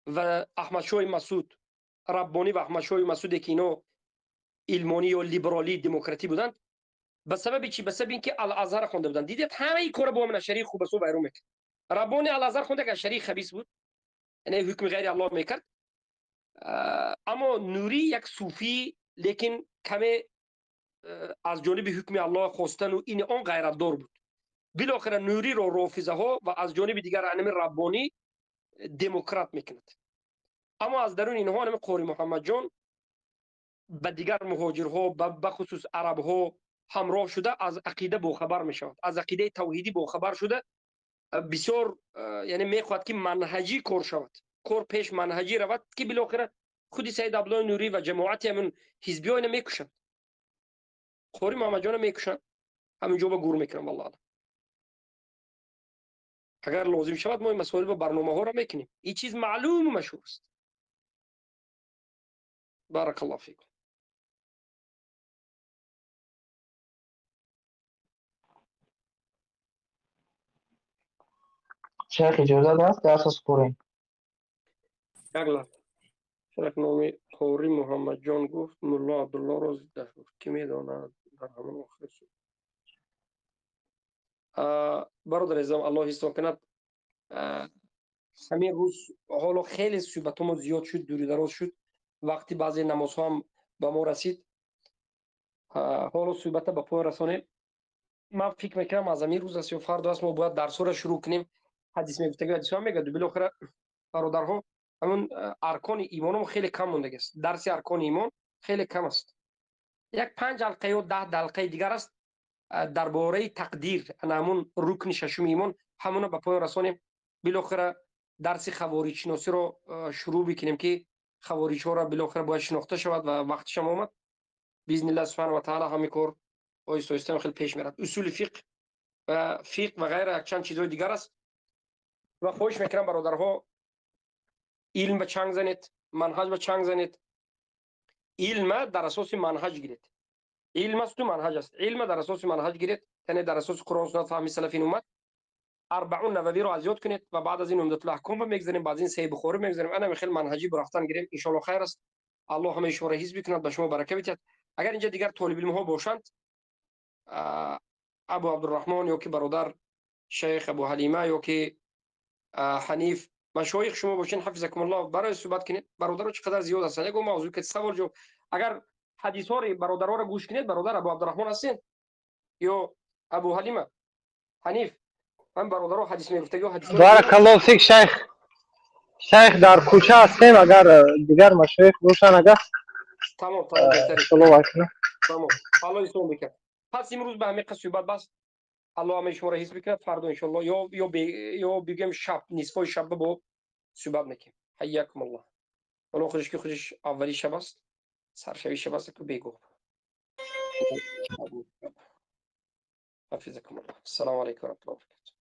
و احمد شاه مسعود، ربانی و احمد شاه مسعود که اینا علمانی یا لیبرالی دموکراتی بودند، به سبب چی؟ به سبب اینکه الازهر خونده بودند. دیدید همه این کار با من شریع خوب است و بیرون میکرد. ربانی الازهر خونده که شریع خبیث بود، یعنی حکم غیر الله میکرد. اما نوری یک صوفی لیکن کمی از جانب حکم الله خواستن و این آن غیرتدار بود. بالاخره نوری رو رافضه ها و از جانب دیگر انم ربانی دموکرات میکند. اما از درون اینها انم قاری محمد جان به دیگر مهاجرها به خصوص عرب ها همراه شده از عقیده باخبر می شود، از عقیده توحیدی باخبر شده. بسیار یعنی میخواد که منهجی کار شود، کار پیش منهجی رود که بالاخره خودی سید عبدالله نوری و جماعت همون حزبی ها اینو میکشند. قاری محمد جان میکشند، همینجا به گور میکنم. والله اگر لازم شود ما این مسائل و برنامه ها را میکنیم. این چیز معلوم و مشهور است. بارک الله فیکم. شیخ اجازه هست درس سپوریم. یک لحظه. شیخ نامی قاری محمد جان گفت ملا عبدالله را زده گفت که میداند در همون آخر شد. برادر عزیزم الله حفظتان کند. همین روز حالا خیلی صحبت ما زیاد شد، دوری دراز شد، وقتی بعضی نماز هم به ما رسید، حالا صحبت به پایان رسانیم. من فکر میکنم از همین روز است یا فردا است ما باید درس را شروع کنیم. حدیث میگفتگی حدیث ها میگه بالاخره برادرها همون ارکان ایمان هم خیلی کم مونده است. درس ارکان ایمان خیلی کم است. یک 5 حلقه یا 10 حلقه دیگر است درباره تقدیر، همون رکن ششم ایمان، همون به پایان رسانیم. بالاخره درس خوارج شناسی رو شروع بکنیم که خوارج ها را بالاخره باید شناخته شود و وقتش هم آمد. باذن الله سبحانه و تعالی همین کار آیسته آیسته خیلی پیش میرد. اصول فقه و غیره چند چیزهای دیگر است و خواهش میکنم برادرها علم به چنگ زنید، منهج به چنگ زنید. علم در اساس منهج گیرید. علم است و منهج است. علم در اساس منهج گیرید، یعنی در اساس قرآن و سنت فهم سلفین اومد. 40 نووی رو از یاد کنید و بعد از این عمدة الاحکام میگذاریم، بعد از این صحیح بخاری میگذاریم. انا خیلی منهجی برفتن گیریم ان شاء الله خیر است. الله همه شما را حفظ بکند، به شما برکت بدهد. اگر اینجا دیگر طالب علم ها باشند، ابو عبدالرحمن یا که برادر شیخ ابو حلیمه یا که حنیف مشایخ شما باشین حفظکم الله، برای صحبت کنید. برادرها چقدر زیاد هستند. یک موضوع که سوال جو اگر حدیث ها رو برادرها را گوش کنید، برادر ابو عبدالرحمن هستین یا ابو حلیمه حنیف، هم برادرها حدیث میگفتگی و حدیث بارک الله فیک شیخ. شیخ در کوچه هستیم، اگر دیگر مشایخ روشن اگر تمام بهتره. شلو وایکنه. تمام. الله یسون بکن. پس امروز به همین قصه صحبت بس. الله همه شما را حفظ بکنه. فردا ان شاء الله یا بگیم شب نصفای شب با صحبت میکنیم. حیاکم الله. ولو خودش که خودش اولی شب است. سرشوی شب است که بگو. حفظكم الله. السلام عليكم ورحمة الله وبركاته.